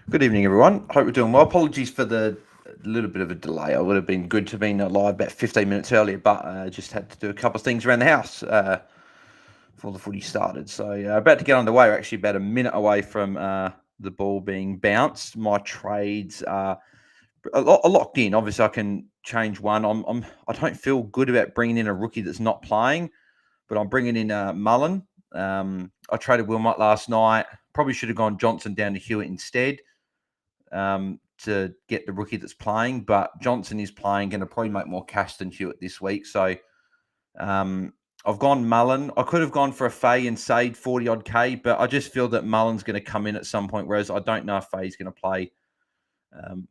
Good evening, everyone. Hope we're doing well. Apologies for the little bit of a delay. I would have been good to be live about 15 minutes earlier, but just had to do a couple of things around the house before the footy started. So about to get underway. We're actually about a minute away from the ball being bounced. My trades are locked in. Obviously, I can change one. I don't feel good about bringing in a rookie that's not playing, but I'm bringing in Mullen. I traded Wilmot last night. Probably should have gone Johnson down to Hewitt instead. To get the rookie that's playing, but Johnson is playing, going to probably make more cash than Hewitt this week. So I've gone Mullen. I could have gone for a Faye and Sade 40 odd K, but I just feel that Mullen's going to come in at some point, whereas I don't know if Faye's going to play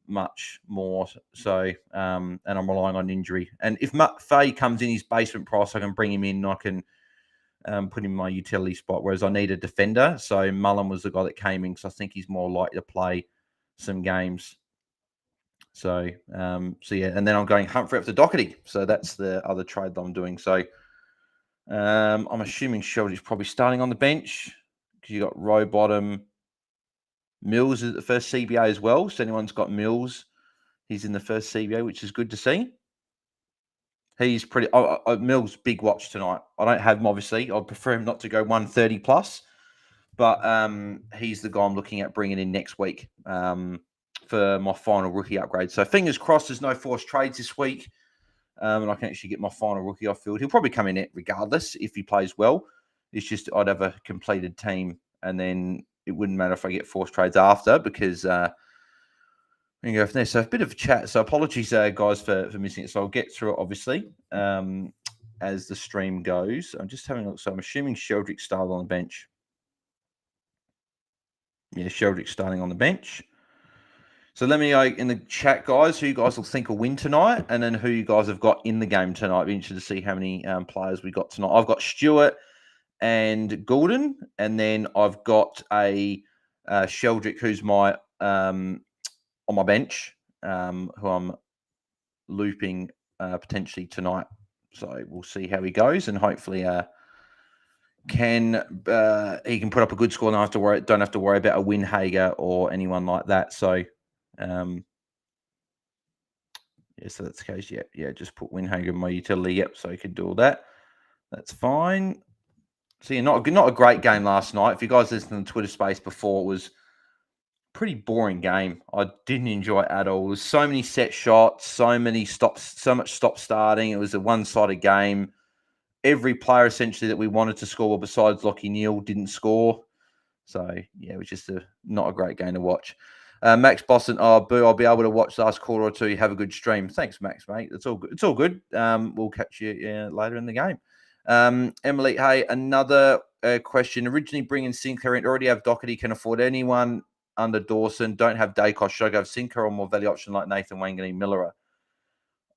much more. So, and I'm relying on injury. And if Faye comes in his basement price, I can bring him in and I can put him in my utility spot, whereas I need a defender. So Mullen was the guy that came in because I think he's more likely to play some games. So yeah, and then I'm going Humphrey up to Doherty. So that's the other trade that I'm doing. So I'm assuming Sheldon's probably starting on the bench because you got Rowbottom. Mills is at the first CBA as well. So anyone's got Mills, he's in the first CBA, which is good to see. He's pretty. Mills big watch tonight. I don't have him obviously. I'd prefer him not to go 130 plus, but he's the guy I'm looking at bringing in next week. For my final rookie upgrade. So fingers crossed there's no forced trades this week. And I can actually get my final rookie off field. He'll probably come in it regardless if he plays well. It's just I'd have a completed team and then it wouldn't matter if I get forced trades after because we can go from there. So a bit of a chat. So apologies, guys, for missing it. So I'll get through it, obviously, as the stream goes. I'm just having a look. So I'm assuming Sheldrick started on the bench. Yeah, Sheldrick starting on the bench. So let me know in the chat, guys, who you guys will think will win tonight and then who you guys have got in the game tonight. I'd be interested to see how many players we got tonight. I've got Stewart and Goulden, and then I've got a Sheldrick who's my on my bench, who I'm looping potentially tonight. So we'll see how he goes and hopefully he can put up a good score and don't have to worry about a Winhager or anyone like that. So yeah, so that's the case. Yeah, just put Winhager in my utility. Yep, so you can do all that. That's fine. So yeah, not a great game last night. If you guys listened to Twitter Space before, it was a pretty boring game. I didn't enjoy it at all. There was so many set shots, so many stops, so much stop starting. It was a one-sided game. Every player essentially that we wanted to score, besides Lockie Neal, didn't score. So yeah, it was just not a great game to watch. Max Boston, boo! I'll be able to watch the last quarter or two. You have a good stream. Thanks, Max, mate. It's all good. It's all good. We'll catch you later in the game. Emily, hey, another question. Originally bringing Sinclair in. Already have Doherty. Can afford anyone under Dawson. Don't have Dacos. Should I go Sinclair or more value option like Nathan Wanganeen Miller? I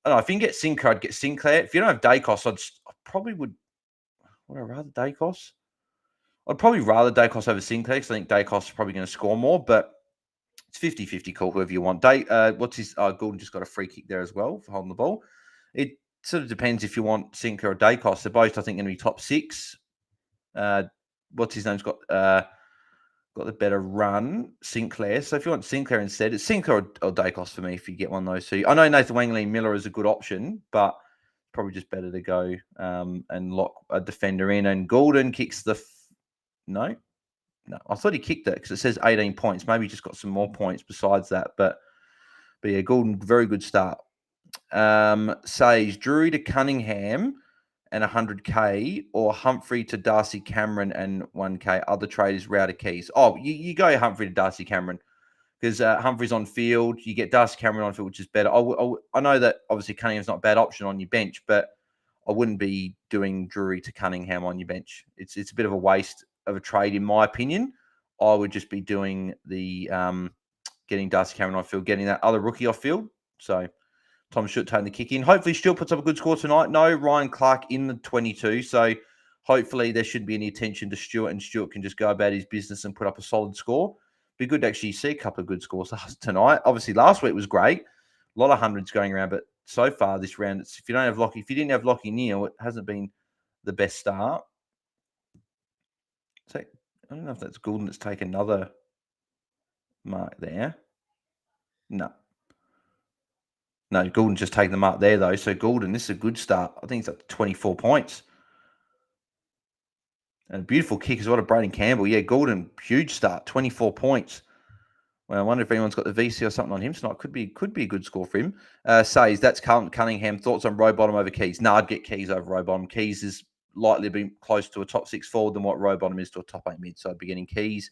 don't know. If you can get Sinclair, I'd get Sinclair. If you don't have Dacos, I probably would. Would I rather Dacos? I'd probably rather Dacos over Sinclair because I think Dacos is probably going to score more, but it's 50-50 call, whoever you want. Goulden just got a free kick there as well for holding the ball. It sort of depends if you want Sinclair or Dacos. They're both, I think, going to be top six. What's his name's got the better run, Sinclair. So if you want Sinclair instead, it's Sinclair or Dacos for me if you get one of those two. I know Nathan Wangley Miller is a good option, but probably just better to go and lock a defender in. And Goulden kicks the... No, I thought he kicked it because it says 18 points. Maybe he just got some more points besides that. But yeah, Goulden, very good start. Says Drury to Cunningham and 100K or Humphrey to Darcy Cameron and 1K. Other traders, Router Keys. Oh, you go Humphrey to Darcy Cameron because Humphrey's on field. You get Darcy Cameron on field, which is better. I know that obviously Cunningham's not a bad option on your bench, but I wouldn't be doing Drury to Cunningham on your bench. It's a bit of a waste of a trade, in my opinion. I would just be doing the getting Darcy Cameron on field, getting that other rookie off field. So Tom Stewart taking the kick in. Hopefully Stewart puts up a good score tonight. No Ryan Clark in the 22. So hopefully there shouldn't be any attention to Stewart and Stewart can just go about his business and put up a solid score. Be good to actually see a couple of good scores tonight. Obviously, last week was great. A lot of hundreds going around, but so far this round, if you didn't have Lockie Neal, it hasn't been the best start. So I don't know if that's Goulden that's taken another mark there. No, Goulden just taken the mark there though. So Goulden, this is a good start. I think it's up to 24 points. And a beautiful kick as well to Braden Campbell. Yeah, Goulden, huge start, 24 points. Well, I wonder if anyone's got the VC or something on him tonight. Could be a good score for him. Says that's Carlton Cunningham. Thoughts on Rowbottom over Keys? No, I'd get Keys over Rowbottom. Keys is likely to be close to a top 6 forward than what Rowbottom is to a top 8 mid. So I'd be getting Keys.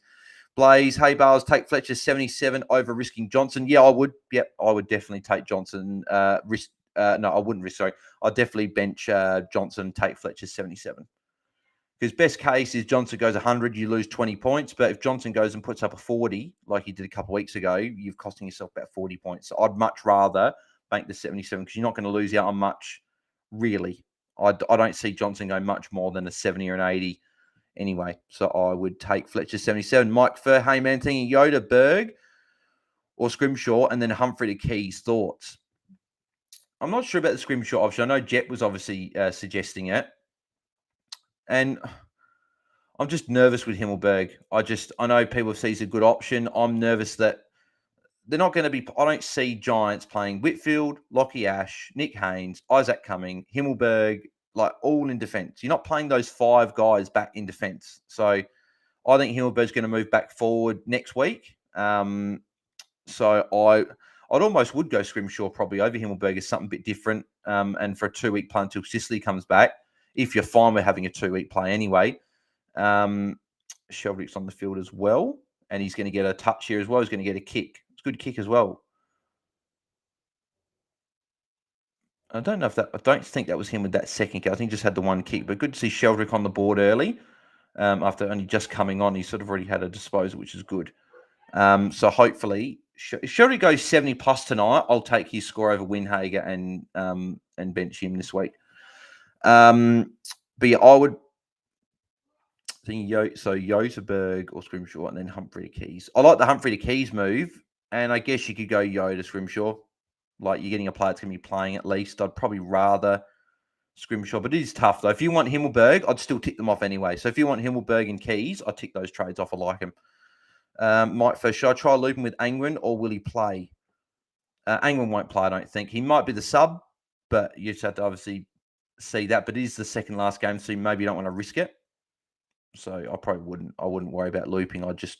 Blaze, hey Bales, take Fletcher 77 over risking Johnson. Yeah, I would. Yep, I would definitely take Johnson. No, I wouldn't risk. Sorry, I'd definitely bench Johnson. Take Fletcher 77. Because best case is Johnson goes 100, you lose 20 points. But if Johnson goes and puts up a 40, like he did a couple of weeks ago, you've costing yourself about 40 points. So I'd much rather bank the 77 because you're not going to lose out on much, really. I don't see Johnson going much more than a 70 or an 80 anyway. So I would take Fletcher 77. Mike Fur, hey man, thinking Yoda, Berg, or Scrimshaw, and then Humphrey to Keys. Thoughts? I'm not sure about the Scrimshaw option. I know Jet was obviously suggesting it. And I'm just nervous with Himmelberg. I know people see he's a good option. I'm nervous that they're not going to be. I don't see Giants playing Whitfield, Lockie Ash, Nick Haynes, Isaac Cumming, Himmelberg, like all in defence. You're not playing those 5 guys back in defence. So I think Himmelberg's going to move back forward next week. So I'd almost would go Scrimshaw probably over Himmelberg as something a bit different. And for a 2-week play until Sicily comes back, if you're fine with having a 2-week play anyway. Sheldrick's on the field as well, and he's going to get a touch here as well. He's going to get a kick. It's a good kick as well. I don't think that was him with that second kick. I think he just had the one kick, but good to see Sheldrick on the board early. After only just coming on, he sort of already had a disposal, which is good. So hopefully, if Sheldrick goes 70 plus tonight, I'll take his score over Winhager and bench him this week. But yeah, I would think Yotaberg or Scrimshaw and then Humphrey to Keys. I like the Humphrey to Keys move, and I guess you could go Yo to Scrimshaw. Like you're getting a player that's going to be playing at least. I'd probably rather Scrimshaw, but it is tough though. If you want Himmelberg, I'd still tick them off anyway. So if you want Himmelberg and Keys, I'd tick those trades off. I like him. Mike first, should I try looping with Angwin or will he play? Angwin won't play, I don't think. He might be the sub, but you just have to obviously see that. But it is the second last game, so maybe you don't want to risk it. So I probably wouldn't. I wouldn't worry about looping. I just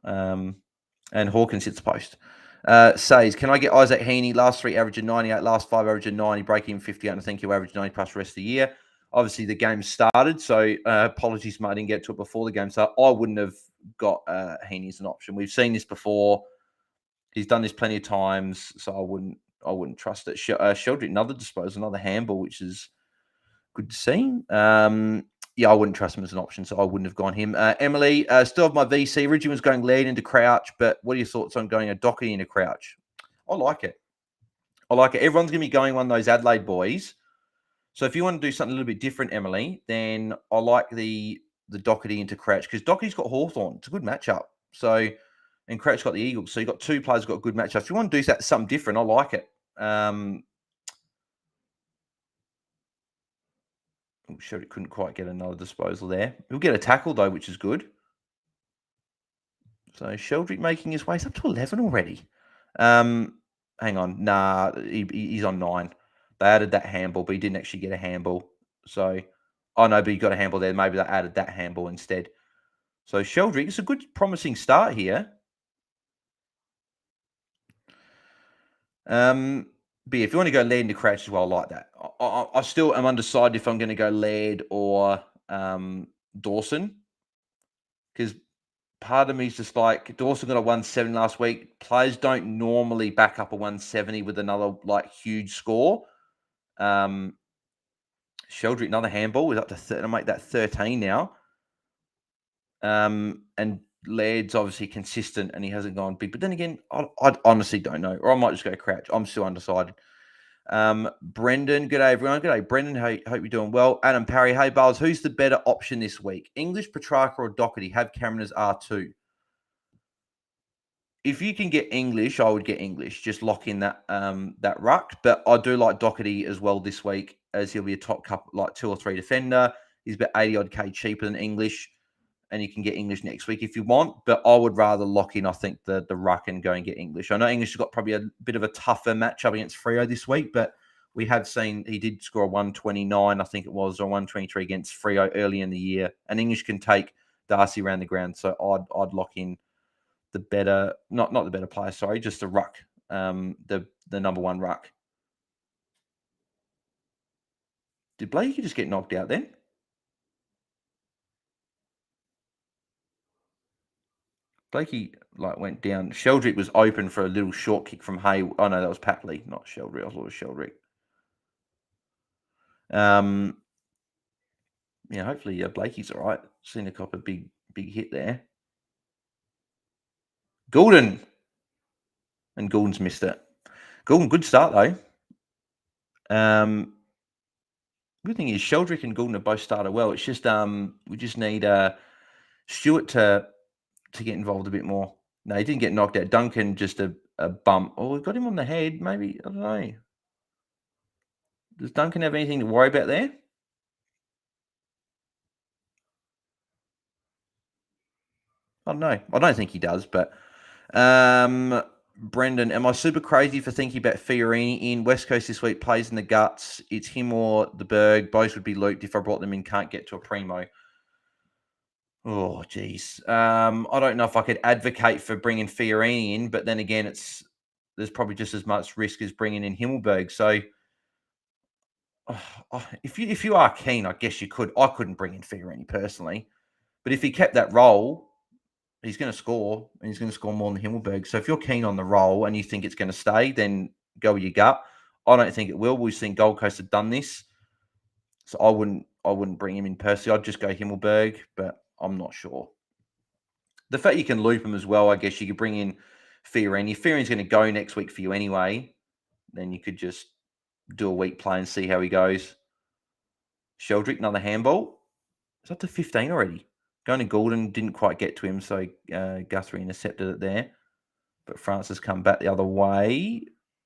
and Hawkins hits post. Says, can I get Isaac Heaney? Last 3 averaging 98, last 5 averaging 90, break even 58, and I think he'll average 90 plus the rest of the year. Obviously, the game started, so apologies, mate. I didn't get to it before the game started. I wouldn't have got Heaney as an option. We've seen this before. He's done this plenty of times, so I wouldn't trust it. Sheldrick, another disposal, another handball, which is good to see. Yeah, I wouldn't trust him as an option, so I wouldn't have gone him. Emily, still have my VC. Ridgie was going lead into Crouch, but what are your thoughts on going a Doherty into Crouch? I like it. Everyone's going to be going one of those Adelaide boys. So if you want to do something a little bit different, Emily, then I like the Doherty into Crouch because Doherty's got Hawthorn. It's a good matchup. So, and Crouch got the Eagles. So you've got 2 players who've got good matchups. If you want to do something different, I like it. Sure, it couldn't quite get another disposal there. He'll get a tackle, though, which is good. So Sheldrick making his way. He's up to 11 already. Hang on. Nah, he's on 9. They added that handball, but he didn't actually get a handball. So, no, but he got a handball there. Maybe they added that handball instead. So Sheldrick, it's a good, promising start here. But if you want to go Laird into Crouch as well, I like that. I still am undecided if I'm going to go Laird or Dawson. Because part of me is just like, Dawson got a 170 last week. Players don't normally back up a 170 with another like huge score. Sheldrick, another handball, is up to make that 13 now. And Laird's obviously consistent and he hasn't gone big. But then again, I honestly don't know. Or I might just go Crouch. I'm still undecided. Brendan, good day, everyone. Good day, Brendan. Hope you're doing well. Adam Parry, hey, Bales, who's the better option this week? English, Petrarca, or Doherty? Have Cameron as R2. if you can get English, I would get English. Just lock in that ruck. But I do like Doherty as well this week, as he'll be a top couple, like 2 or 3 defender. He's about 80 odd K cheaper than English, and you can get English next week if you want. But I would rather lock in, I think, the ruck and go and get English. I know English has got probably a bit of a tougher matchup against Freo this week, but we have seen he did score a 129, I think it was, or 123 against Freo early in the year. And English can take Darcy around the ground, so I'd lock in the better, not the better player, sorry, just the ruck, the number one ruck. Did Blakey just get knocked out then? Blakey went down. Sheldrick was open for a little short kick from Hay. Oh no, that was Papley, not Sheldrick. I thought it was Sheldrick. Yeah, hopefully Blakey's all right. Seen a cop a big hit there. Goulden, and Goulden's missed it. Goulden, good start though. Good thing is Sheldrick and Goulden have both started well. It's just we just need Stewart to get involved a bit more. No, he didn't get knocked out. Duncan just a bump. Oh, we got him on the head. Maybe, I don't know. Does Duncan have anything to worry about there? I don't know. I don't think he does, but Brendan, am I super crazy for thinking about Fiorini in West Coast this week? Plays in the guts. It's him or the Berg. Both would be looped if I brought them in. Can't get to a primo. Oh, geez. I don't know if I could advocate for bringing Fiorini in, but then again, there's probably just as much risk as bringing in Himmelberg. So, if you are keen, I guess you could. I couldn't bring in Fiorini personally, but if he kept that role, he's going to score, and he's going to score more than Himmelberg. So if you're keen on the role and you think it's going to stay, then go with your gut. I don't think it will. We've seen Gold Coast have done this, so I wouldn't bring him in personally. I'd just go Himmelberg, but I'm not sure. The fact you can loop him as well, I guess you could bring in Fiorini. If Fiorini's going to go next week for you anyway, then you could just do a week play and see how he goes. Sheldrick, another handball. It's up to 15 already. Going to Goulden, didn't quite get to him, so Guthrie intercepted it there. But France has come back the other way.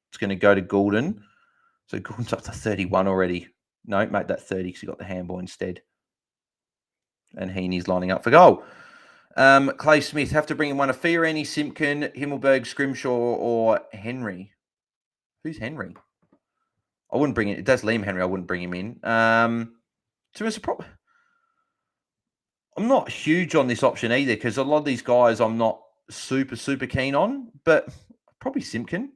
It's going to go to Goulden. So Goulden's up to 31 already. No, make that 30 because he got the handball instead. And Heaney's lining up for goal. Clay Smith, have to bring in one of Fiorini, Simpkin, Himmelberg, Scrimshaw, or Henry. Who's Henry? I wouldn't bring it. That's Liam Henry. I wouldn't bring him in. So it's a problem. I'm not huge on this option either because a lot of these guys I'm not super keen on, but probably Simpkin.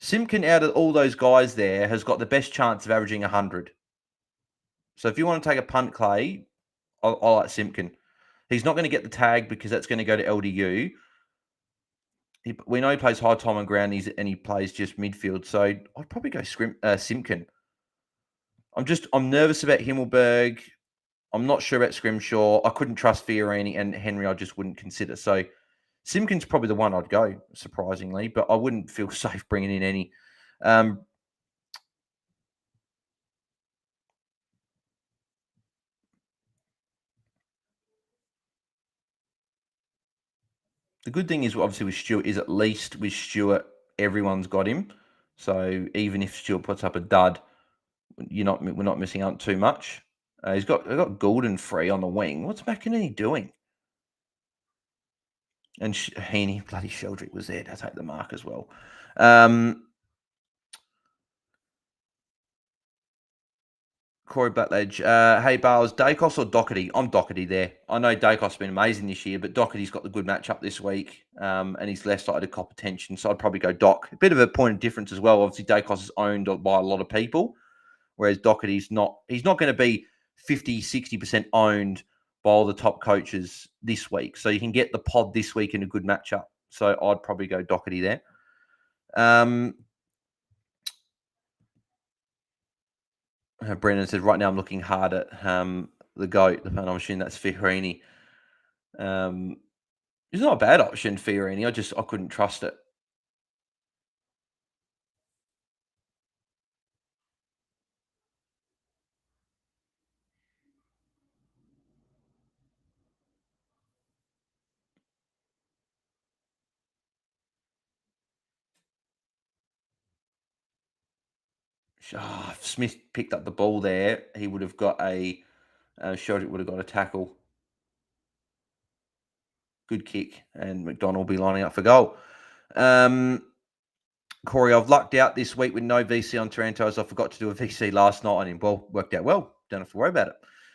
Simpkin, out of all those guys there, has got the best chance of averaging 100. So if you want to take a punt, Clay, I like Simpkin. He's not going to get the tag because that's going to go to LDU. We know he plays high time and ground, and he plays just midfield. So I'd probably go Simpkin. I'm nervous about Himmelberg. I'm not sure about Scrimshaw. I couldn't trust Fiorini, and Henry I just wouldn't consider. So Simpkin's probably the one I'd go, surprisingly, but I wouldn't feel safe bringing in any. The good thing is, obviously, with Stewart, is at least with Stewart, everyone's got him. So even if Stewart puts up a dud, we're not missing out too much. He's got Goulden free on the wing. What's McInerney doing? And Heaney, bloody Sheldrick was there to take the mark as well. Corey Butledge. Hey, Bales, Dacos or Doherty? I'm Doherty there. I know Dacos has been amazing this year, but Doherty's got the good matchup this week, and he's less likely to cop attention, so I'd probably go Doc. A bit of a point of difference as well. Obviously, Dacos is owned by a lot of people, whereas Doherty's not. He's not going to be 50, 60% owned by all the top coaches this week. So you can get the pod this week in a good matchup. So I'd probably go Doherty there. Brendan said, right now I'm looking hard at the GOAT, and I'm assuming that's Fiorini. It's not a bad option, Fiorini. I couldn't trust it. if Smith picked up the ball there, he would have got Sheldrick would have got a tackle. Good kick, and McDonald will be lining up for goal. Corey, I've lucked out this week with no VC on Taranto, as I forgot to do a VC last night on him. Well, worked out well. Don't have to worry about it.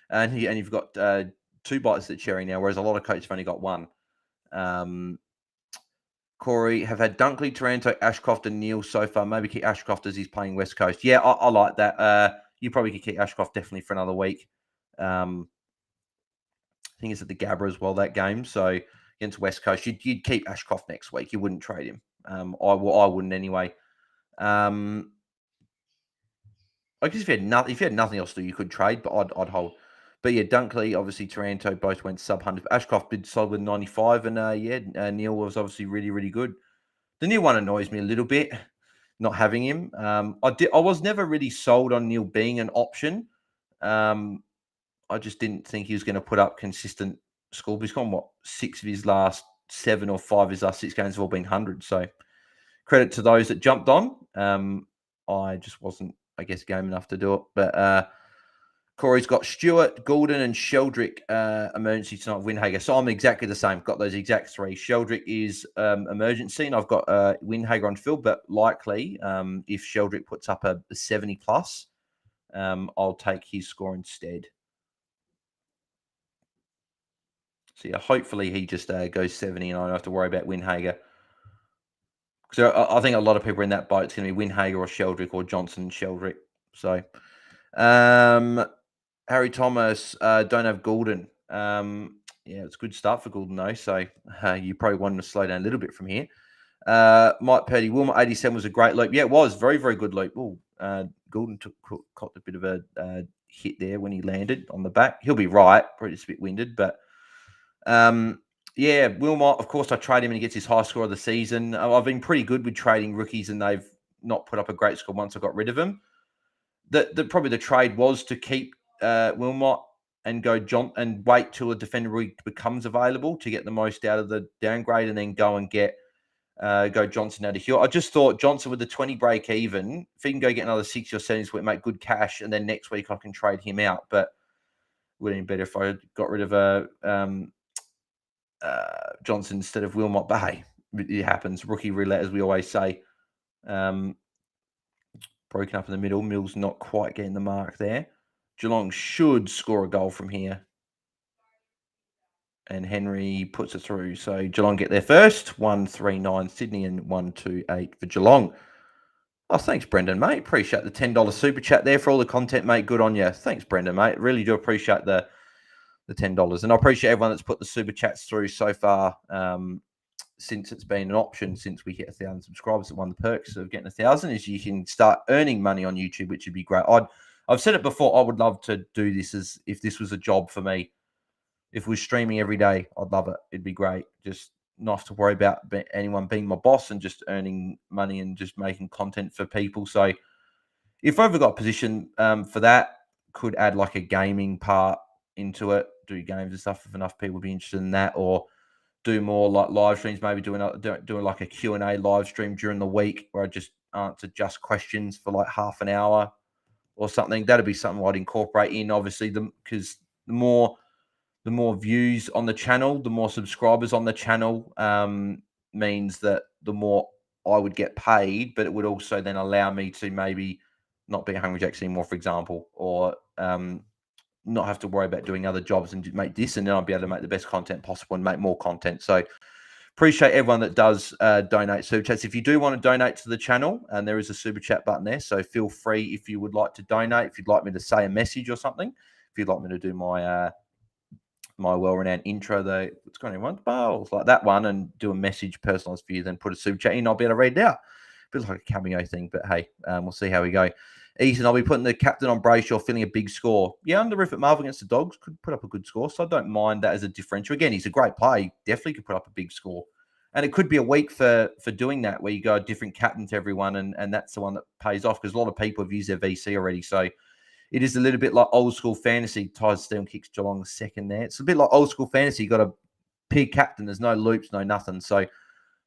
And you've got 2 bites at Cherry now, whereas a lot of coaches have only got 1. Corey, have had Dunkley, Taranto, Ashcroft, and Neil so far. Maybe keep Ashcroft as he's playing West Coast. Yeah, I like that. You probably could keep Ashcroft definitely for another week. I think it's at the Gabba as well, that game. So against West Coast, you'd keep Ashcroft next week. You wouldn't trade him. I wouldn't anyway. I guess if you had nothing else to do, you could trade, but I'd hold. But yeah, Dunkley, obviously Taranto both went sub 100. Ashcroft did solid with 95, and Neil was obviously really, really good. The Neil one annoys me a little bit, not having him. I was never really sold on Neil being an option. I just didn't think he was going to put up consistent score. But he's gone 6 of his last 7 or 5 of his last 6 games have all been 100. So credit to those that jumped on. I just wasn't, I guess, game enough to do it. But Corey's got Stewart, Goulden, and Sheldrick emergency tonight. Windhager. So I'm exactly the same. Got those exact 3. Sheldrick is emergency, and I've got Windhager on field. But likely, if Sheldrick puts up a 70 plus, I'll take his score instead. So yeah, hopefully he just goes 70, and I don't have to worry about Windhager. So I think a lot of people in that boat, it's going to be Windhager or Sheldrick or Johnson and Sheldrick. So Harry Thomas, don't have Goulden. Yeah, it's a good start for Goulden though. So you probably want him to slow down a little bit from here. Mike Purdy, Wilmot 87 was a great loop. Yeah, it was very, very good loop. Goulden caught a bit of a hit there when he landed on the back. He'll be right, probably just a bit winded, but yeah, Wilmot, of course, I trade him and he gets his high score of the season. I've been pretty good with trading rookies, and they've not put up a great score once I got rid of him. Probably the trade was to keep Wilmot and go John and wait till a defender becomes available to get the most out of the downgrade, and then go and get go Johnson out of Hill. I just thought Johnson with the 20 break even, if he can go get another 60 or 70, would make good cash, and then next week I can trade him out. But it would have been better if I got rid of Johnson instead of Wilmot. But hey, it happens. Rookie roulette, as we always say. Broken up in the middle. Mills not quite getting the mark there. Geelong should score a goal from here. And Henry puts it through. So Geelong get there first. 139 Sydney and 128 for Geelong. Oh, thanks, Brendan, mate. Appreciate the $10 super chat there for all the content, mate. Good on you. Thanks, Brendan, mate. Really do appreciate the $10. And I appreciate everyone that's put the super chats through so far. Since it's been an option, since we hit 1,000 subscribers, one of the perks of getting 1,000 is you can start earning money on YouTube, which would be great. I've said it before, I would love to do this as if this was a job for me. If we're streaming every day, I'd love it. It'd be great. Just not have to worry about anyone being my boss, and just earning money and just making content for people. So if I've ever got a position for that, could add like a gaming part into it, do games and stuff if enough people would be interested in that, or do more like live streams, maybe doing like a Q&A live stream during the week where I just answer just questions for like half an hour or something. That'd be something I'd incorporate in, obviously, because the more views on the channel, the more subscribers on the channel means that the more I would get paid, but it would also then allow me to maybe not be Hungry Jacks anymore, for example, or not have to worry about doing other jobs and make this, and then I'll be able to make the best content possible and make more content. So appreciate everyone that does donate super chats. If you do want to donate to the channel, and there is a super chat button there, so feel free if you would like to donate, if you'd like me to say a message or something, if you'd like me to do my my well-renowned intro, though, what's going on, balls like that one, and do a message personalized for you, then put a super chat in, I'll be able to read it out. Feels like a cameo thing, but hey, we'll see how we go. Ethan, I'll be putting the captain on Brayshaw, feeling a big score. Yeah, under roof at Marvel against the Dogs, could put up a good score, so I don't mind that as a differential. Again, he's a great player. Definitely could put up a big score. And it could be a week for doing that, where you go a different captain to everyone, and that's the one that pays off, because a lot of people have used their VC already. So it is a little bit like old school fantasy. Tyson Steel kicks Geelong second there. It's a bit like old school fantasy. You got a pig captain. There's no loops, no nothing. So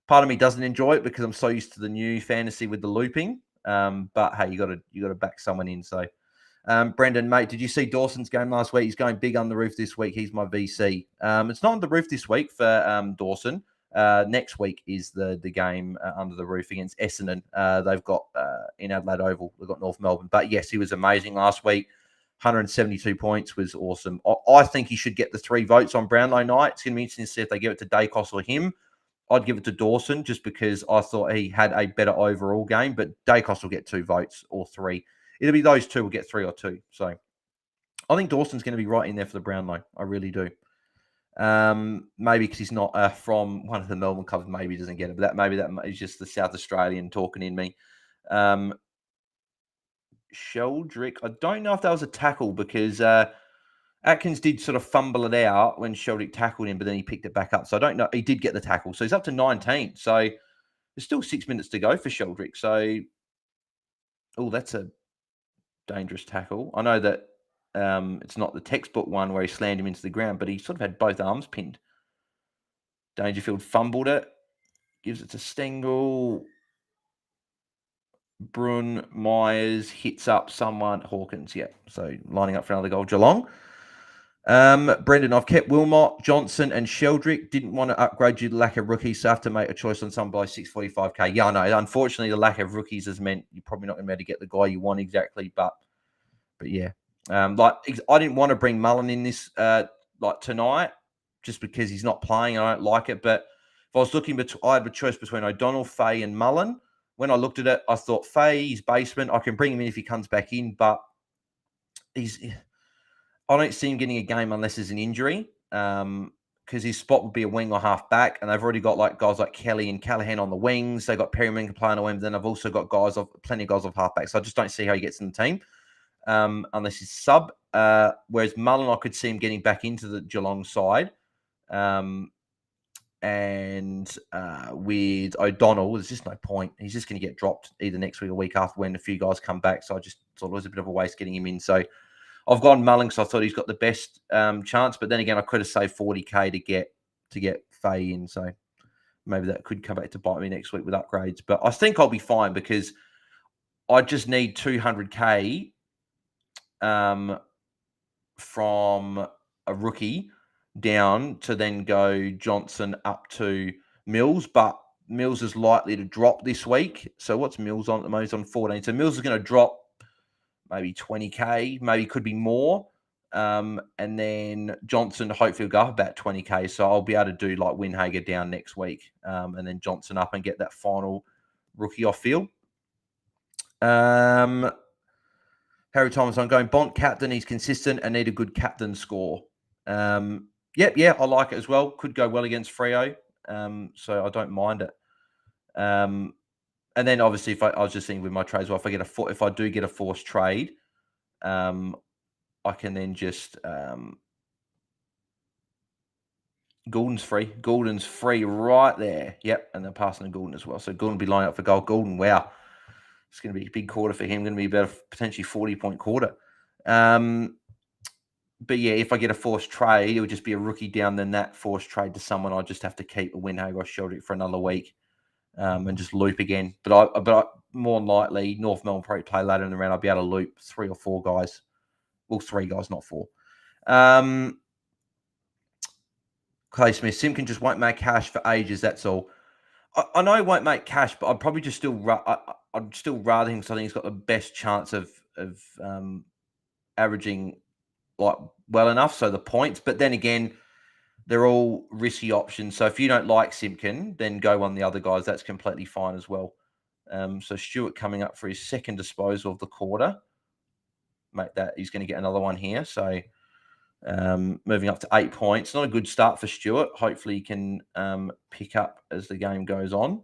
part of me doesn't enjoy it because I'm so used to the new fantasy with the looping. But hey, you got to back someone in. So, Brendan, mate, did you see Dawson's game last week? He's going big on the roof this week. He's my VC. It's not on the roof this week for Dawson. Next week is the game under the roof against Essendon. They've got in Adelaide Oval. They've got North Melbourne. But yes, he was amazing last week. 172 points was awesome. I think he should get the 3 votes on Brownlow night. It's going to be interesting to see if they give it to Dacos or him. I'd give it to Dawson just because I thought he had a better overall game, but Dacos will get 2 votes or 3. It'll be those 2 will get 3 or 2. So I think Dawson's going to be right in there for the Brownlow. I really do. Maybe because he's not from one of the Melbourne clubs, maybe he doesn't get it. But maybe that is just the South Australian talking in me. Sheldrick, I don't know if that was a tackle because Atkins did sort of fumble it out when Sheldrick tackled him, but then he picked it back up. So I don't know. He did get the tackle. So he's up to 19. So there's still 6 minutes to go for Sheldrick. So, that's a dangerous tackle. I know that it's not the textbook one where he slammed him into the ground, but he sort of had both arms pinned. Dangerfield fumbled it. Gives it to Stengel. Brun, Myers hits up someone. Hawkins, yeah. So lining up for another goal. Geelong. Brendan, I've kept Wilmot, Johnson, and Sheldrick. Didn't want to upgrade due to lack of rookies, so I have to make a choice on someone by 645k. Yeah, I know. Unfortunately, the lack of rookies has meant you're probably not going to be able to get the guy you want exactly. But yeah, I didn't want to bring Mullen in this tonight just because he's not playing. I don't like it. But if I was looking, I had a choice between O'Donnell, Fay, and Mullen. When I looked at it, I thought Fay, he's basement. I can bring him in if he comes back in, but I don't see him getting a game unless there's an injury, because his spot would be a wing or half back, and they've already got guys like Kelly and Callahan on the wings. They've got Perryman playing on the wing, then I've also got plenty of guys off half back. So I just don't see how he gets in the team unless he's sub. Whereas Mullen, I could see him getting back into the Geelong side. And with O'Donnell, there's just no point. He's just going to get dropped either next week or week after when a few guys come back. So I just thought it was a bit of a waste getting him in. So I've gone Mullen because I thought he's got the best chance. But then again, I could have saved 40k to get Fay in. So maybe that could come back to bite me next week with upgrades. But I think I'll be fine because I just need 200k from a rookie down to then go Johnson up to Mills, but Mills is likely to drop this week. So what's Mills on at the moment? He's on 14. So Mills is going to drop maybe 20k, maybe could be more. And then Johnson hopefully will go up about 20k. So I'll be able to do like Winhager down next week, and then Johnson up and get that final rookie off field. Harry Thomas, I'm going Bont captain. He's consistent and need a good captain score. Yeah, I like it as well. Could go well against Freo, so I don't mind it. And then obviously, I was just thinking with my trades, well, if I do get a forced trade, I can then just Goulden's free. Goulden's free right there. Yep, and they're passing to Goulden as well. So Goulden will be lining up for goal. Goulden, wow, it's going to be a big quarter for him. Going to be about a potentially 40-point quarter. But yeah, if I get a forced trade, it would just be a rookie down. Then that forced trade to someone, I just have to keep a Winhager or Sheldrick for another week, and just loop again. But more than likely, North Melbourne probably play later in the round. I'll be able to loop 3 or 4 guys. Well, 3 guys, not 4. Clay Smith, Simpkin just won't make cash for ages. That's all. I know he won't make cash, but I'd probably just I'd still rather him because I think he's got the best chance of averaging well enough, so the points. But then again, they're all risky options. So if you don't like Simpkin, then go on the other guys. That's completely fine as well. So Stewart coming up for his second disposal of the quarter. Make that he's going to get another one here. So moving up to 8 points. Not a good start for Stewart. Hopefully he can pick up as the game goes on.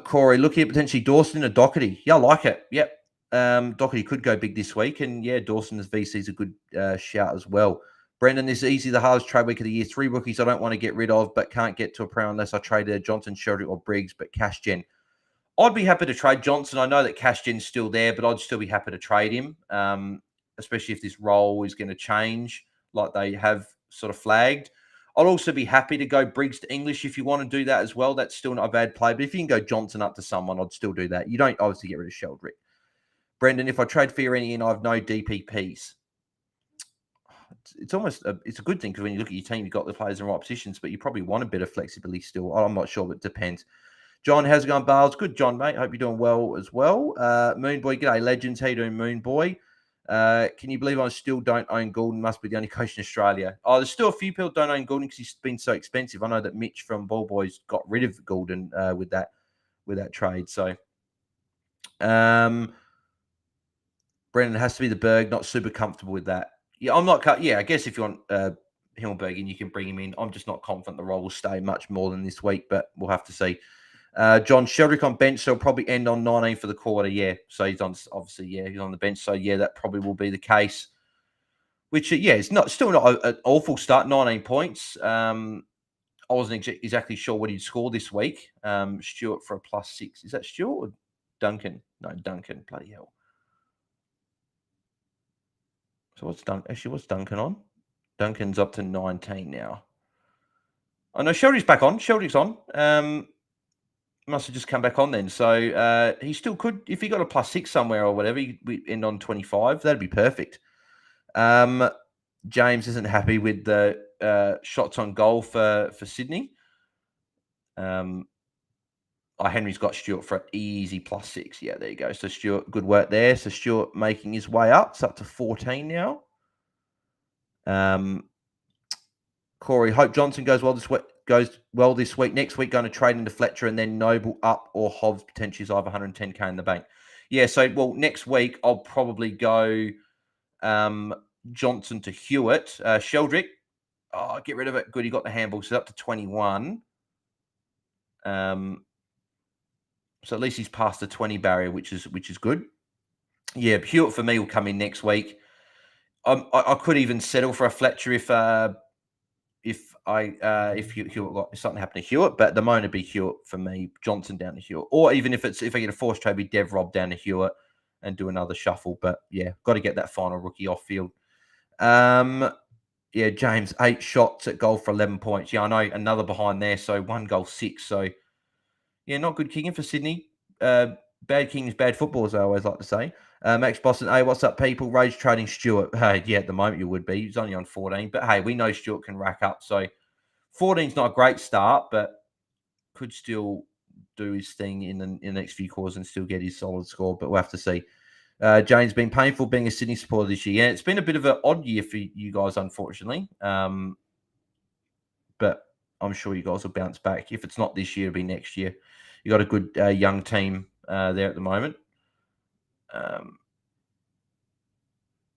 Corey, looking at potentially Dawson or Doherty. Yeah, I like it. Yep. Doherty could go big this week. And yeah, Dawson as VC is a good shout as well. Brendan, this is easy, the hardest trade week of the year. 3 rookies I don't want to get rid of, but can't get to a pro unless I trade Johnson, Sheldrick, or Briggs, but cash gen. I'd be happy to trade Johnson. I know that cash gen's still there, but I'd still be happy to trade him, especially if this role is going to change like they have sort of flagged. I'll also be happy to go Briggs to English if you want to do that as well. That's still not a bad play. But if you can go Johnson up to someone, I'd still do that. You don't obviously get rid of Sheldrick. Brendan, if I trade Fiorini and I have no DPPs, it's almost it's a good thing because when you look at your team, you've got the players in the right positions, but you probably want a bit of flexibility still. I'm not sure, but it depends. John, how's it going, Bales? Good, John, mate. Hope you're doing well as well. Moon Boy, g'day, legends. How you doing, Moon Boy? Can you believe I still don't own Goulden? Must be the only coach in Australia. Oh, there's still a few people don't own Goulden because he's been so expensive. I know that Mitch from Ball Boys got rid of Goulden with that trade. So, Brendan, has to be the Berg. Not super comfortable with that. Yeah, I'm not. Yeah, I guess if you want Himmelberg in, you can bring him in. I'm just not confident the role will stay much more than this week, but we'll have to see. John Sheldrick on bench, so he'll probably end on 19 for the quarter. Yeah, so he's on he's on the bench. So yeah, that probably will be the case. Which it's still not an awful start. 19 points. I wasn't exactly sure what he'd score this week. Stuart for a +6. Is that Stuart or Duncan? No, Duncan. Bloody hell. So what's Duncan on? Duncan's up to 19 now. Oh no, Sheldrick's back on. Sheldrick's on. Must have just come back on then. So he still could, if he got a +6 somewhere or whatever, we end on 25. That'd be perfect. James isn't happy with the shots on goal for Sydney. Henry's got Stuart for an easy +6. Yeah, there you go. So Stuart, good work there. So Stuart making his way up. It's up to 14 now. Corey, hope Johnson goes well this week. Next week, going to trade into Fletcher and then Noble up or Hobbs potentially is over 110k in the bank. Yeah, so next week I'll probably go Johnson to Hewitt. Sheldrick, get rid of it. Good, he got the handball. So up to 21. So at least he's past the 20 barrier, which is good. Yeah, Hewitt for me will come in next week. I could even settle for a Fletcher if Hewitt if something happened to Hewitt, but at the moment it'd be Hewitt for me, Johnson down to Hewitt, or even if I get a forced trade, be Dev Rob down to Hewitt and do another shuffle. But yeah, got to get that final rookie off field. Yeah, James 8 shots at goal for 11 points. Yeah, I know, another behind there, so 1 goal 6. So yeah, not good kicking for Sydney. Bad kings, bad football, as I always like to say. Max Boston, hey, what's up, people? Rage trading Stuart. Yeah, at the moment you would be. He's only on 14. But hey, we know Stuart can rack up. So 14's not a great start, but could still do his thing in the next few quarters and still get his solid score. But we'll have to see. Jane's been painful being a Sydney supporter this year. Yeah, it's been a bit of an odd year for you guys, unfortunately. But I'm sure you guys will bounce back. If it's not this year, it'll be next year. You got a good young team there at the moment.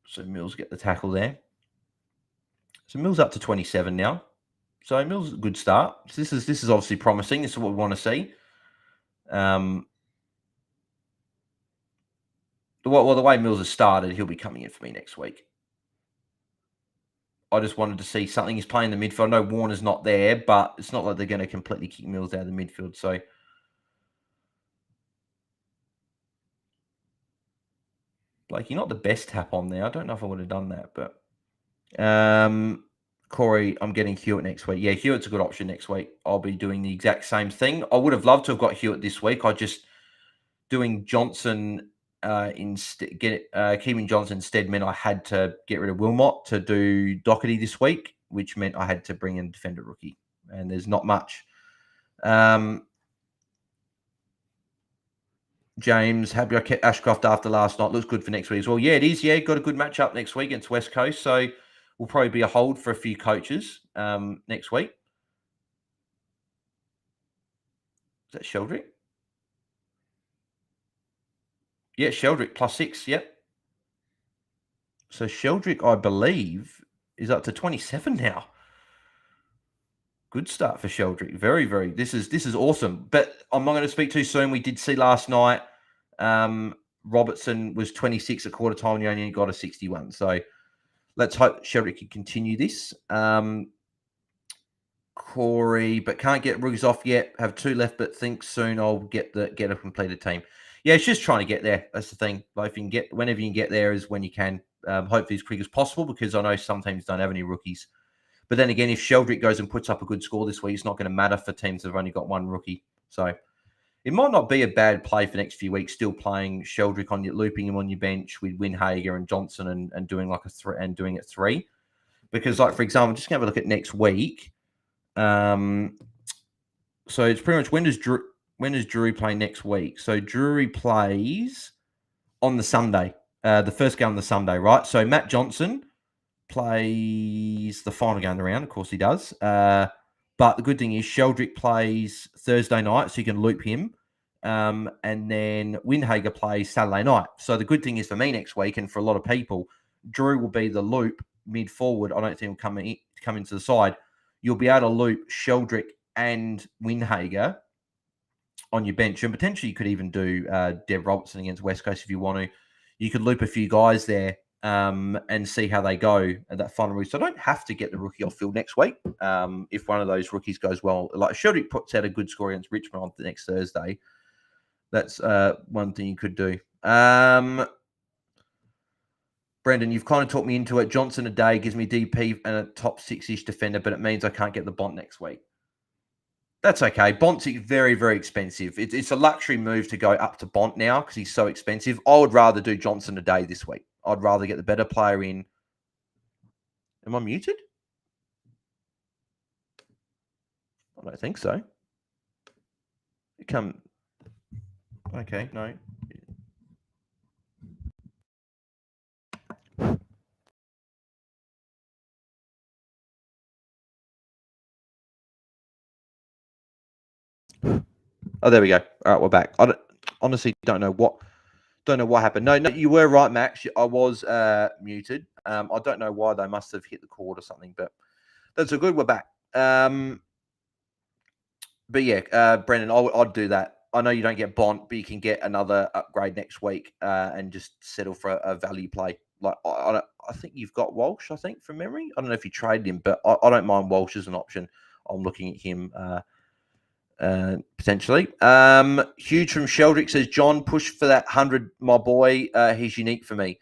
So Mills get the tackle there. So Mills up to 27 now. So Mills a good start. So this is obviously promising. This is what we want to see. The way Mills has started, he'll be coming in for me next week. I just wanted to see something. He's playing the midfield. I know Warner's not there, but it's not like they're going to completely kick Mills out of the midfield. So Blake, you're not the best tap on there. I don't know if I would have done that, but Corey, I'm getting Hewitt next week. Yeah, Hewitt's a good option next week. I'll be doing the exact same thing. I would have loved to have got Hewitt this week. I just doing Johnson instead, keeping Johnson instead meant I had to get rid of Wilmot to do Doherty this week, which meant I had to bring in defender rookie, and there's not much. James, happy I kept Ashcroft after last night. Looks good for next week as well. Yeah, it is. Yeah, got a good matchup next week against West Coast. So we'll probably be a hold for a few coaches next week. Is that Sheldrick? Yeah, Sheldrick +6. Yep. So Sheldrick, I believe, is up to 27 now. Good start for Sheldrick. Very, very. This is awesome. But I'm not going to speak too soon. We did see last night Robertson was 26 at quarter time and he only got a 61. So let's hope Sheldrick can continue this. Corey, but can't get rookies off yet. Have 2 left, but think soon I'll get a completed team. Yeah, it's just trying to get there. That's the thing. Like if you can get whenever you can get there is when you can. Hopefully as quick as possible because I know some teams don't have any rookies. But then again, if Sheldrick goes and puts up a good score this week, it's not going to matter for teams that have only got one rookie. So it might not be a bad play for the next few weeks, still playing Sheldrick on your looping him on your bench with Winhager and Johnson and doing like a three and doing it 3. Because, like, for example, just gonna have a look at next week. So it's pretty much when does Drury play next week? So Drury plays on the Sunday, the first game on the Sunday, right? So Matt Johnson plays the final game of the round. Of course he does. But the good thing is Sheldrick plays Thursday night, so you can loop him. And then Winhager plays Saturday night. So the good thing is for me next week and for a lot of people, Drew will be the loop mid forward. I don't think he'll come into the side. You'll be able to loop Sheldrick and Winhager on your bench. And potentially you could even do Dev Robertson against West Coast if you want to. You could loop a few guys there and see how they go at that final route. So I don't have to get the rookie off field next week if one of those rookies goes well. Like Sheldrick puts out a good score against Richmond on the next Thursday. That's one thing you could do. Brendan, you've kind of talked me into it. Johnson a day gives me DP and a top 6-ish defender, but it means I can't get the Bont next week. That's okay. Bont's very, very expensive. It's a luxury move to go up to Bont now because he's so expensive. I would rather do Johnson a day this week. I'd rather get the better player in. Am I muted? I don't think so. Okay, no. Oh, there we go. All right, we're back. Honestly don't know what happened. No, you were right, Max. I was muted. I don't know why. They must have hit the cord or something, but that's all good. We're back. But yeah, Brendan, I'd do that. I know you don't get Bont, but you can get another upgrade next week and just settle for a value play. Like I think you've got Walsh. I think from memory. I don't know if you traded him, but I don't mind Walsh as an option. I'm looking at him. Potentially. Huge from Sheldrick says, John, push for that 100, my boy. He's unique for me.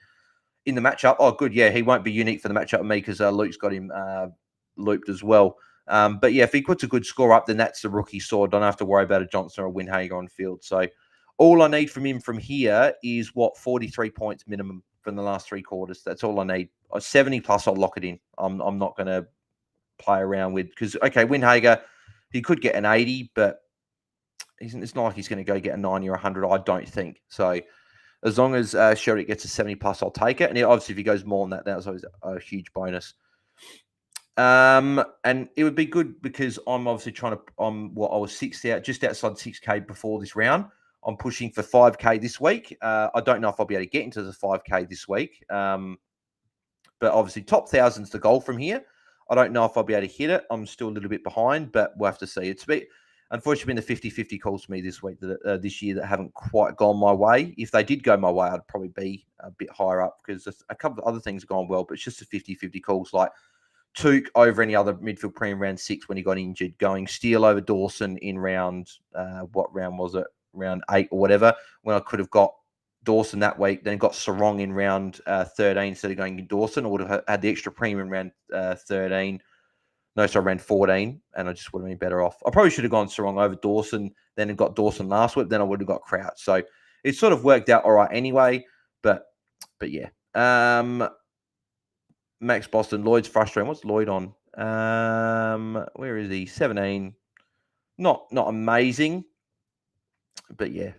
In the matchup, oh, good. Yeah, he won't be unique for the matchup with me because Luke's got him looped as well. But yeah, if he puts a good score up, then that's the rookie sword. Don't have to worry about a Johnson or a Winhager on field. So all I need from him from here is 43 points minimum from the last 3 quarters. That's all I need. 70 plus, I'll lock it in. I'm not going to play around with because, okay, Winhager, he could get an 80, but it's not like he's going to go get a 90 or 100, I don't think. So as long as Sheldrick gets a 70 plus, I'll take it. And obviously, if he goes more than that, that's always a huge bonus. And it would be good because I'm obviously trying to, I was just outside 6K before this round. I'm pushing for 5K this week. I don't know if I'll be able to get into the 5K this week. But obviously, top 1,000's the goal from here. I don't know if I'll be able to hit it. I'm still a little bit behind, but we'll have to see. Unfortunately, been the 50-50 calls to me this week, this year, that haven't quite gone my way. If they did go my way, I'd probably be a bit higher up because a couple of other things have gone well, but it's just the 50-50 calls, like Took over any other midfield premium round 6 when he got injured, going Steele over Dawson in round, what round was it? Round 8 or whatever, when I could have got Dawson that week, then got Sarong in round 13 instead of going Dawson. I would have had the extra premium round 13. No, sorry, round 14, and I just would have been better off. I probably should have gone Sarong over Dawson, then got Dawson last week, then I would have got Crouch. So it sort of worked out all right anyway, but yeah. Max Boston, Lloyd's frustrating. What's Lloyd on? Where is he? 17. Not amazing, but yeah.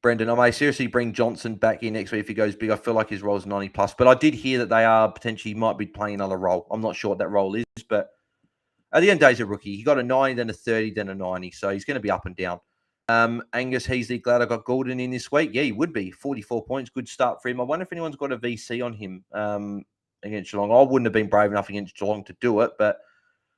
Brendan, I may seriously bring Johnson back in next week if he goes big. I feel like his role is 90 plus, but I did hear that they are potentially might be playing another role. I'm not sure what that role is, but at the end of the day, he's a rookie. He got a 90, then a 30, then a 90, so he's going to be up and down. Angus Heasley, glad I got Gordon in this week. Yeah, he would be. 44 points, good start for him. I wonder if anyone's got a VC on him against Geelong. I wouldn't have been brave enough against Geelong to do it, but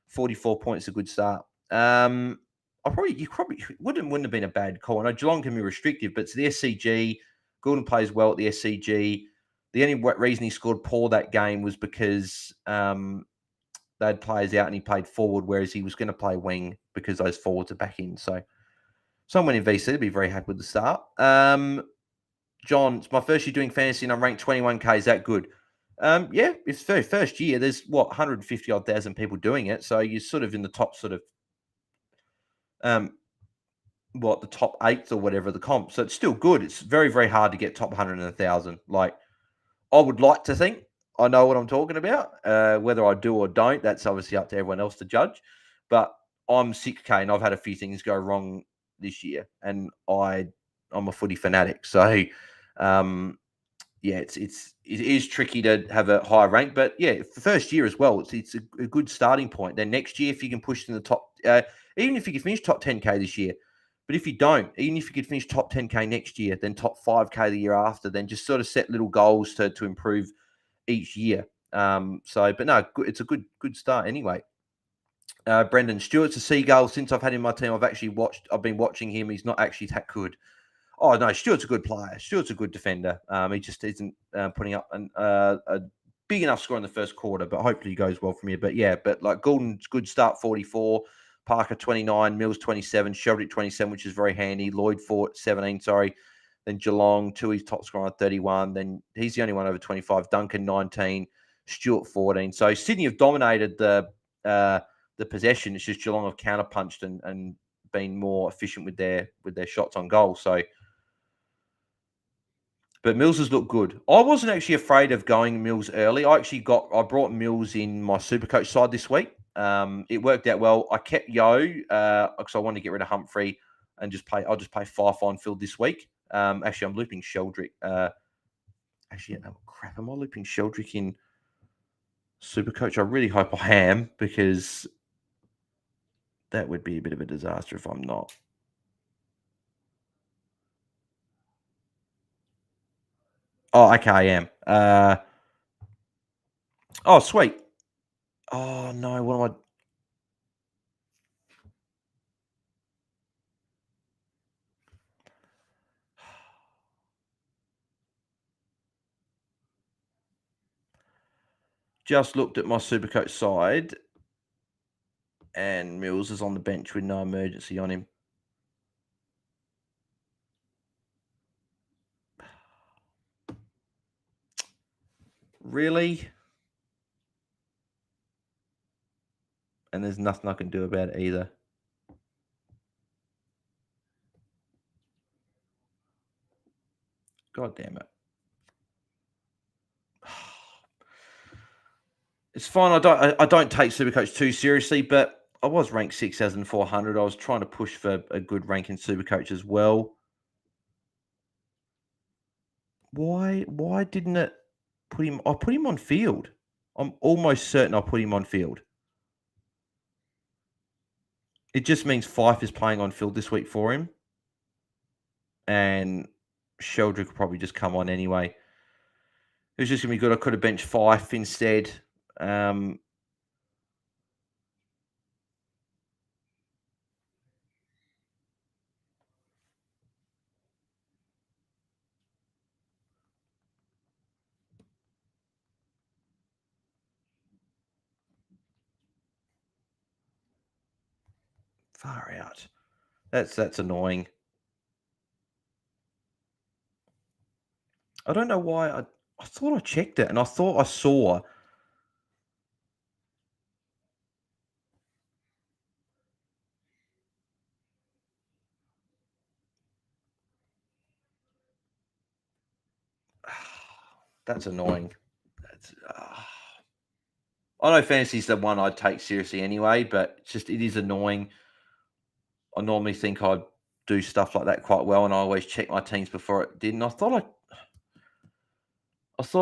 44 points is a good start. You probably wouldn't have been a bad call. I know Geelong can be restrictive, but it's the SCG. Gordon plays well at the SCG. The only reason he scored poor that game was because they had players out and he played forward, whereas he was going to play wing because those forwards are back in. So someone in VC would be very happy with the start. John, it's my first year doing fantasy and I'm ranked 21K. Is that good? Yeah, it's very first year. There's 150 odd thousand people doing it, so you're sort of in the top sort of um, the top eighth or whatever of the comp. So it's still good. It's very very hard to get top 100 and 1,000. Like I would like to think I know what I'm talking about. Whether I do or don't, that's obviously up to everyone else to judge. But I'm 6K and I've had a few things go wrong this year, and I'm a footy fanatic. So yeah, it is tricky to have a high rank, but yeah, the first year as well, it's a good starting point. Then next year, if you can push in the top, even if you can finish top 10K this year, but if you don't, even if you could finish top 10K next year, then top 5K the year after, then just sort of set little goals to improve each year. But no, it's a good start anyway. Brendan Stewart's a seagull. Since I've had him in my team, I've been watching him. He's not actually that good. Oh no, Stewart's a good player. Stewart's a good defender. He just isn't putting up a big enough score in the first quarter, but hopefully he goes well from here. But yeah, like Goulden's good start, 44. Parker 29, Mills 27, Sheldrick 27, which is very handy. Lloyd 17, sorry. Then Geelong, Tui's top scorer 31. Then he's the only one over 25. Duncan 19, Stewart 14. So Sydney have dominated the possession. It's just Geelong have counterpunched and been more efficient with their shots on goal. So. But Mills has looked good. I wasn't actually afraid of going Mills early. I brought Mills in my Supercoach side this week. It worked out well. I kept Yo because I wanted to get rid of Humphrey and I'll just play Fife on field this week. Actually, I'm looping Sheldrick. Crap, am I looping Sheldrick in Supercoach? I really hope I am, because that would be a bit of a disaster if I'm not. Oh, okay, I am. Oh, sweet. Oh no, what am I? Just looked at my Supercoach side, and Mills is on the bench with no emergency on him. Really? And there's nothing I can do about it either. God damn it. It's fine. I don't take Supercoach too seriously, but I was ranked 6,400. I was trying to push for a good rank in Supercoach as well. Why didn't it put him? I put him on field. I'm almost certain I put him on field. It just means Fife is playing on field this week for him, and Sheldrick will probably just come on anyway. It was just gonna be good. I could have benched Fife instead. Far out. That's annoying. I don't know why. I thought I checked it, and I thought I saw. That's annoying. That's. I know fantasy's the one I'd take seriously anyway, but it is annoying. I normally think I'd do stuff like that quite well, and I always check my teams before it did. And I thought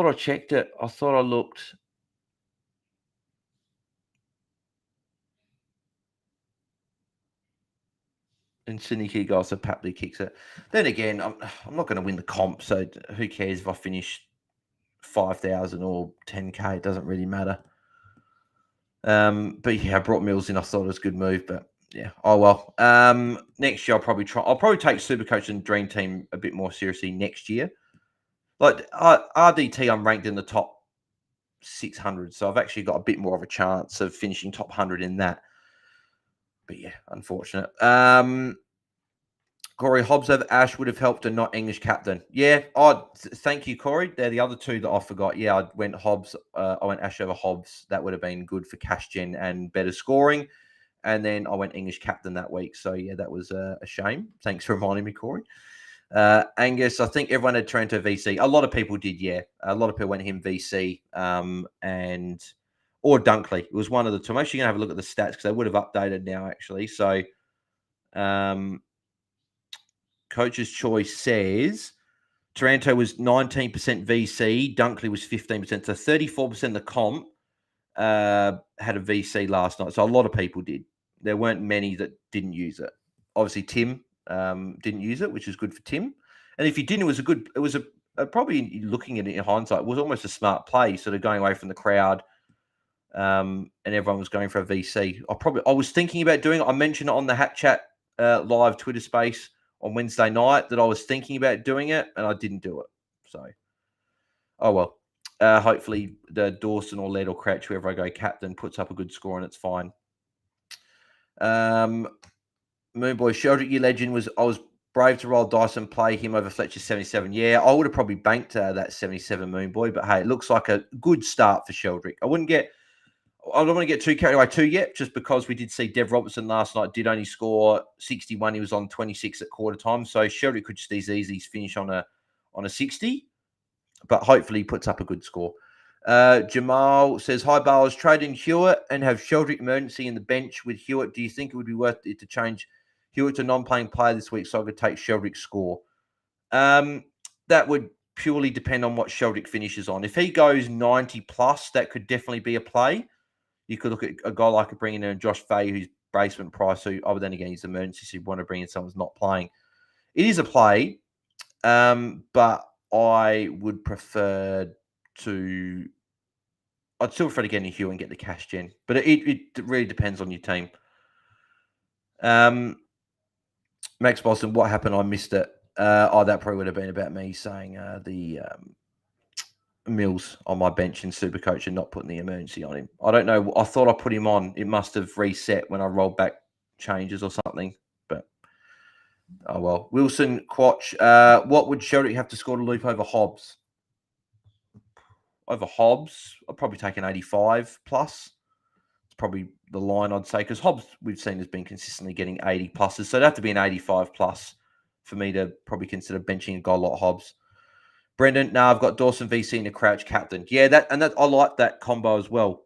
I checked it. I thought I looked. And Sydney Key guy, so Papley kicks it. Then again, I'm not going to win the comp, so who cares if I finish 5,000 or 10K? It doesn't really matter. But yeah, I brought Mills in. I thought it was a good move, but yeah. Oh well. Next year I'll probably take Supercoach and Dream Team a bit more seriously next year. Like RDT, I'm ranked in the top 600, so I've actually got a bit more of a chance of finishing top 100 in that. But yeah, unfortunate. Corey, Hobbs over Ash would have helped a not English captain. Yeah. Oh, thank you, Corey. They're the other two that I forgot. Yeah, I went Hobbs. I went Ash over Hobbs. That would have been good for cash gen and better scoring. And then I went English captain that week. So yeah, that was a shame. Thanks for reminding me, Corey. Angus, I think everyone had Toronto VC. A lot of people did, yeah. A lot of people went him VC and or Dunkley. It was one of the two. I'm actually going to have a look at the stats because they would have updated now, actually. So Coach's Choice says Taranto was 19% VC, Dunkley was 15%. So 34% of the comp had a VC last night. So a lot of people did. There weren't many that didn't use it. Obviously, Tim didn't use it, which is good for Tim. And if you didn't, it was a probably looking at it in hindsight, it was almost a smart play, sort of going away from the crowd. And everyone was going for a VC. I was thinking about doing it. I mentioned it on the Hat Chat live Twitter space on Wednesday night that I was thinking about doing it, and I didn't do it. So, oh well. Hopefully, the Dawson or Led or Crouch, whoever I go captain, puts up a good score, and it's fine. Moonboy Sheldrick, you legend, I was brave to roll dice and play him over Fletcher's 77. Yeah, I would have probably banked that 77 Moonboy, but hey, it looks like a good start for Sheldrick. I don't want to get too carried away too yet, just because we did see Dev Robertson last night did only score 61. He was on 26 at quarter time. So Sheldrick could just as easily finish on a 60, but hopefully he puts up a good score. Jamal says, hi, Bales, trade in Hewitt and have Sheldrick emergency in the bench with Hewitt. Do you think it would be worth it to change Hewitt to non-playing player this week so I could take Sheldrick's score? That would purely depend on what Sheldrick finishes on. If he goes 90 plus, that could definitely be a play. You could look at a guy like bringing in Josh Fay, who's basement price, who, other than again, he's emergency, so you want to bring in someone who's not playing. It is a play, but I would prefer to. I'd still prefer to get in Hugh and get the cash gen, but it really depends on your team. Max Boston, what happened? I missed it. That probably would have been about me saying the Mills on my bench in Supercoach and not putting the emergency on him. I don't know. I thought I put him on. It must have reset when I rolled back changes or something. But oh well. Wilson Quatch. What would Sheldrick have to score to loop over Hobbs? Over Hobbs, I'd probably take an 85 plus. It's probably the line I'd say, because Hobbs we've seen has been consistently getting 80 pluses. So it'd have to be an 85 plus for me to probably consider benching a guy like Hobbs. Brendan, no, I've got Dawson VC and a Crouch captain. Yeah, I like that combo as well.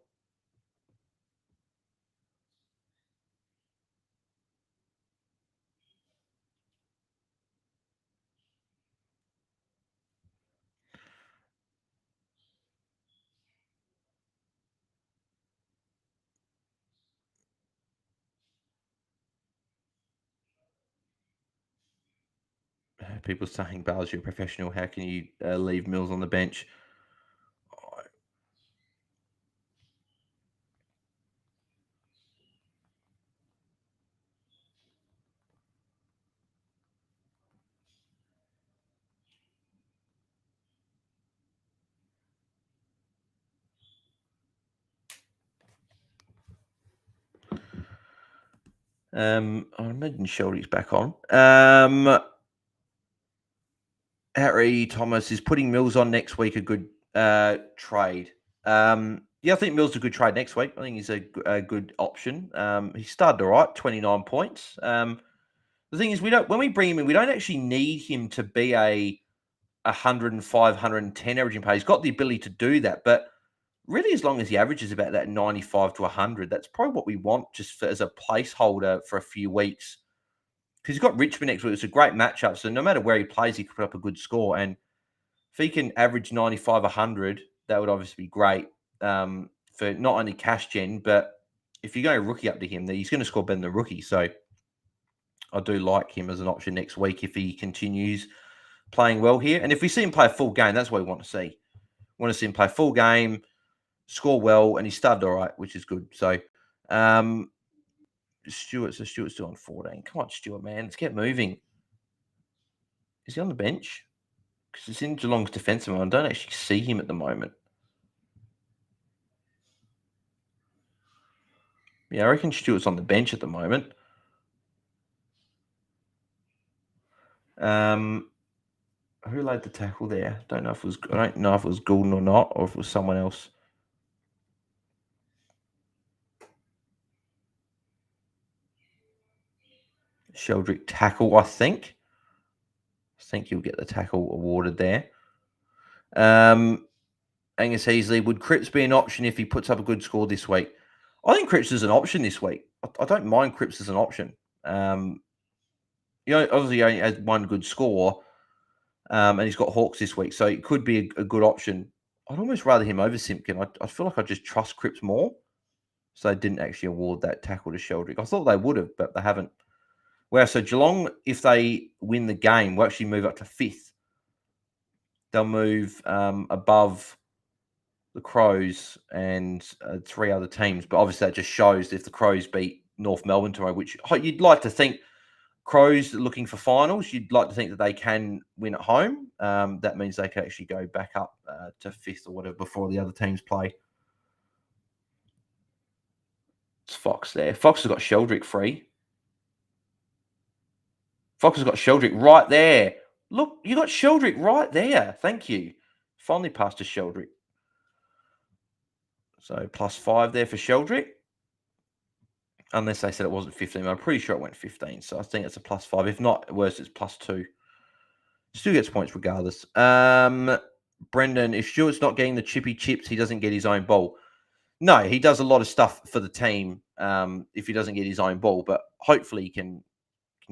People saying, Bales, you're a professional. How can you leave Mills on the bench? I imagine Sheldrick's back on. Harry Thomas, is putting Mills on next week a good trade? Yeah, I think Mills is a good trade next week. I think he's a good option. He started all right, 29 points. The thing is, when we bring him in, we don't actually need him to be a 105, 110 averaging player. He's got the ability to do that, but really, as long as he averages about that 95 to 100, that's probably what we want just as a placeholder for a few weeks. Because he's got Richmond next week. It's a great matchup. So no matter where he plays, he could put up a good score. And if he can average 95, 100, that would obviously be great for not only cash gen, but if you go rookie up to him, he's going to score better than the rookie. So I do like him as an option next week if he continues playing well here. And if we see him play a full game, that's what we want to see. We want to see him play a full game, score well, and he started all right, which is good. So Stewart's still on 14. Come on, Stewart, man. Let's get moving. Is he on the bench? Because it's in Geelong's defensive. I don't actually see him at the moment. Yeah, I reckon Stewart's on the bench at the moment. Who laid the tackle there? I don't know if it was Goulden or not, or if it was someone else. Sheldrick tackle, I think. I think he'll get the tackle awarded there. Angus Heasley, would Cripps be an option if he puts up a good score this week? I think Cripps is an option this week. I don't mind Cripps as an option. Obviously he only has one good score, and he's got Hawks this week, so it could be a good option. I'd almost rather him over Simpkin. I feel like I just trust Cripps more. So they didn't actually award that tackle to Sheldrick. I thought they would have, but they haven't. Wow, so Geelong, if they win the game, will actually move up to 5th. They'll move above the Crows and 3 other teams. But obviously that just shows if the Crows beat North Melbourne tomorrow, which you'd like to think Crows looking for finals, you'd like to think that they can win at home. That means they can actually go back up to 5th or whatever before the other teams play. It's Fox there. Fox has got Sheldrick free. Fox has got Sheldrick right there. Look, you got Sheldrick right there. Thank you. Finally passed to Sheldrick. So +5 there for Sheldrick. Unless they said it wasn't 15. I'm pretty sure it went 15. So I think it's a +5. If not, worse, it's +2. Still gets points regardless. Brendan, if Stewart's not getting the chippy chips, he doesn't get his own ball. No, he does a lot of stuff for the team if he doesn't get his own ball. But hopefully he can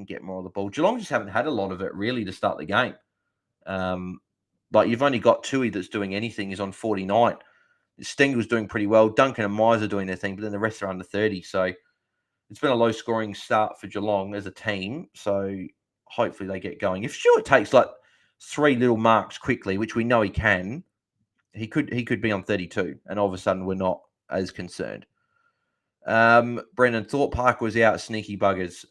get more of the ball. Geelong just haven't had a lot of it really to start the game. Like you've only got Tui that's doing anything. He's on 49. Stengel's doing pretty well. Duncan and Myers are doing their thing, but then the rest are under 30. So it's been a low-scoring start for Geelong as a team. So hopefully they get going. If Stewart takes like 3 little marks quickly, which we know he can, he could be on 32, and all of a sudden we're not as concerned. Brendan, thought Parker was out. Sneaky buggers.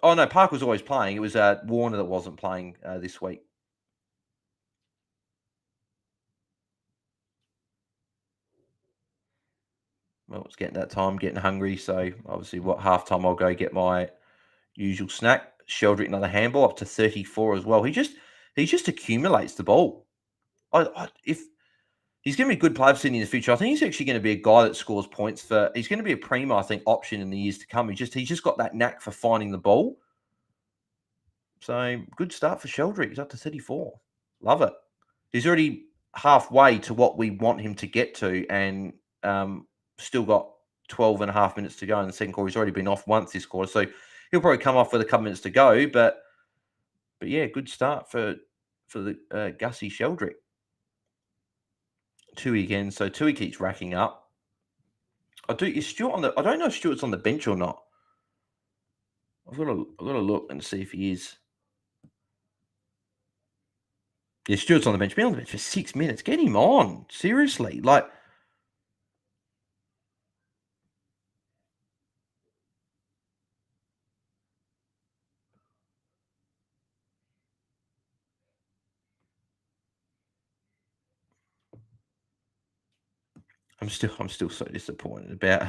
Oh, no, Park was always playing. It was Warner that wasn't playing this week. Well, it's getting that time, getting hungry. So, obviously, halftime I'll go get my usual snack. Sheldrick, another handball, up to 34 as well. He just accumulates the ball. If he's going to be a good player for Sydney in the future, I think he's actually going to be a guy that scores points for. He's going to be a primo, I think, option in the years to come. He's just got that knack for finding the ball. So good start for Sheldrick. He's up to 34. Love it. He's already halfway to what we want him to get to, and still got 12 and a half minutes to go in the second quarter. He's already been off once this quarter, so he'll probably come off with a couple minutes to go. But yeah, good start for the Gussie Sheldrick. Tui again. So Tui keeps racking up. Is Stewart on the? I don't know if Stewart's on the bench or not. I've got to look and see if he is. Yeah, Stewart's on the bench. Been on the bench for 6 minutes. Get him on. Seriously. Like, I'm still so disappointed about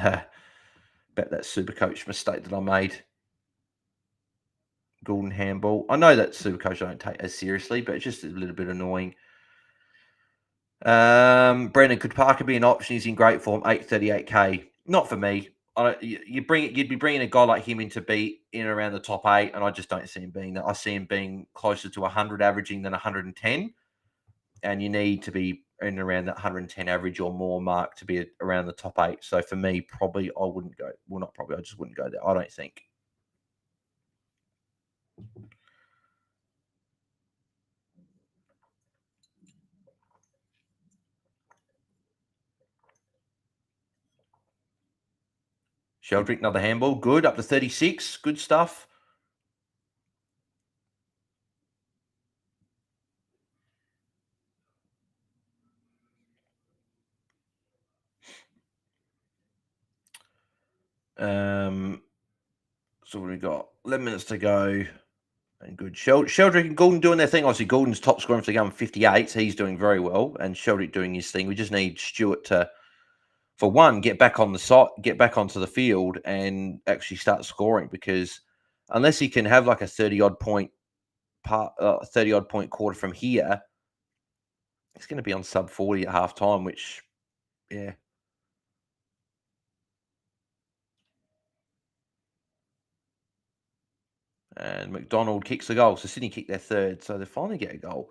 that Supercoach mistake that I made. Golden handball. I know that Supercoach I don't take as seriously, but it's just a little bit annoying. Brendan, could Parker be an option? He's in great form, 838k. Not for me. You'd be bringing a guy like him in to be in and around the top 8, and I just don't see him being that. I see him being closer to 100 averaging than 110, and you need to be in and around that 110 average or more mark to be around the top 8. So for me, probably I wouldn't go. Well, not probably. I just wouldn't go there. I don't think. Sheldrick, another handball. Good. Up to 36. Good stuff. So what we got? 11 minutes to go. And good. Sheldrick and Goulden doing their thing. Obviously, Goulden's top scorer for the game, 58. So he's doing very well. And Sheldrick doing his thing. We just need Stewart to, for one, get back on the site, get back onto the field and actually start scoring, because unless he can have like a 30-odd point quarter from here, it's going to be on sub 40 at half time, which, yeah. And McDonald kicks the goal. So Sydney kicked their third. So they finally get a goal.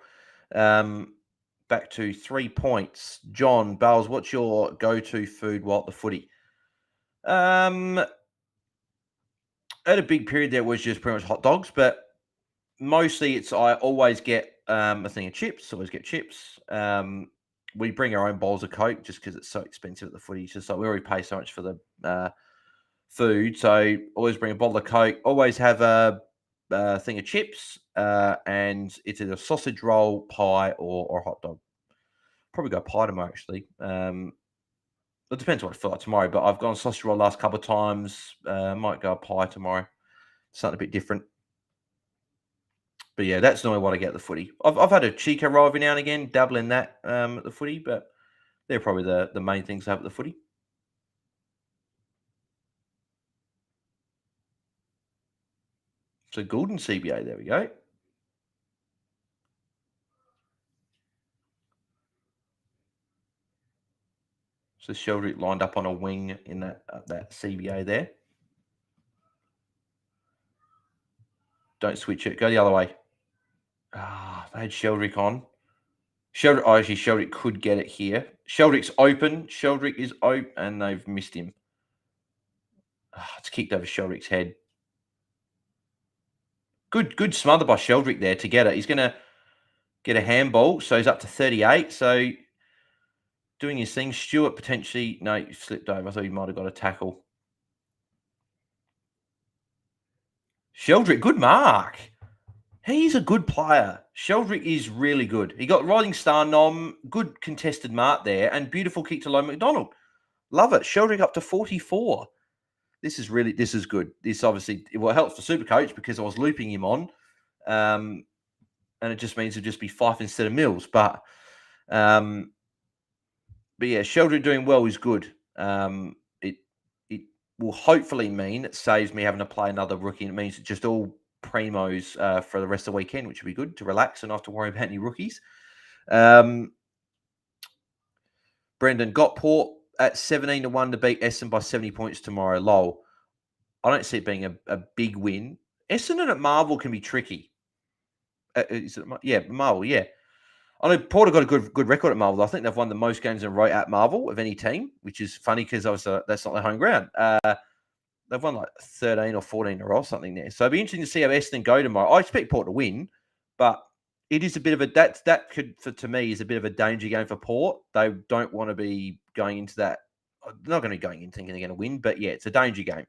Back to 3 points. John Bales, what's your go-to food while at the footy? At a big period there was just pretty much hot dogs, but mostly I always get a thing of chips. Always get chips. We bring our own bowls of Coke just because it's so expensive at the footy. It's just like we already pay so much for the food, so always bring a bottle of Coke. Always have a thing of chips, and it's either a sausage roll, pie, or a hot dog. Probably go pie tomorrow, actually. It depends what I feel like tomorrow, but I've gone sausage roll last couple of times. Might go pie tomorrow. Something a bit different. But yeah, that's normally what I get at the footy. I've had a Chico roll every now and again, dabble in that at the footy, but they're probably the main things I have at the footy. So Goulden CBA, there we go. So Sheldrick lined up on a wing in that CBA there. Don't switch it. Go the other way. They had Sheldrick on. Actually, Sheldrick could get it here. Sheldrick's open. Sheldrick is open, and they've missed him. It's kicked over Sheldrick's head. Good smother by Sheldrick there to get it. He's going to get a handball, so he's up to 38. So doing his thing. Stewart potentially... No, he slipped over. I thought he might have got a tackle. Sheldrick, good mark. He's a good player. Sheldrick is really good. He got Rising Star nom, good contested mark there, and beautiful kick to Low McDonald. Love it. Sheldrick up to 44. This is good. This obviously helps for Supercoach because I was looping him on, and it just means it'll just be Fife instead of Mills. But yeah, Sheldrick doing well is good. It will hopefully mean it saves me having to play another rookie. And it means it's just all primos for the rest of the weekend, which would be good to relax and not have to worry about any rookies. Brendan got Port at 17-1 to beat Essendon by 70 points tomorrow. Lol. I don't see it being a big win. Essendon at Marvel can be tricky. Marvel, yeah. I know Port have got a good record at Marvel. I think they've won the most games in a row at Marvel of any team, which is funny because that's not their home ground. They've won like 13 or 14 in a row or something there. So it'll be interesting to see how Essendon go tomorrow. I expect Port to win, but it is a bit of a that could to me is a bit of a danger game for Port. They don't want to be going into that. They're not going to be going in thinking they're going to win, but yeah, it's a danger game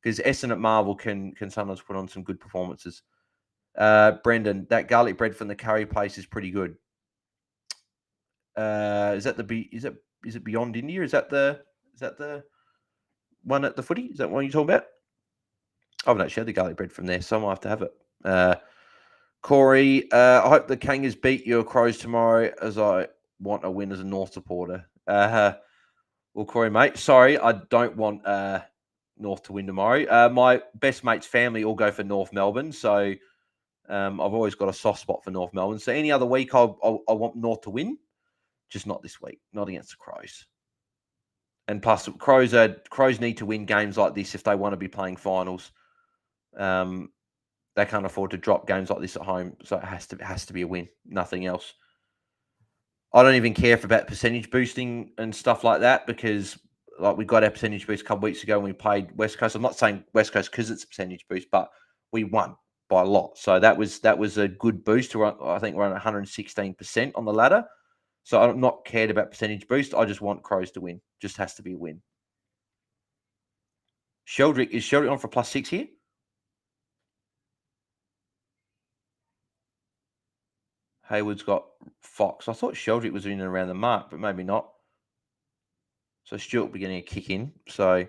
because Essendon at Marvel can sometimes put on some good performances. Brendan, that garlic bread from the curry place is pretty good. Is it Beyond India? Is that the one at the footy? Is that one you're talking about? I haven't actually had the garlic bread from there, so I might have to have it. Corey, I hope the Kangas beat your Crows tomorrow, as I want a win as a North supporter. Well, Corey, mate, sorry, I don't want North to win tomorrow. My best mate's family all go for North Melbourne, so I've always got a soft spot for North Melbourne. So any other week, I want North to win, just not this week, not against the Crows. And plus, Crows need to win games like this if they want to be playing finals. They can't afford to drop games like this at home, so it has to be a win, nothing else. I don't even care about percentage boosting and stuff like that because, like, we got our percentage boost a couple of weeks ago when we played West Coast. I'm not saying West Coast because it's a percentage boost, but we won by a lot, so that was a good boost. I think we're on 116% on the ladder. So I'm not cared about percentage boost. I just want Crows to win. Just has to be a win. Sheldrick, is Sheldrick on for +6 here? Hayward's got Fox. I thought Sheldrick was in and around the mark, but maybe not. So Stewart will be getting a kick in. So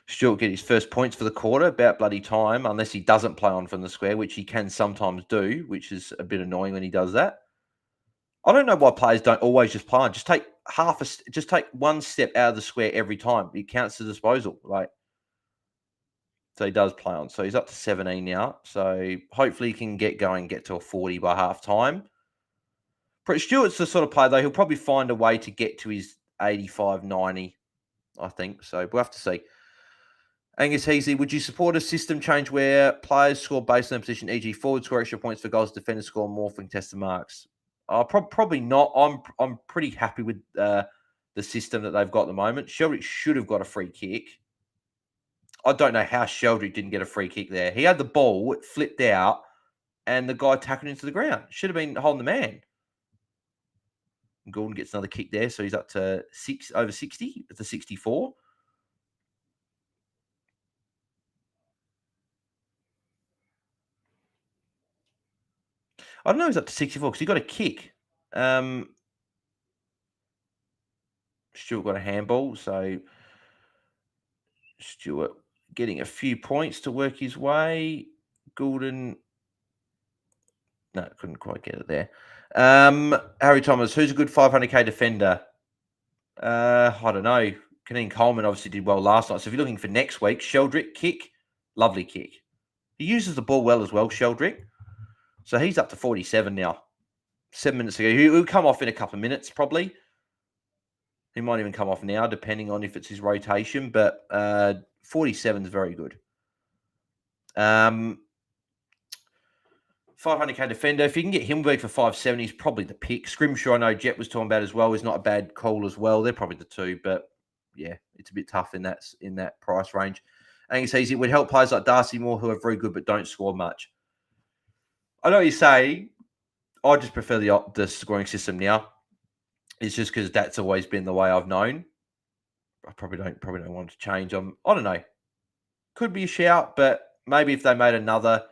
Stewart will get his first points for the quarter, about bloody time, unless he doesn't play on from the square, which he can sometimes do, which is a bit annoying when he does that. I don't know why players don't always just play on. Just take one step out of the square every time. It counts as disposal. Like, So he does play on. So he's up to 17 now. So hopefully he can get going, get to a 40 by half time. Stewart's the sort of player, though, he'll probably find a way to get to his 85, 90, I think. So we'll have to see. Angus Heasley, would you support a system change where players score based on their position, e.g. forward score extra points for goals, defenders score more for contested marks? Probably not. I'm pretty happy with the system that they've got at the moment. Sheldrick should have got a free kick. I don't know how Sheldrick didn't get a free kick there. He had the ball, it flipped out, and the guy tackled into the ground. Should have been holding the man. Gordon gets another kick there, so he's up to over 60. It's a 64. I don't know. He's up to 64 because he got a kick. Stuart got a handball, so Stuart getting a few points to work his way. Gordon, no, couldn't quite get it there. Harry Thomas, who's a good 500k defender? I don't know. Caneen Coleman obviously did well last night. So if you're looking for next week, Sheldrick, kick, lovely kick. He uses the ball well as well, Sheldrick. So he's up to 47 now. 7 minutes ago. He'll come off in a couple of minutes, probably. He might even come off now, depending on if it's his rotation. But 47 is very good. 500k defender. If you can get Himberg for 570, he's probably the pick. Scrimshaw, I know Jet was talking about as well, is not a bad call as well. They're probably the two, but yeah, it's a bit tough in that price range. And he says it would help players like Darcy Moore, who are very good but don't score much. I know what you say. I just prefer the scoring system now. It's just because that's always been the way I've known. I probably don't want to change. I don't know. Could be a shout, but maybe if they made another,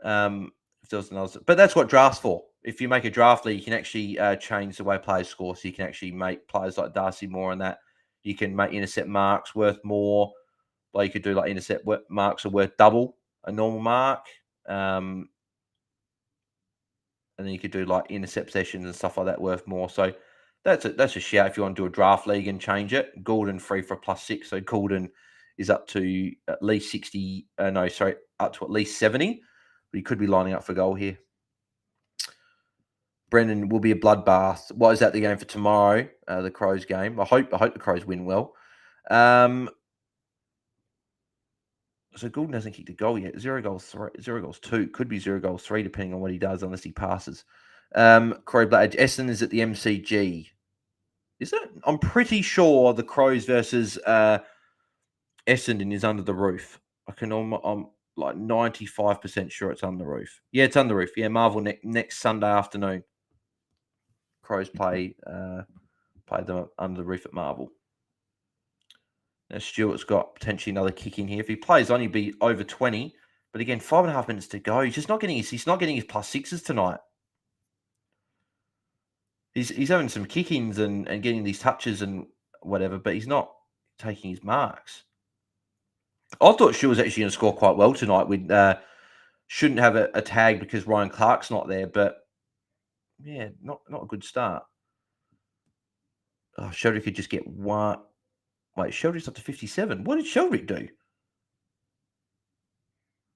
if there was another, but that's what draft's for. If you make a draft league, you can actually change the way players score. So you can actually make players like Darcy Moore and that. You can make intercept marks worth more. Like you could do like intercept marks are worth double a normal mark. And then you could do like intercept sessions and stuff like that worth more. So that's a shout if you want to do a draft league and change it. Gordon free for a +6. So Gordon is up to at least 60. Up to at least 70. But he could be lining up for goal here. Brendan will be a bloodbath. What is that the game for tomorrow? The Crows game. I hope the Crows win well. So Gordon hasn't kicked a goal yet. 0 goals 3, 0 goals 2. Could be 0 goals 3, depending on what he does, unless he passes. Crow Blade. Essendon is at the MCG. Is it? I'm pretty sure the Crows versus Essendon is under the roof. I'm like 95% sure it's under the roof. Yeah, it's under the roof. Yeah, Marvel next Sunday afternoon. Crows play them under the roof at Marvel. Now Stewart's got potentially another kick in here. If he plays on, he'd be over 20. But again, 5.5 minutes to go. He's just not getting his +6s tonight. He's having some kick-ins and getting these touches and whatever, but he's not taking his marks. I thought Stewart was actually going to score quite well tonight. We shouldn't have a tag because Ryan Clark's not there, but yeah, not a good start. Oh, Sheldrick could just get one. Wait, Sheldrick's up to 57. What did Sheldrick do?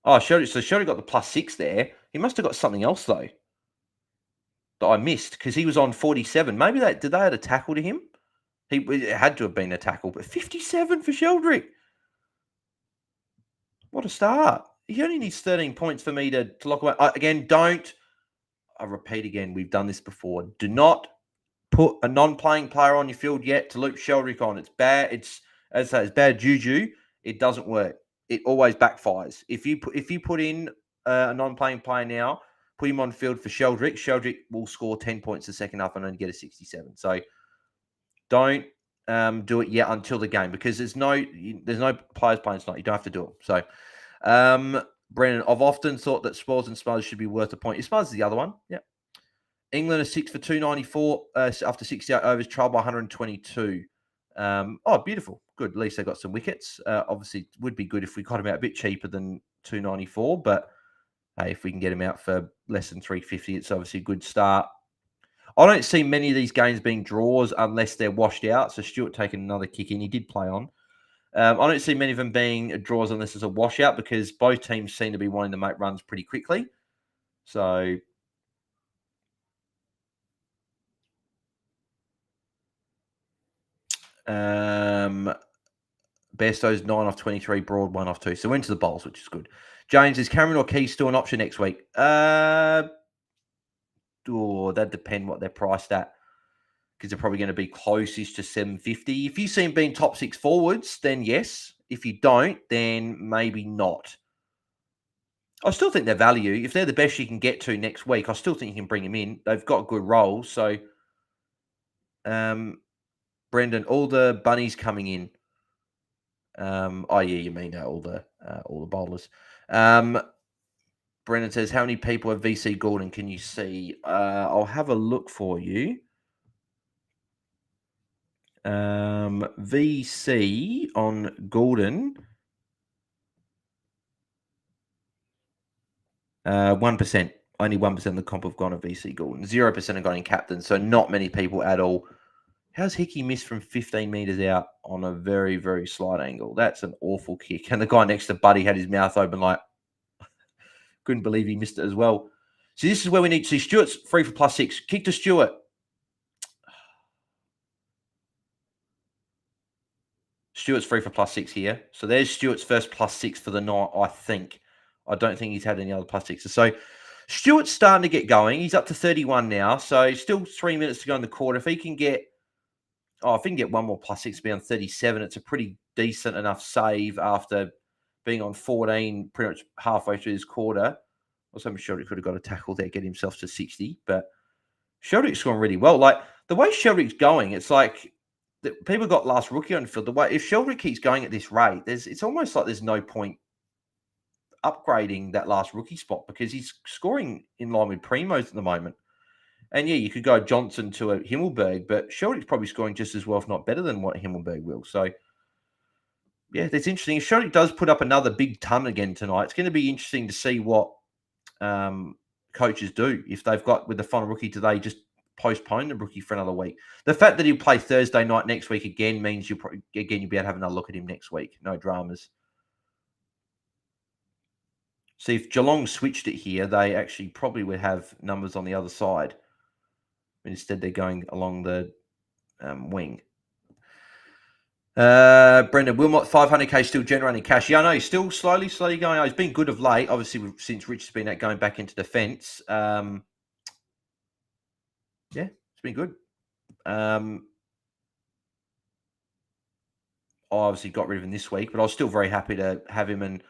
Oh, Sheldrick got the +6 there. He must have got something else, though, that I missed, because he was on 47. Maybe did they add a tackle to him? It had to have been a tackle, but 57 for Sheldrick. What a start. He only needs 13 points for me to lock away. Again, I repeat again, we've done this before. Do not put a non-playing player on your field yet to loop Sheldrick on. It's bad. It's bad juju. It doesn't work. It always backfires. If you put in a non-playing player now, put him on field for Sheldrick. Sheldrick will score 10 points the second half and only get a 67. So don't do it yet until the game, because there's no players playing tonight. You don't have to do it. So, Brennan, I've often thought that Spoils and Smothers should be worth a point. Smothers is the other one. Yeah. England are 6 for 294 after 68 overs, trailed by 122. Beautiful. Good. At least they got some wickets. Obviously, it would be good if we got them out a bit cheaper than 294, but hey, if we can get them out for less than 350, it's obviously a good start. I don't see many of these games being draws unless they're washed out. So Stewart taking another kick in. He did play on. I don't see many of them being draws unless it's a washout because both teams seem to be wanting to make runs pretty quickly. So, Bairstow's 9 off 23, Broad 1 off 2. So went to the bowls, which is good. James, is Cameron or Key still an option next week? That depend what they're priced at because they're probably going to be closest to 750. If you see them being top 6 forwards, then yes. If you don't, then maybe not. I still think they're value. If they're the best you can get to next week, I still think you can bring them in. They've got good roles. So, Brendan, all the bunnies coming in. You mean all the bowlers. Brendan says, how many people have VC Gordon? Can you see? I'll have a look for you. VC on Gordon. 1%. Only 1% of the comp have gone to VC Gordon. 0% have gone in captain. So not many people at all. How's Hickey missed from 15 metres out on a very, very slight angle? That's an awful kick. And the guy next to Buddy had his mouth open like, couldn't believe he missed it as well. So this is where we need to see Stewart's free for +6. Kick to Stewart. Stewart's free for +6 here. So there's Stewart's first +6 for the night, I think. I don't think he's had any other +6s. So Stewart's starting to get going. He's up to 31 now. So still 3 minutes to go in the quarter. If he can get one more +6, be on 37, it's a pretty decent enough save after being on 14 pretty much halfway through this quarter. I was hoping Sheldrick could have got a tackle there, get himself to 60, but Sheldrick's gone really well. Like the way Sheldrick's going, it's like people got last rookie on field. The way if Sheldrick keeps going at this rate, it's almost like there's no point upgrading that last rookie spot because he's scoring in line with Primos at the moment. And yeah, you could go Johnson to a Himmelberg, but Sheldrick's probably scoring just as well, if not better than what Himmelberg will. So yeah, that's interesting. If Sheldrick does put up another big ton again tonight, it's going to be interesting to see what coaches do. If they've got with the final rookie today, just postpone the rookie for another week. The fact that he'll play Thursday night next week again means you'll be able to have another look at him next week. No dramas. See, if Geelong switched it here, they actually probably would have numbers on the other side. But instead, they're going along the wing. Brendan Wilmot, 500k still generating cash. Yeah, I know he's still slowly going on. He's been good of late, obviously, since Rich has been going back into defence. Yeah, it's been good. I obviously got rid of him this week, but I was still very happy to have him, and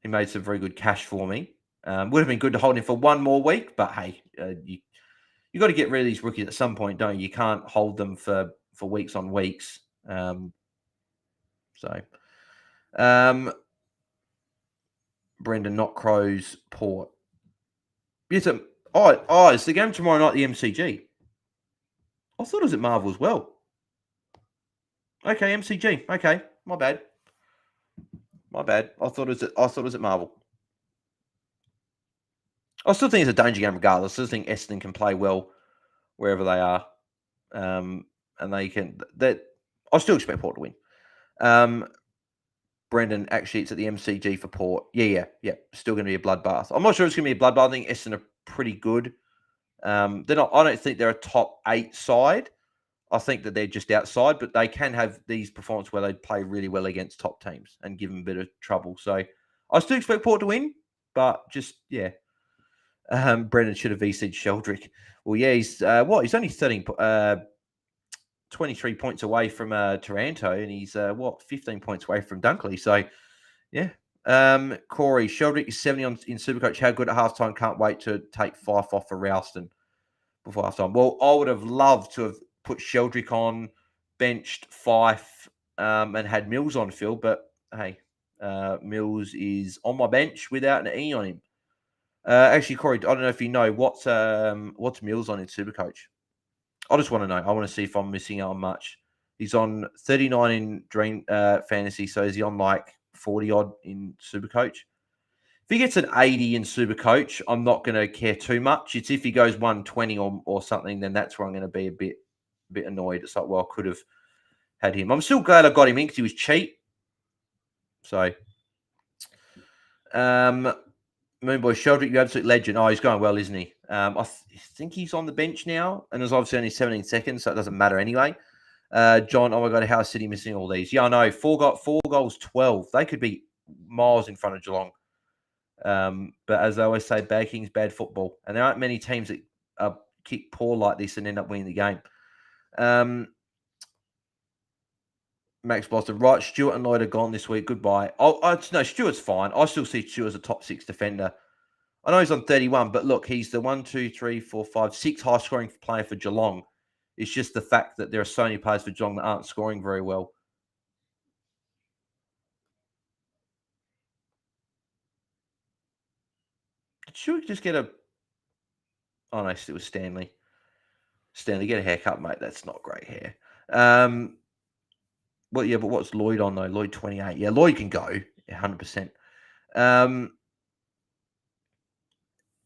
he made some very good cash for me. Would have been good to hold him for one more week, but hey, you got to get rid of these rookies at some point, don't you? You can't hold them for weeks on weeks. Brendan, not Crows, Port. Yes, it's the game tomorrow night, the MCG. I thought it was at Marvel as well. Okay, MCG. Okay, my bad. I thought it was at Marvel. I still think it's a danger game regardless. I still think Essendon can play well wherever they are. And they can. I still expect Port to win. Brendan, actually, it's at the MCG for Port. Yeah. Still going to be a bloodbath. I'm not sure it's going to be a bloodbath. I think Essendon are pretty good. They're not. I don't think they're a top 8 side. I think that they're just outside, but they can have these performances where they play really well against top teams and give them a bit of trouble. So I still expect Port to win, but just yeah. Brendan should have VC'd Sheldrick. Well, yeah, he's he's only 23 points away from Taranto, and he's 15 points away from Dunkley. So, yeah. Corey, Sheldrick is 70 in Supercoach. How good at halftime? Can't wait to take Fife off for Ralston before halftime. Well, I would have loved to have put Sheldrick on, benched Fife, and had Mills on field, but hey, Mills is on my bench without an E on him. Actually, Corey, I don't know if you know what's Mills on in Supercoach. I just want to know. I want to see if I'm missing out on much. He's on 39 in Dream Fantasy, so is he on like 40 odd in Supercoach? If he gets an 80 in Supercoach, I'm not going to care too much. It's if he goes 120 or something, then that's where I'm going to be a bit annoyed. It's like, well, I could have had him. I'm still glad I got him in because he was cheap. So, Moonboy Sheldrick, you absolute legend. Oh, he's going well, isn't he? I think he's on the bench now, and there's obviously only 17 seconds, so it doesn't matter anyway. John, oh my God, how is City missing all these? Yeah, I know. Four goals, 12. They could be miles in front of Geelong. But as I always say, bad kings, bad football. And there aren't many teams that kick poor like this and end up winning the game. Max Boston, right, Stewart and Lloyd are gone this week. Goodbye. No, Stewart's fine. I still see Stewart as a top 6 defender. I know he's on 31, but look, he's the 1, 2, 3, 4, 5, 6 high-scoring player for Geelong. It's just the fact that there are so many players for Geelong that aren't scoring very well. Should we just get a... Oh, no, it was Stanley. Stanley, get a haircut, mate. That's not great hair. Well, yeah, but what's Lloyd on, though? Lloyd 28. Yeah, Lloyd can go. 100%.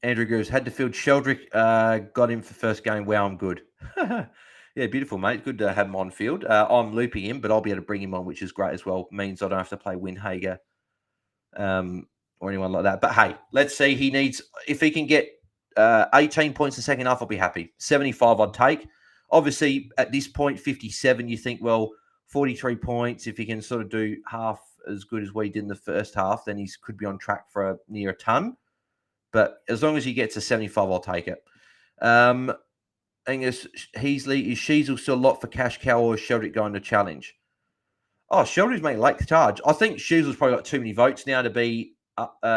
Andrew Groves had to field Sheldrick. Got him for first game. Wow, I'm good. Yeah, beautiful, mate. Good to have him on field. I'm looping him, but I'll be able to bring him on, which is great as well. Means I don't have to play Winhager or anyone like that. But hey, let's see. He needs, if he can get 18 points the second half, I'll be happy. 75 I'd take. Obviously, at this point, 57, you think, well, 43 points. If he can sort of do half as good as we did in the first half, then he could be on track for near a ton. But as long as he gets to 75, I'll take it. Angus Heasley, is Sheasel still a lot for cash cow or is Sheldrick going to challenge? Oh, Sheldrick's making late to charge. I think Sheasel's probably got too many votes now to be,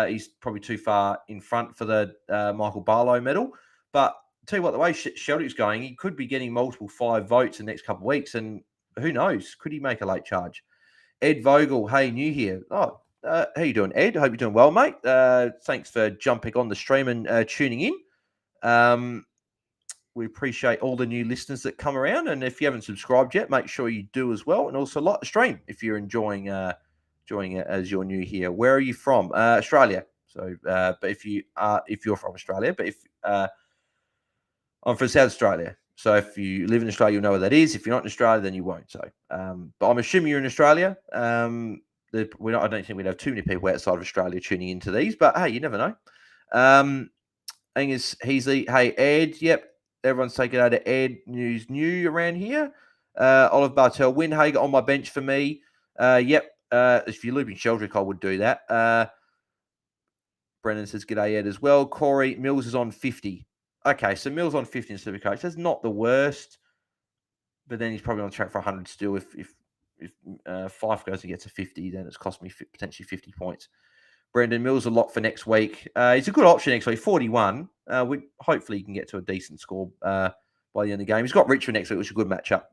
he's probably too far in front for the Michael Barlow medal. But tell you what, the way Sheldrick's going, he could be getting multiple 5 votes in the next couple of weeks. And who knows? Could he make a late charge? Ed Vogel, hey, new here. Oh, how you doing, Ed? Hope you're doing well, mate. Thanks for jumping on the stream and tuning in. We appreciate all the new listeners that come around. And if you haven't subscribed yet, make sure you do as well. And also like the stream if you're enjoying it as you're new here. Where are you from? Australia. So, but if you're from Australia, but if I'm from South Australia. So if you live in Australia, you'll know what that is. If you're not in Australia, then you won't. So, but I'm assuming you're in Australia. I don't think we'd have too many people outside of Australia tuning into these, but hey, you never know. Angus Heasley, hey, Ed. Yep. Everyone's taking out to Ed. News new around here. Olive Bartel, Winhager on my bench for me. Yep. If you're looping Sheldrick, I would do that. Brennan says, g'day, Ed, as well. Corey, Mills is on 50. Okay, so Mills on 50 in Supercoach. That's not the worst, but then he's probably on track for 100 still. If Fife goes and gets a 50, then it's cost me potentially 50 points. Brendan Mills a lot for next week. He's a good option next week, 41. Hopefully he can get to a decent score by the end of the game. He's got Richmond next week, which is a good matchup.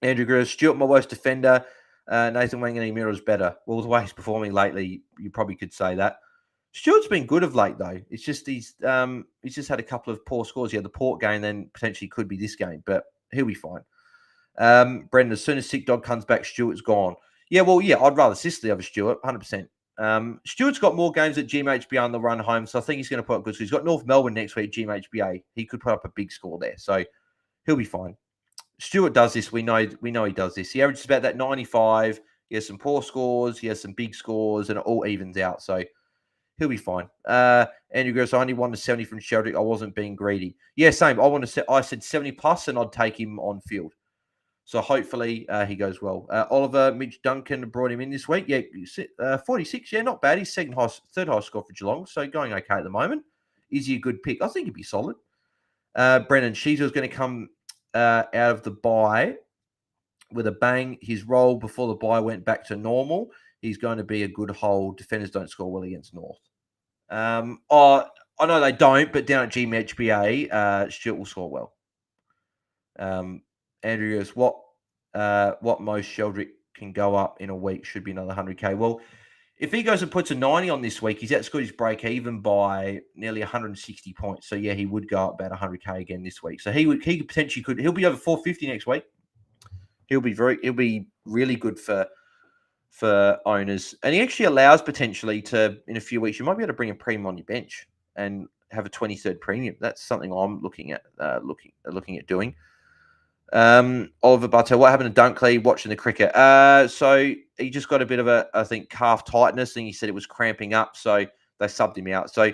Andrew Groves, Stewart, my worst defender. Nathan Wangani Mirror's better. Well, the way he's performing lately, you probably could say that. Stewart's been good of late, though. It's just he's just had a couple of poor scores. He had the Port game, then potentially could be this game, but he'll be fine. Brendan, as soon as Sick Dog comes back, Stewart's gone. Yeah, well, yeah, I'd rather Sicily over Stewart, 100%. Stewart's got more games at GMHBA on the run home, so I think he's going to put up good scores. He's got North Melbourne next week, GMHBA. He could put up a big score there, so he'll be fine. Stewart does this. We know he does this. He averages about that 95. He has some poor scores. He has some big scores, and it all evens out. So he'll be fine. Andrew Gross, I only wanted 70 from Sheldrick. I wasn't being greedy. Yeah, same. I said 70 plus, and I'd take him on field. So hopefully he goes well. Oliver, Mitch Duncan brought him in this week. Yeah, 46. Yeah, not bad. He's third high score for Geelong, so going okay at the moment. Is he a good pick? I think he'd be solid. Brennan Sheezel's going to come out of the bye with a bang. His role before the bye went back to normal. He's going to be a good hold. Defenders don't score well against North. I know they don't, but down at GMHBA, Stuart will score well. Andrew goes, what most Sheldrick can go up in a week should be another 100K. Well, if he goes and puts a 90 on this week, he's outscored his break even by nearly 160 points. So yeah, he would go up about 100K again this week. So he'll be over 450 next week. He'll be really good for owners. And he actually allows potentially to, in a few weeks, you might be able to bring a premium on your bench and have a 23rd premium. That's something I'm looking at doing. Oliver Butler, what happened to Dunkley watching the cricket? So he just got a bit of I think, calf tightness, and he said it was cramping up, so they subbed him out. So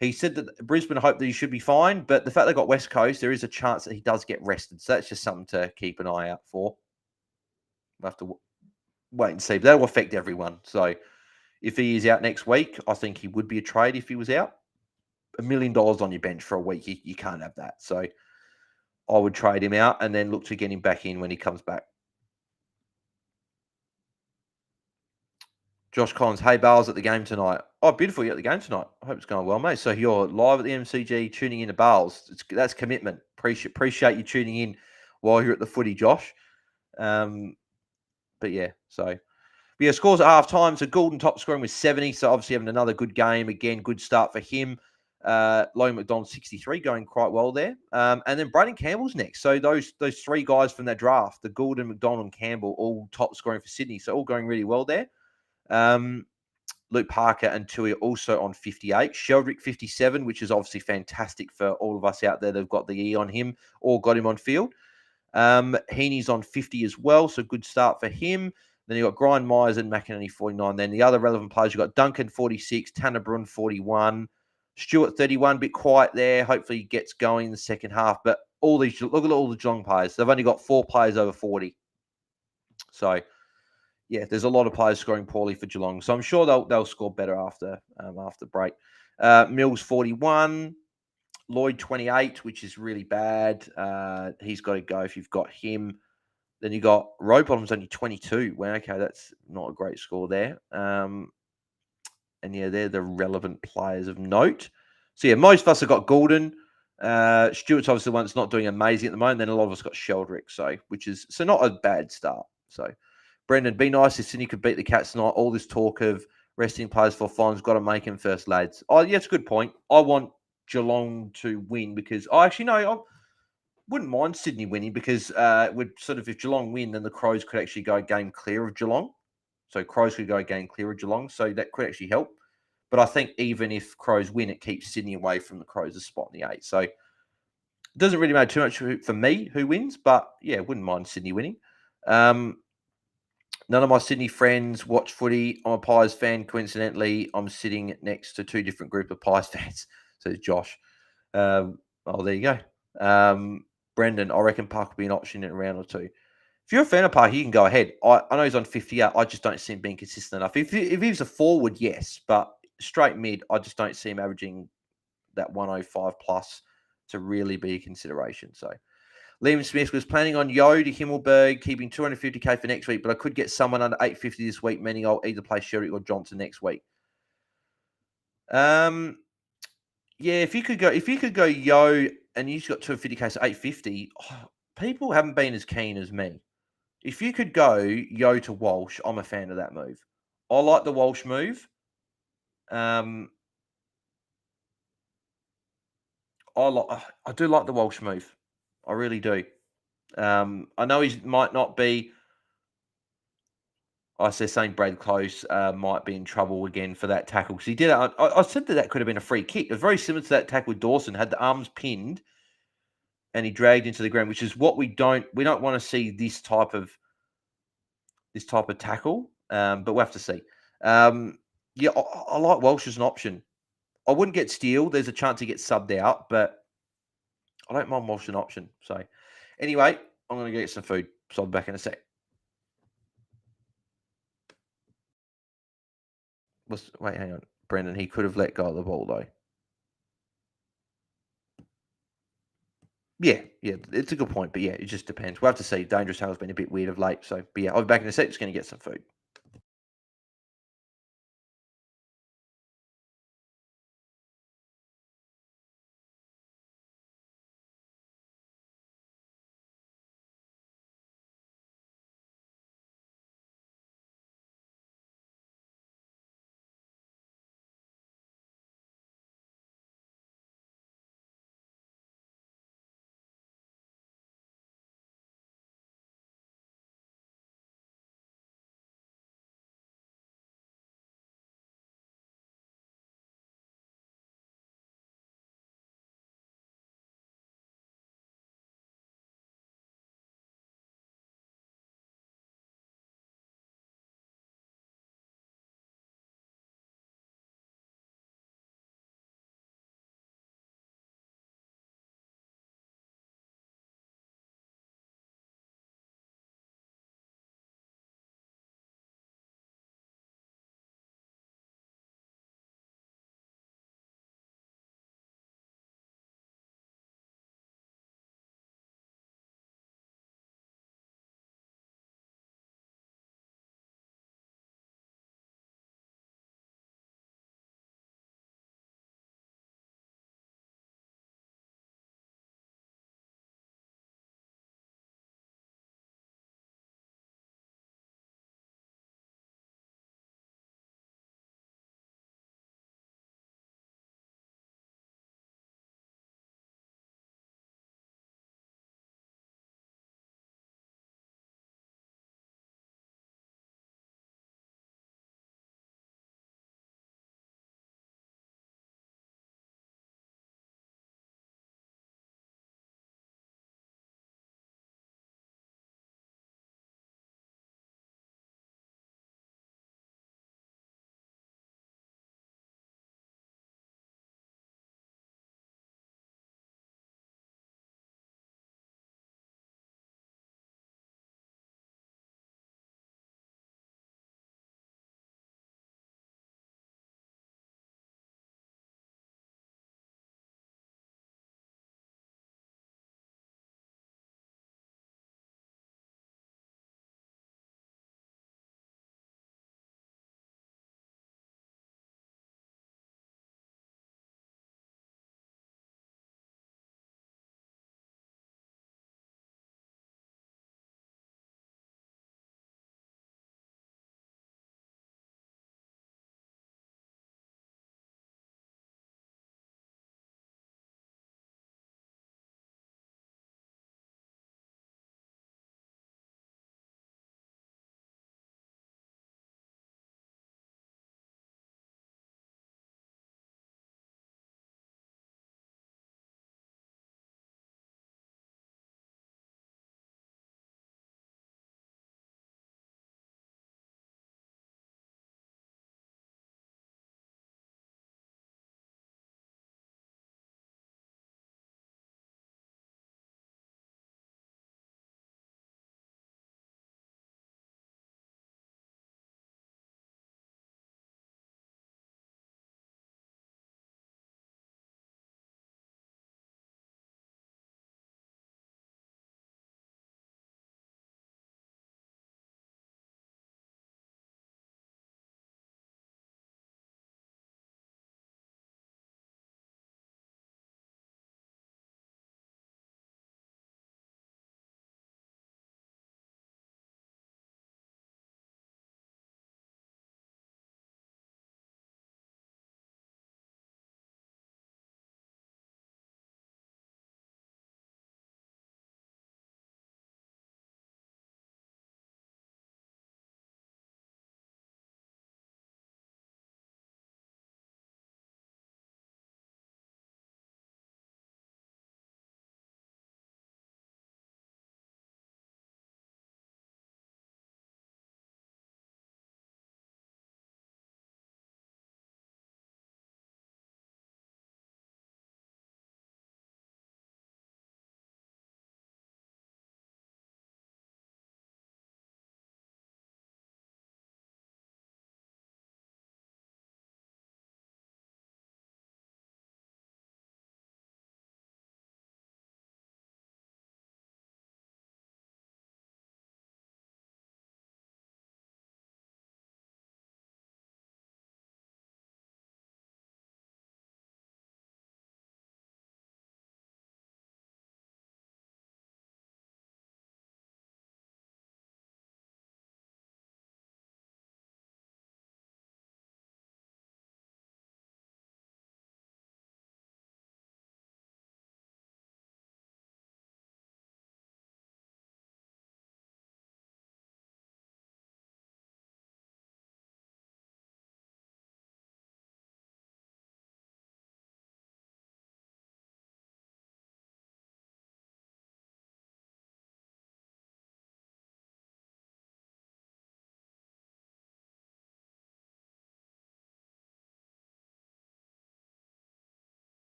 he said that Brisbane hoped that he should be fine, but the fact they got West Coast, there is a chance that he does get rested. So that's just something to keep an eye out for. We'll have to wait and see. But that'll affect everyone. So if he is out next week, I think he would be a trade if he was out. $1 million on your bench for a week, you can't have that. So I would trade him out and then look to get him back in when he comes back. Josh Collins, hey, Bales at the game tonight. Oh, beautiful, you're at the game tonight. I hope it's going well, mate. So you're live at the MCG tuning in to Bales. That's commitment. Appreciate you tuning in while you're at the footy, Josh. But yeah, so... But yeah, scores at half time. So Goulden top scoring with 70. So obviously having another good game. Again, good start for him. Logan McDonald 63, going quite well there. And then Braden Campbell's next. So those three guys from that draft, the Goulden, McDonald, and Campbell, all top scoring for Sydney. So all going really well there. Luke Parker and Tui also on 58. Sheldrick 57, which is obviously fantastic for all of us out there. They've got the E on him or got him on field. Heaney's on 50 as well. So good start for him. Then you've got Grind Myers and McInerney 49. Then the other relevant players, you've got Duncan 46, Tanner Brun 41, Stewart 31, bit quiet there. Hopefully he gets going in the second half. But look at all the Geelong players. They've only got 4 players over 40. So yeah, there's a lot of players scoring poorly for Geelong. So I'm sure they'll score better after break. Mills 41, Lloyd 28, which is really bad. He's got to go if you've got him. Then you got Rowbottom's only 22. Well, okay, that's not a great score there. And yeah, they're the relevant players of note. So yeah, most of us have got Goulden. Stewart's obviously the one that's not doing amazing at the moment. Then a lot of us got Sheldrick, so not a bad start. So Brendan, be nice if Sydney could beat the Cats tonight. All this talk of resting players for finals, got to make them first, lads. Oh, yeah, it's a good point. I want Geelong to win because I wouldn't mind Sydney winning because if Geelong win, then the Crows could actually go a game clear of Geelong. So Crows could go a game clear of Geelong. So that could actually help. But I think even if Crows win, it keeps Sydney away from the Crows' spot in the 8. So it doesn't really matter too much for me who wins, but yeah, wouldn't mind Sydney winning. None of my Sydney friends watch footy. I'm a Pies fan. Coincidentally, I'm sitting next to 2 different group of Pies fans. Says Josh. There you go. Brendan, I reckon Park will be an option in a round or 2. If you're a fan of Park, you can go ahead. I know he's on 58. I just don't see him being consistent enough. If he was a forward, yes, but straight mid, I just don't see him averaging that 105 plus to really be a consideration. So Liam Smith was planning on Yo to Himmelberg, keeping 250k for next week, but I could get someone under 850 this week, meaning I'll either play Sherry or Johnson next week. Yeah, if you could go Yo and you've got 250k to 850, people haven't been as keen as me. If you could go Yo to Walsh, I'm a fan of that move. I like the Walsh move. I do like the Walsh move. I really do. I know he might not be. I say saying Brad Close might be in trouble again for that tackle because he did. I said that could have been a free kick. It was very similar to that tackle with Dawson. Had the arms pinned and he dragged into the ground, which is what we don't want to see this type of tackle. But we'll have to see. Yeah, I like Walsh as an option. I wouldn't get Steele. There's a chance he gets subbed out, but I don't mind Walsh as an option. So anyway, I'm going to get some food. So I'll be back in a sec. Wait, hang on. Brendan, he could have let go of the ball, though. Yeah, it's a good point. But yeah, it just depends. We'll have to see. Dangerous Tail's been a bit weird of late. So, but yeah, I'll be back in a sec. Just going to get some food.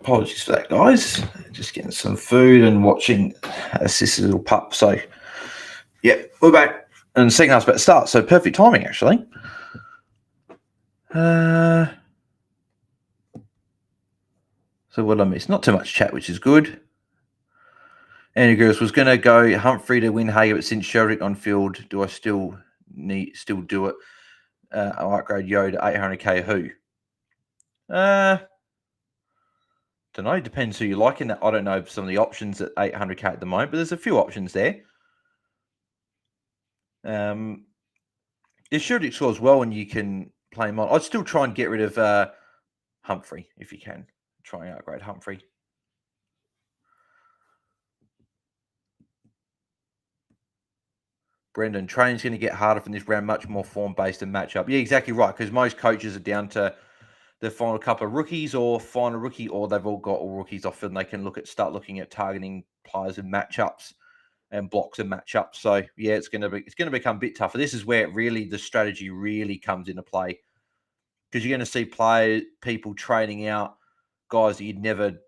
Apologies for that, guys. Just getting some food and watching Sis's little pup. So, yeah, we're back. And the second half's about to start. So, perfect timing, actually. So, what did I miss? Not too much chat, which is good. Andy Girls was going to go Humphrey to Windhager, but since Sheldrick on field, do I still do it? I might grade Yo to 800k. Who? Don't know. Depends who you like in that. I don't know some of the options at 800k at the moment, but there's a few options there. If Sheldrick scores well and you can play him on, I'd still try and get rid of Humphrey if you can. Try and outgrade Humphrey. Brendan, training's going to get harder from this round, much more form-based and matchup. Yeah, exactly right, because most coaches are down to the final couple of rookies or final rookie, or they've all got all rookies off and they can start looking at targeting players and matchups and blocks and matchups. So yeah, it's going to become a bit tougher. This is where the strategy really comes into play, because you're going to see people training out guys that you'd never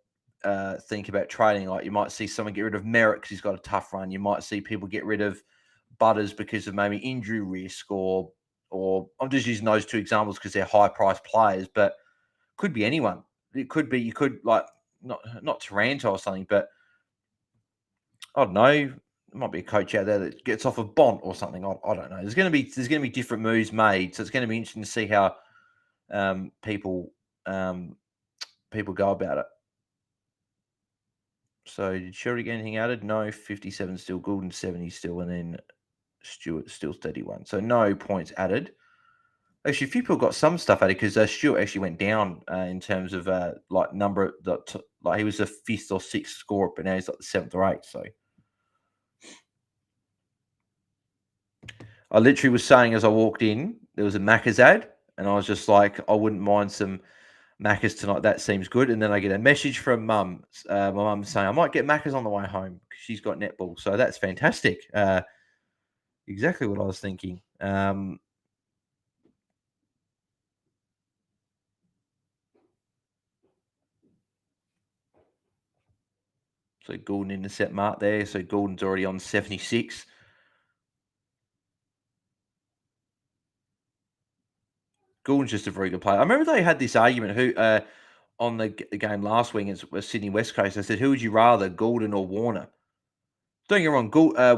think about trading. Like you might see someone get rid of Merritt because he's got a tough run. You might see people get rid of Butters because of maybe injury risk, or I'm just using those two examples because they're high priced players, but could be anyone. It could be, you could like not Taranto or something, but I don't know. There might be a coach out there that gets off of Bont or something. I don't know. There's going to be different moves made, so it's going to be interesting to see how people go about it. So did Sherry get anything added? No. 57 still, Goulden 70 still, and then Stewart still 31. So no points added. Actually, a few people got some stuff added because Stewart actually went down in terms of number. Like he was the 5th or 6th scorer, but now he's like the 7th or 8th. So I literally was saying as I walked in, there was a Macca's ad, and I was just like, I wouldn't mind some Macca's tonight. That seems good. And then I get a message from Mum, my mum saying I might get Macca's on the way home because she's got netball. So that's fantastic. Exactly what I was thinking. So Goulden intercept mark there. So Goulden's already on 76. Goulden's just a very good player. I remember they had this argument on the game last week against Sydney West Coast. I said, who would you rather, Goulden or Warner? Don't get me wrong,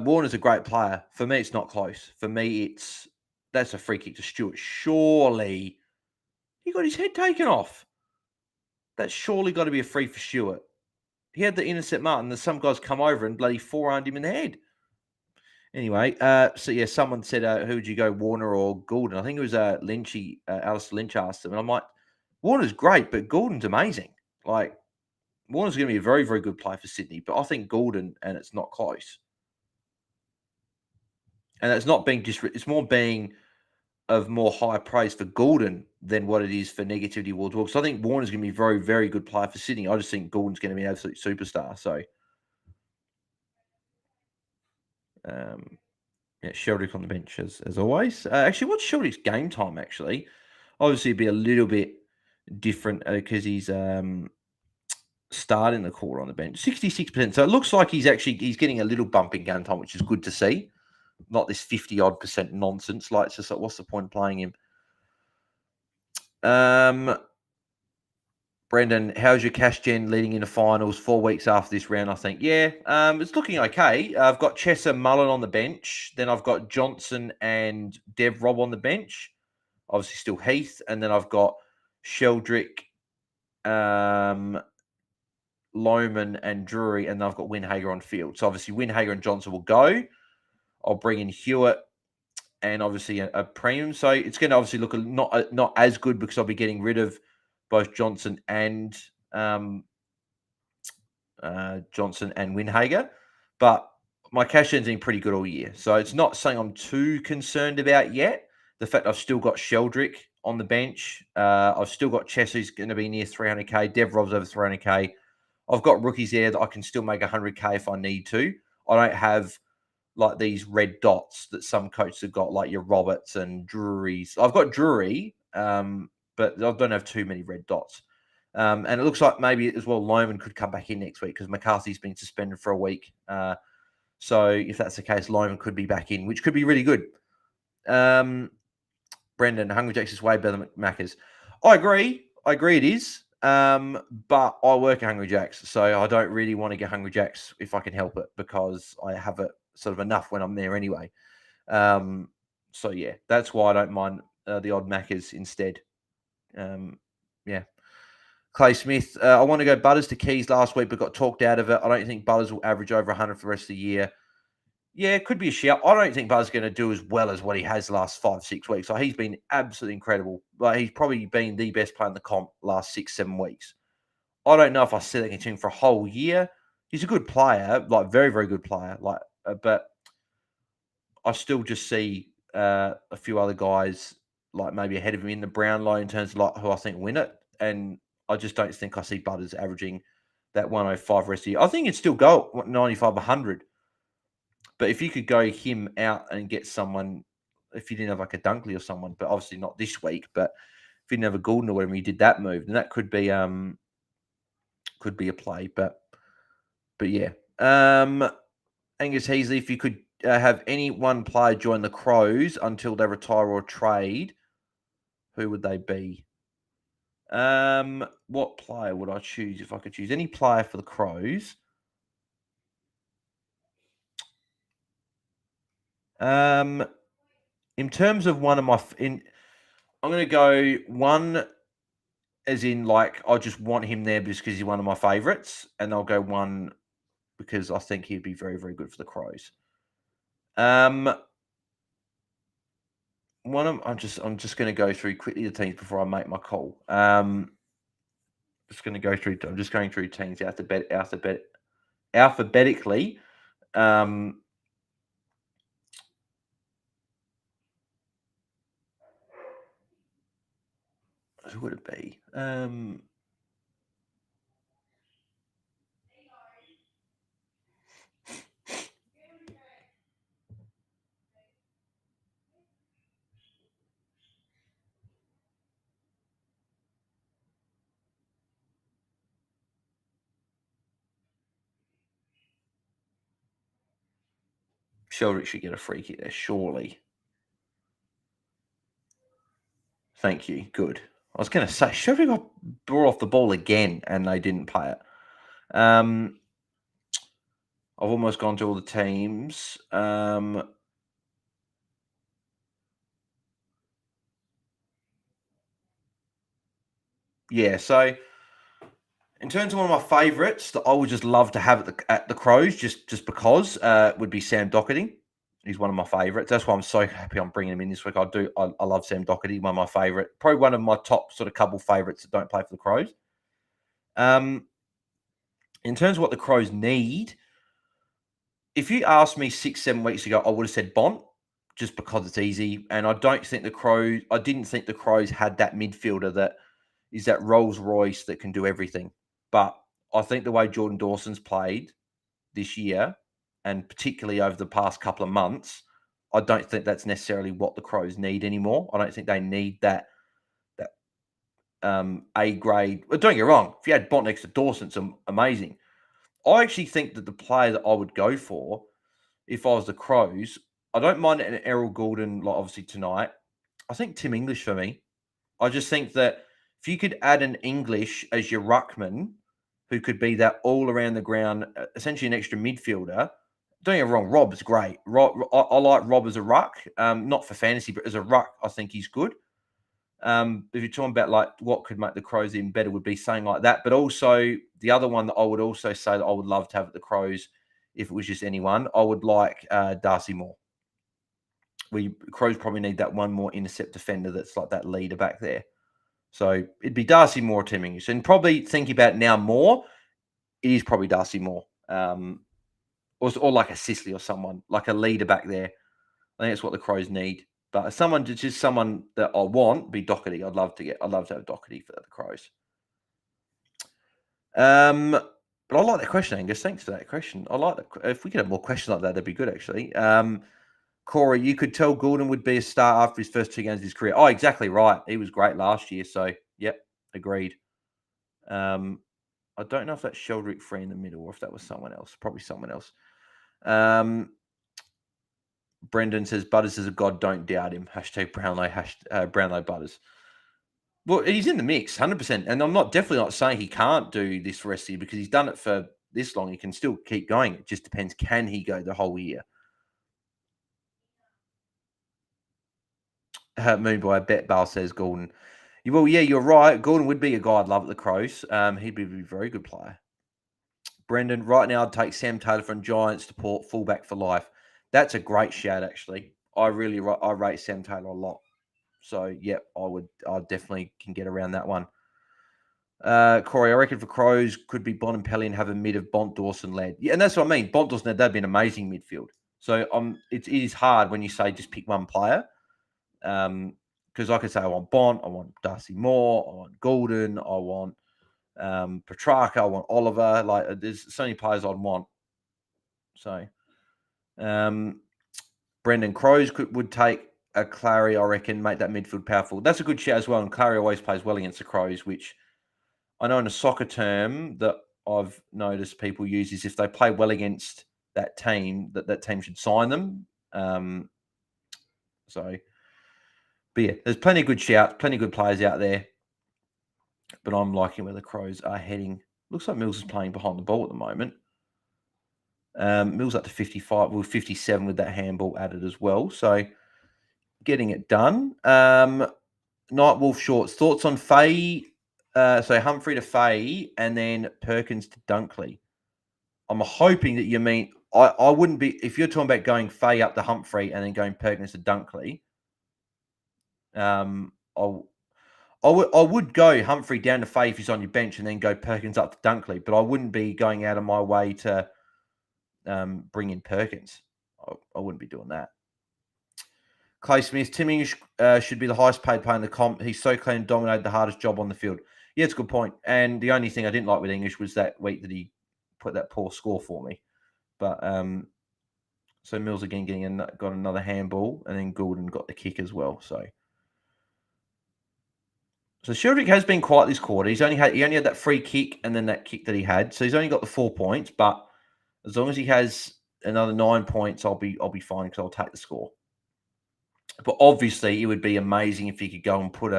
Warner's a great player. For me, it's not close. For me, that's a free kick to Stewart. Surely he got his head taken off. That's surely got to be a free for Stewart. He had the intercept mark, and some guys come over and bloody forearmed him in the head. Anyway, so yeah, someone said, who would you go, Warner or Goulden? I think it was Lynchy, Alistair Lynch asked him, and I'm like, Warner's great, but Goulden's amazing. Like, Warner's going to be a very, very good player for Sydney, but I think Goulden, and it's not close. And it's not being it's more being of more high praise for Goulden than what it is for negativity towards Warner. So I think Warner's going to be a very, very good player for Sydney. I just think Goulden's going to be an absolute superstar. So, yeah, Sheldrick on the bench as always. Actually, what's Sheldrick's game time? Actually, obviously, it'd be a little bit different because he's starting the quarter on the bench, 66%. So it looks like he's getting a little bump in game time, which is good to see. Not this 50-odd% nonsense. Like, it's just like, what's the point of playing him? Brendan, how's your cash gen leading into finals 4 weeks after this round? I think, yeah, it's looking okay. I've got Chesser Mullen on the bench. Then I've got Johnson and Dev Rob on the bench. Obviously, still Heath. And then I've got Sheldrick, Lohman, and Drury. And then I've got Windhager on field. So obviously, Windhager and Johnson will go. I'll bring in Hewitt and obviously a premium. So it's going to obviously look not as good because I'll be getting rid of both Johnson and Windhager. But my cash end's been pretty good all year. So it's not something I'm too concerned about yet. The fact I've still got Sheldrick on the bench. I've still got Chess, who's going to be near 300k. Dev Rob's over 300k. I've got rookies there that I can still make 100k if I need to. I don't have like these red dots that some coaches have got, like your Roberts and Drury's. I've got Drury, but I don't have too many red dots. And it looks like maybe as well Loman could come back in next week because McCarthy's been suspended for a week. So if that's the case, Loman could be back in, which could be really good. Brendan, Hungry Jack's is way better than Macca's. I agree it is. But I work at Hungry Jack's, so I don't really want to get Hungry Jack's if I can help it because I have it sort of enough when I'm there anyway. So yeah, that's why I don't mind the odd Macca's instead. Yeah. Clay Smith, I want to go Butters to Keys last week, but got talked out of it. I don't think Butters will average over 100 for the rest of the year. Yeah, it could be a shout. I don't think Butters is going to do as well as what he has the last 5-6 weeks. Like, he's been absolutely incredible. Like, he's probably been the best player in the comp last 6-7 weeks. I don't know if I see that continue for a whole year. He's a good player, like very, very good player. Like, but I still just see a few other guys like maybe ahead of him in the Brownlow in terms of like who I think win it, and I just don't think I see Butters averaging that 105 rest of the year. I think it'd still go 95, 100, but if you could go him out and get someone, if you didn't have like a Dunkley or someone, but obviously not this week, but if you didn't have a Goulden or whatever, you did that move, then that could be a play, but yeah. Angus Heasley, if you could have any one player join the Crows until they retire or trade, who would they be? What player would I choose if I could choose any player for the Crows? In terms of one of my, I'm going to go one as in like I just want him there just because he's one of my favourites, and I'll go one because I think he'd be very, very good for the Crows. I'm just going to go through quickly the teams before I make my call. I'm just going through teams alphabetically. Who would it be? Sheldrick should get a free kick there, surely. Thank you. Good. I was going to say, Sheldrick got brought off the ball again and they didn't play it. I've almost gone to all the teams. Yeah, so in terms of one of my favourites that I would just love to have at the Crows, just because, would be Sam Doherty. He's one of my favourites. That's why I'm so happy I'm bringing him in this week. I love Sam Doherty, one of my favourite, probably one of my top sort of couple favourites that don't play for the Crows. In terms of what the Crows need, if you asked me 6-7 weeks ago, I would have said Bont just because it's easy. And I didn't think the Crows had that midfielder that is that Rolls Royce that can do everything. But I think the way Jordan Dawson's played this year, and particularly over the past couple of months, I don't think that's necessarily what the Crows need anymore. I don't think they need that A grade. Well, don't get me wrong. If you had Bont next to Dawson, it's amazing. I actually think that the player that I would go for if I was the Crows, I don't mind an Errol Goulden, like obviously tonight. I think Tim English for me. I just think that if you could add an English as your ruckman, who could be that all around the ground, essentially an extra midfielder. Don't get me wrong, Rob's great. I like Rob as a ruck, not for fantasy, but as a ruck, I think he's good. If you're talking about like what could make the Crows even better, would be something like that. But also the other one that I would also say that I would love to have at the Crows, if it was just anyone, I would like Darcy Moore. Crows probably need that one more intercept defender that's like that leader back there. So it'd be Darcy Moore, Tim English. And probably thinking about now more, it is probably Darcy Moore. Or like a Sicily or someone, like a leader back there. I think that's what the Crows need. But someone that I want be Doherty. I'd love to have Doherty for the Crows. But I like that question, Angus. Thanks for that question. I like that. If we could have more questions like that, that'd be good, actually. Corey, you could tell Gordon would be a star after his first 2 games of his career. Oh, exactly right. He was great last year. So, yep, agreed. I don't know if that's Sheldrick Free in the middle or if that was someone else. Probably someone else. Brendan says, Butters is a god. Don't doubt him. Hashtag Brownlow, Brownlow Butters. Well, he's in the mix, 100%. And I'm definitely not saying he can't do this for rest of the year because he's done it for this long. He can still keep going. It just depends. Can he go the whole year? Moonboy Bet Bale says Gordon. Well, yeah, you're right. Gordon would be a guy I'd love at the Crows. He'd be a very good player. Brendan, right now I'd take Sam Taylor from Giants to port fullback for life. That's a great shout, actually. I rate Sam Taylor a lot. So, yep, I definitely can get around that one. Corey, I reckon for Crows could be Bontempelli and have a mid of Bont, Dawson, Ladd. Yeah, and that's what I mean. Bont, Dawson, Ladd, that'd be an amazing midfield. So it is hard when you say just pick one player. Because I could say I want Bont, I want Darcy Moore, I want Goulden, I want Petrarca, I want Oliver. Like there's so many players I'd want. So Brendan Crows would take a Clary, I reckon, make that midfield powerful. That's a good shout as well. And Clary always plays well against the Crows, which I know in a soccer term that I've noticed people use is if they play well against that team, that team should sign them. But yeah, there's plenty of good shouts, plenty of good players out there. But I'm liking where the Crows are heading. Looks like Mills is playing behind the ball at the moment. Mills up to 55, with 57 with that handball added as well. So getting it done. Nightwolf Shorts, thoughts on Fay? So Humphrey to Fay and then Perkins to Dunkley. I'm hoping that you mean I wouldn't be if you're talking about going Fay up to Humphrey and then going Perkins to Dunkley. I would go Humphrey down to Fay if he's on your bench and then go Perkins up to Dunkley, but I wouldn't be going out of my way to bring in Perkins. I wouldn't be doing that. Clay Smith, Tim English should be the highest paid player in the comp. He's so clean and dominated the hardest job on the field. Yeah, it's a good point. And the only thing I didn't like with English was that week that he put that poor score for me. But so Mills again got another handball, and then Goulden got the kick as well. So Sheldrick has been quiet this quarter. He only had that free kick and then that kick that he had. So he's only got the 4 points. But as long as he has another 9 points, I'll be fine because I'll take the score. But obviously, it would be amazing if he could go and put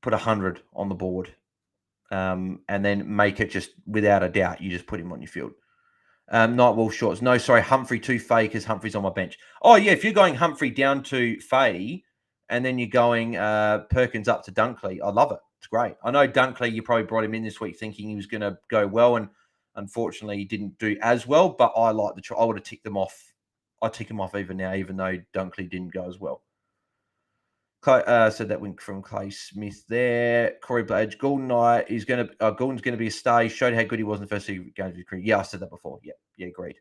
100 on the board, and then make it just without a doubt. You just put him on your field. Nightwolf Shorts. No, sorry, Humphrey to Fay because Humphrey's on my bench. Oh yeah, if you're going Humphrey down to Fay and then you're going Perkins up to Dunkley, I love it. It's great. I know Dunkley, you probably brought him in this week thinking he was going to go well, and unfortunately he didn't do as well. But I like I would have ticked them off. I tick him off even now, even though Dunkley didn't go as well. Said that went from Clay Smith there. Corey Blage, Gordon's going to be a star. He showed how good he was in the first 2 games of his career. Yeah, I said that before. Yeah, agreed.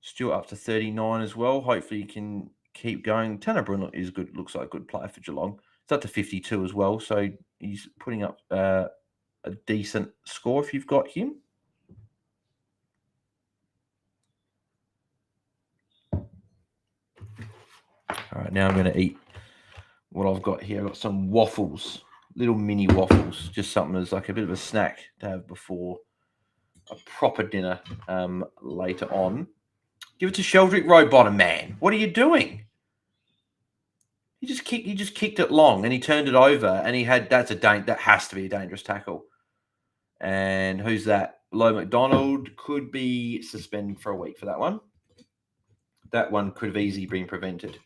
Stuart up to 39 as well. Hopefully, he can keep going. Tanner Bruin is good. Looks like a good player for Geelong. It's up to 52 as well. So he's putting up a decent score if you've got him. All right, now I'm going to eat what I've got here. I've got some waffles, little mini waffles, just something as like a bit of a snack to have before a proper dinner later on. Give it to Sheldrick Rowbottom, man. What are you doing? He just kicked it long and he turned it over and that has to be a dangerous tackle. And who's that? Low McDonald could be suspended for a week for that one. That one could have easily been prevented.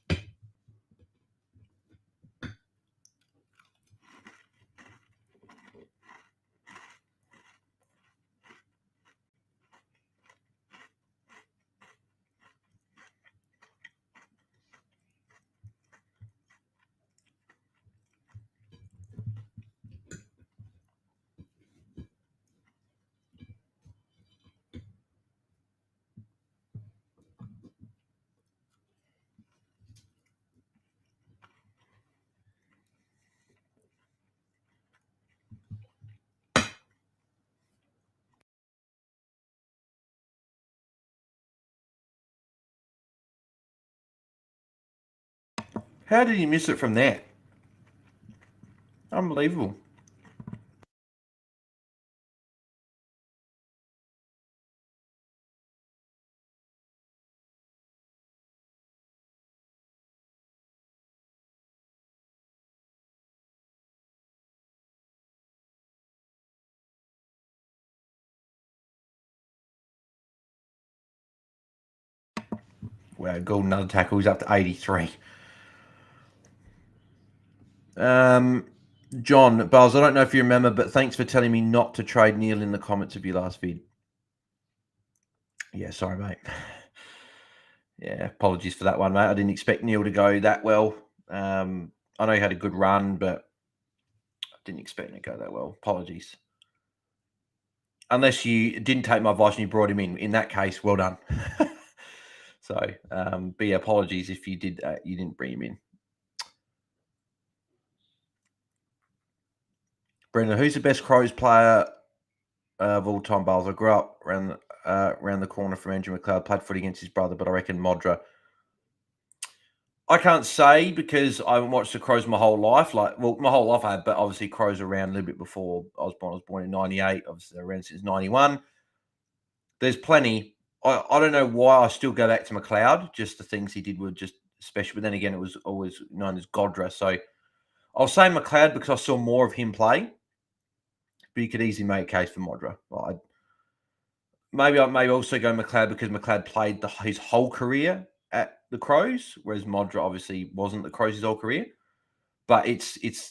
How did he miss it from there? Unbelievable. Wow, Gould another tackle. He's up to 83. John, Buzz, I don't know if you remember, but thanks for telling me not to trade Neil in the comments of your last vid. Yeah, sorry, mate. Yeah, apologies for that one, mate. I didn't expect Neil to go that well. I know he had a good run, but I didn't expect him to go that well. Apologies. Unless you didn't take my advice and you brought him in. In that case, well done. So, but yeah, apologies if you did. You didn't bring him in. Brendan, who's the best Crows player of all time? Bales. I grew up around the corner from Andrew McLeod. Played footy against his brother, but I reckon Modra. I can't say because I haven't watched the Crows my whole life. My whole life I have, but obviously Crows were around a little bit before I was born. I was born in '98. Obviously, they're around since '91. There's plenty. I don't know why I still go back to McLeod. Just the things he did were just special. But then again, it was always known as Godra. So I'll say McLeod because I saw more of him play. But you could easily make a case for Modra. Maybe I may also go McLeod because McLeod played his whole career at the Crows, whereas Modra obviously wasn't the Crows his whole career. But obviously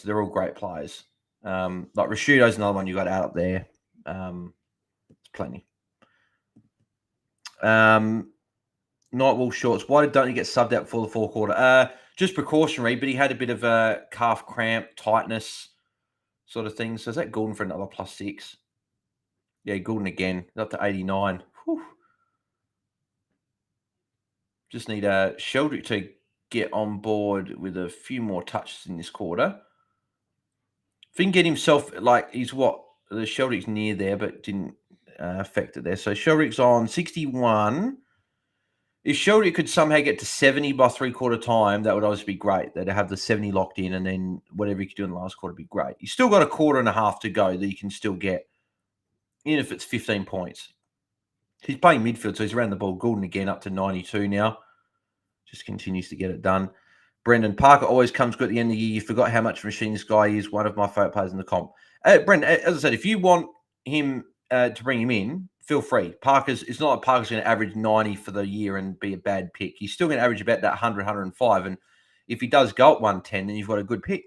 they're all great players. Like Rashudo's another one you got out up there. It's plenty. Nightwolf shorts. Why don't you get subbed out for the fourth quarter? Just precautionary, but he had a bit of a calf cramp, tightness sort of thing. So is that Gordon for another +6? Yeah, Gordon again, up to 89. Whew. Just need Sheldrick to get on board with a few more touches in this quarter. If he can get himself, he's what? The Sheldrick's near there, but didn't affect it there. So Sheldrick's on 61. If Sheldrick could somehow get to 70 by three-quarter time, that would obviously be great. They'd have the 70 locked in, and then whatever you could do in the last quarter would be great. You still got a quarter and a half to go that you can still get, even if it's 15 points. He's playing midfield, so he's around the ball. Goulden again up to 92 now. Just continues to get it done. Brendan Parker always comes good at the end of the year. You forgot how much of a machine this guy is. One of my favourite players in the comp. Brendan, as I said, if you want him to bring him in, feel free. It's not like Parker's going to average 90 for the year and be a bad pick. He's still going to average about that 100, 105. And if he does go at 110, then you've got a good pick.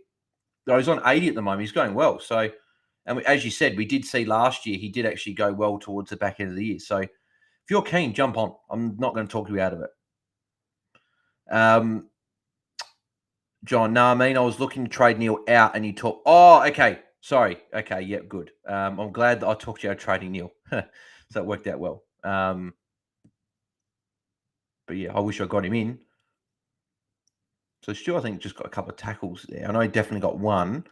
Though he's on 80 at the moment. He's going well. So, as you said, we did see last year, he did actually go well towards the back end of the year. So if you're keen, jump on. I'm not going to talk you out of it. John, no, I mean, I was looking to trade Neil out and you talk. Oh, okay. Sorry. Okay. Yep. Yeah, good. I'm glad that I talked you out trading Neil. So it worked out well. But yeah, I wish I got him in. So Stu, I think, just got a couple of tackles there. I know he definitely got one.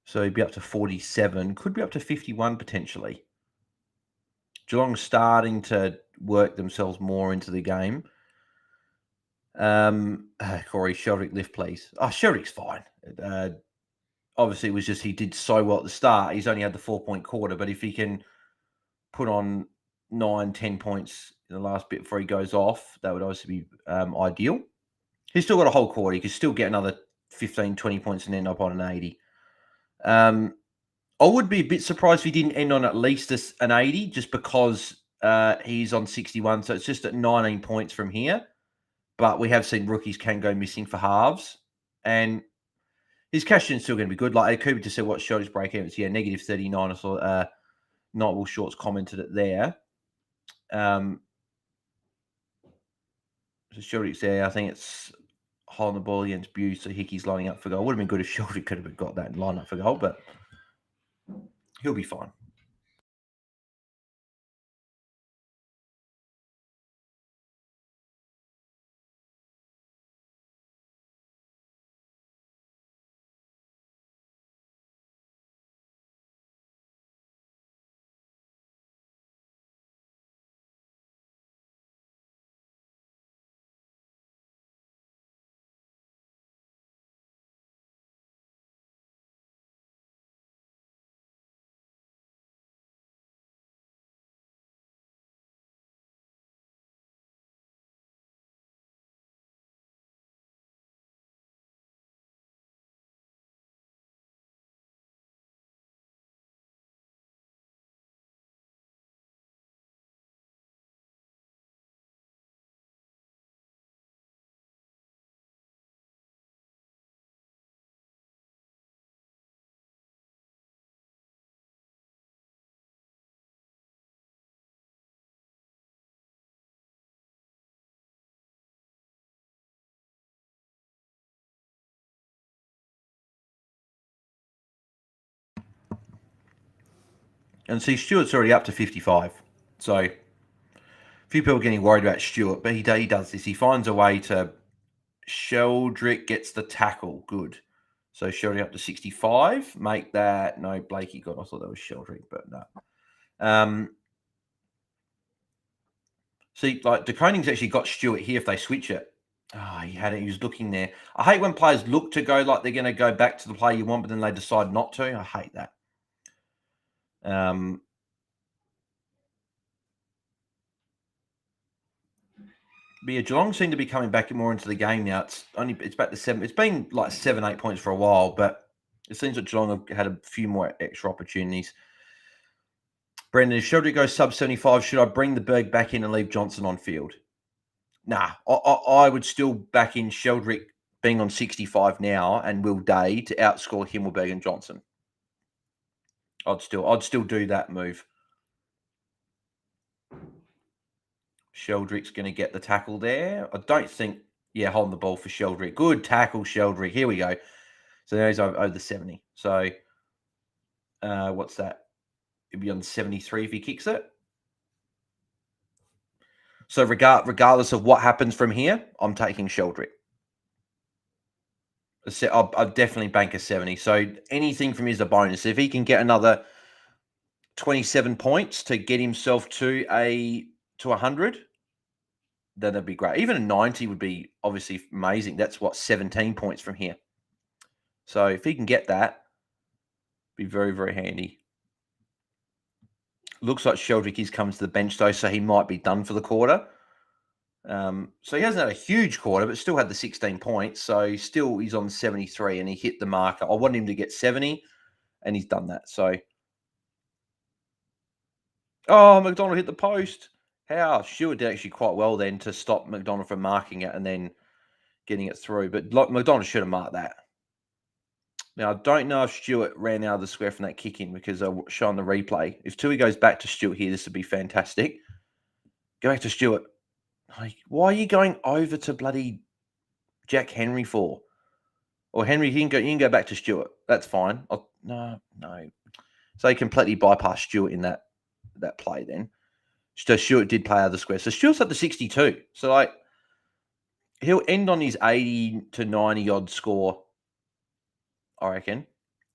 So he'd be up to 47. Could be up to 51 potentially. Geelong's starting to work themselves more into the game. Corey, Sheldrick lift, please. Oh, Sheldrick's fine. Obviously, it was just he did so well at the start. He's only had the 4-point quarter, but if he can put on 9-10 points in the last bit before he goes off, that would obviously be ideal. He's still got a whole quarter. He could still get another 15, 20 points and end up on an 80. I would be a bit surprised if he didn't end on at least an 80 just because he's on 61. So it's just at 19 points from here. But we have seen rookies can go missing for halves. And his cash is still going to be good. Like Akuba just said, what shot his break even? Yeah, negative 39. I saw Nightwolf Shorts commented it there. So Sheldrick's there. I think it's holding the ball against Buse. So Hickey's lining up for goal. Would have been good if Sheldrick could have got that and lined up for goal, but he'll be fine. And see, Stewart's already up to 55. So a few people getting worried about Stewart, but he does this. He finds a way to. Sheldrick gets the tackle. Good. So Sheldrick up to 65. Make that. No, Blakey got. I thought that was Sheldrick, but no. See, like DeConing's actually got Stewart here if they switch it. Oh, he had it. He was looking there. I hate when players look to go like they're going to go back to the play you want, but then they decide not to. I hate that. But yeah, Geelong seem to be coming back more into the game now. It's back to 7. It's been like 7-8 points for a while, but it seems that Geelong have had a few more extra opportunities. Brendan, if Sheldrick goes sub 75, should I bring the Berg back in and leave Johnson on field? Nah, I would still back in Sheldrick being on 65 now and Will Day to outscore Himmelberg and Johnson. I'd still do that move. Sheldrick's going to get the tackle there. I don't think, holding the ball for Sheldrick. Good tackle, Sheldrick. Here we go. So now he's over the 70. So what's that? It'd be on 73 if he kicks it. So regardless of what happens from here, I'm taking Sheldrick. I'll definitely bank a 70. So anything from his a bonus. If he can get another 27 points to get himself to 100, then that'd be great. Even a 90 would be obviously amazing. That's 17 points from here. So if he can get that, be very, very handy. Looks like Sheldrick is comes to the bench though, so he might be done for the quarter. So he hasn't had a huge quarter, but still had the 16 points. So he's on 73 and he hit the marker. I wanted him to get 70 and he's done that. So, McDonald hit the post. How? Stewart did actually quite well then to stop McDonald from marking it and then getting it through. But McDonald should have marked that. Now, I don't know if Stewart ran out of the square from that kick in because they're showing the replay. If Tui goes back to Stewart here, this would be fantastic. Go back to Stewart. Like, why are you going over to bloody Jack Henry for? Or Henry, you can go back to Stewart. That's fine. No. So he completely bypassed Stewart in that play then. So Stewart did play out of the square. So Stewart's up to 62. So, like, he'll end on his 80 to 90 odd score, I reckon.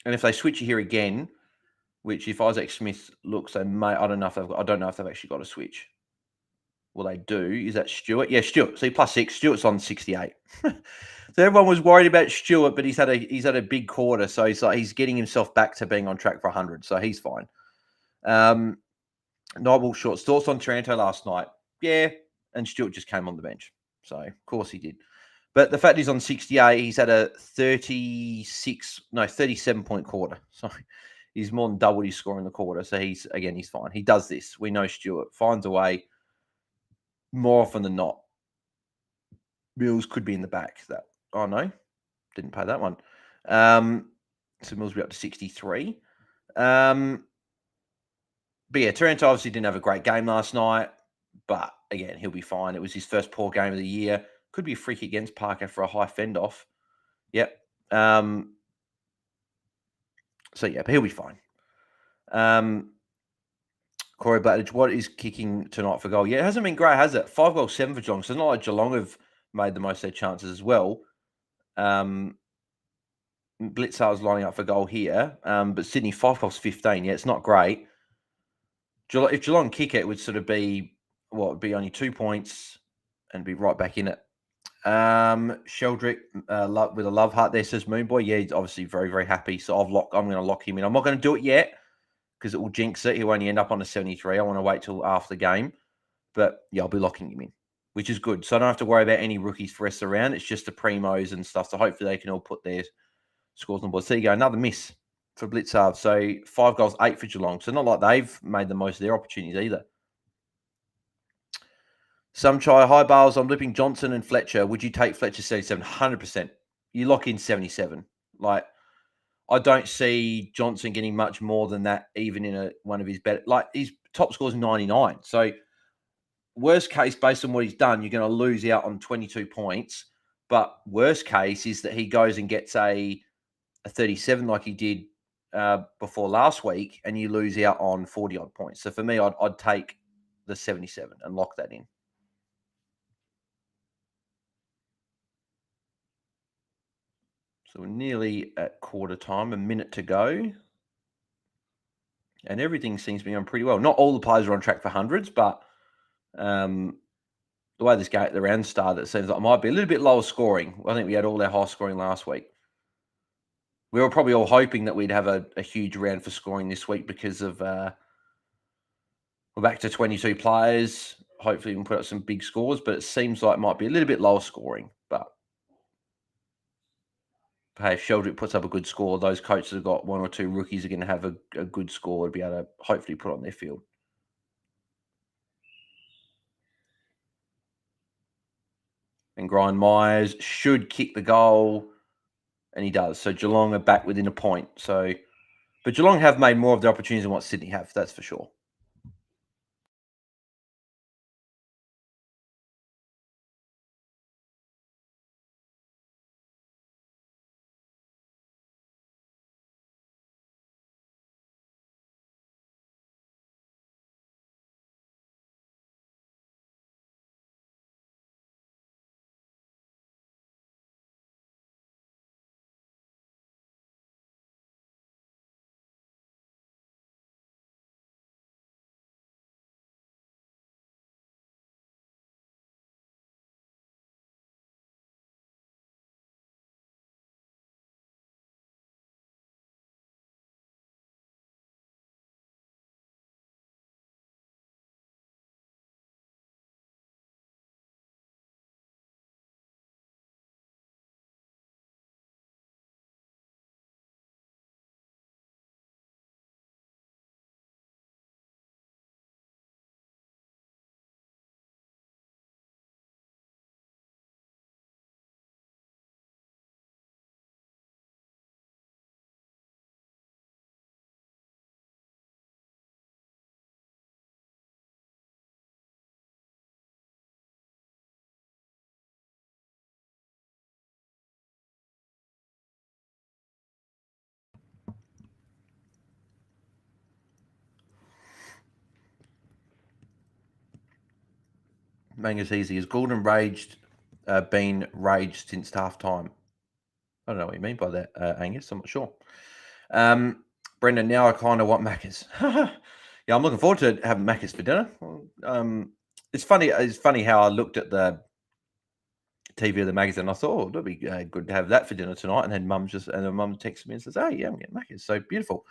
And if they switch it here again, which if Isaac Smith looks, they may. I don't know if they've actually got a switch. Well, they do. Is that Stewart? Yeah, Stewart. See, +6. Stewart's on 68. So everyone was worried about Stewart, but he's had a big quarter, so he's getting himself back to being on track for 100. So he's fine. Nigel Short's thoughts on Taranto last night? Yeah, and Stewart just came on the bench, so of course he did. But the fact he's on 68, he's had a 37-point quarter. So he's more than doubled his score in the quarter. So he's fine. He does this. We know Stewart finds a way more often than not. Mills could be in the back. No, didn't pay that one. So Mills will be up to 63. But yeah, Taranto obviously didn't have a great game last night. But again, he'll be fine. It was his first poor game of the year. Could be a freak against Parker for a high fend off. Yep. So yeah, but he'll be fine. Corey Blattage, what is kicking tonight for goal? Yeah, it hasn't been great, has it? 5 goals, 7 for Geelong. So it's not like Geelong have made the most of their chances as well. Blitzar's lining up for goal here. But Sydney, 5 goals, 15. Yeah, it's not great. If Geelong kick it, would sort of be, it'd be only 2 points and be right back in it. Sheldrick with a love heart there, says Moonboy. Yeah, he's obviously very, very happy. So I'm going to lock him in. I'm not going to do it yet because it will jinx it. He'll only end up on a 73. I want to wait till after the game. But yeah, I'll be locking him in, which is good. So I don't have to worry about any rookies for rest around. It's just the primos and stuff. So hopefully they can all put their scores on board. So there you go. Another miss for Blitzard. So 5 goals, 8 for Geelong. So not like they've made the most of their opportunities either. Some try high bales. I'm lipping Johnson and Fletcher. Would you take Fletcher 77? 100%. You lock in 77. Like, I don't see Johnson getting much more than that, even in one of his better. Like, his top score is 99. So, worst case, based on what he's done, you're going to lose out on 22 points. But worst case is that he goes and gets a 37 like he did before last week, and you lose out on 40 odd points. So for me, I'd take the 77 and lock that in. So we're nearly at quarter time, a minute to go. And everything seems to be going pretty well. Not all the players are on track for hundreds, but the way the round started, it seems like it might be a little bit lower scoring. I think we had all our high scoring last week. We were probably all hoping that we'd have a huge round for scoring this week because of we're back to 22 players. Hopefully we can put up some big scores, but it seems like it might be a little bit lower scoring. But hey, if Sheldrick puts up a good score, those coaches have got one or two rookies are going to have a good score to be able to hopefully put on their field. And Brian Myers should kick the goal, and he does. So Geelong are back within a point. But Geelong have made more of the opportunities than what Sydney have, that's for sure. Manga's easy. Has Gordon been raged since half time? I don't know what you mean by that, Angus. I'm not sure. Brendan, now I kind of want Macca's. Yeah, I'm looking forward to having Macca's for dinner. It's funny. It's funny how I looked at the TV of the magazine. And I thought, it'd be good to have that for dinner tonight. And then mum texted me and says, "Hey, yeah, I'm getting Macca's." So beautiful.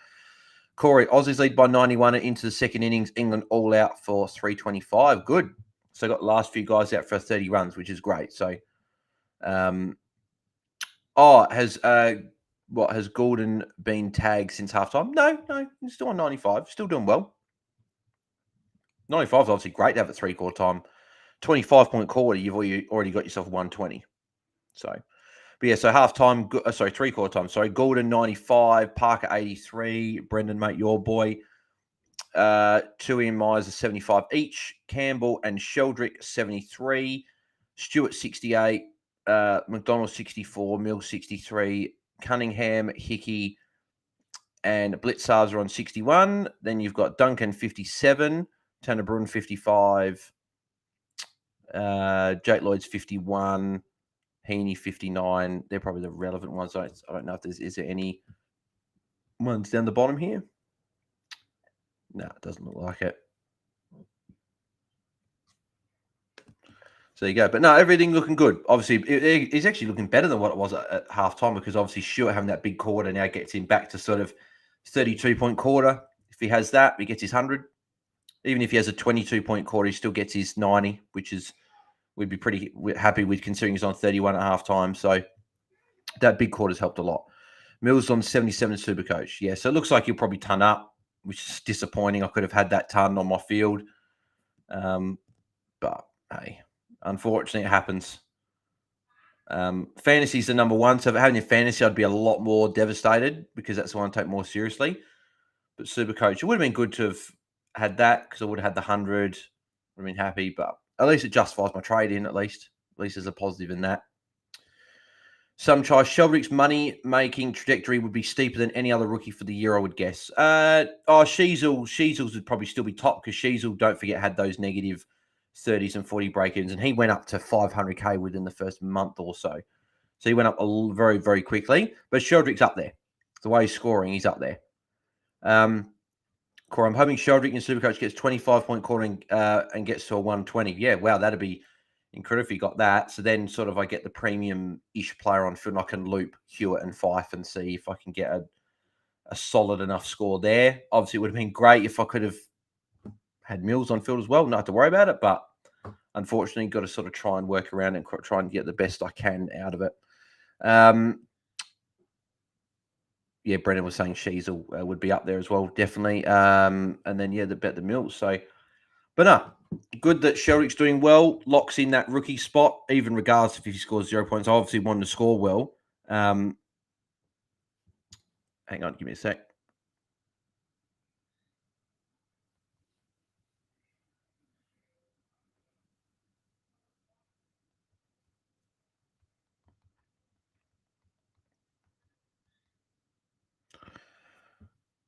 Corey, Aussies lead by 91 into the second innings. England all out for 325. Good. So got the last few guys out for 30 runs, which is great. So, has Gordon been tagged since halftime? No, he's still on 95. Still doing well. 95 is obviously great to have at 3/4 time. 25-point quarter, you've already got yourself 120. So, but yeah, so half time, 3/4 time. Sorry, Gordon 95, Parker 83, Brendan, mate, your boy. Two Ian Myers are 75 each. Campbell and Sheldrick 73. Stewart 68. McDonald 64. Mills 63. Cunningham, Hickey, and Blitzars are on 61. Then you've got Duncan 57. Tanner Brun 55. Jake Lloyd's 51. Heaney 59. They're probably the relevant ones. I don't know if is there any ones down the bottom here. No, it doesn't look like it. So there you go. But no, everything looking good. Obviously, it's actually looking better than what it was at half time because obviously Stewart having that big quarter now gets him back to sort of 32-point quarter. If he has that, he gets his 100. Even if he has a 22-point quarter, he still gets his 90, which is we'd be pretty happy with considering he's on 31 at half time. So that big quarter's helped a lot. Mills on 77 Supercoach. Yeah, so it looks like he'll probably ton up, which is disappointing. I could have had that ton on my field. But hey, unfortunately, it happens. Fantasy's the number one. So if having a fantasy, I'd be a lot more devastated because that's the one I take more seriously. But Supercoach, it would have been good to have had that because I would have had the 100. Would have been happy, but at least it justifies my trade in. At least there's a positive in that. Some try Sheldrick's money-making trajectory would be steeper than any other rookie for the year, I would guess. Sheasels would probably still be top because Sheasel, don't forget, had those negative 30s and 40 break-ins, and he went up to 500K within the first month or so. So he went up very, very quickly. But Sheldrick's up there. The way he's scoring, he's up there. Corey, I'm hoping Sheldrick in Supercoach gets 25-point scoring and gets to a 120. Yeah, wow, that'd be incredible if he got that. So then sort of I get the premium-ish player on field and I can loop Hewitt and Fife and see if I can get a solid enough score there. Obviously, it would have been great if I could have had Mills on field as well. Not have to worry about it, but unfortunately, got to sort of try and work around and try and get the best I can out of it. Yeah, Brendan was saying Sheasel would be up there as well, definitely. And then, yeah, the Mills. So, but no, good that Sheldrick's doing well, locks in that rookie spot, even regardless if he scores 0 points. I obviously wanted to score well. Hang on, give me a sec.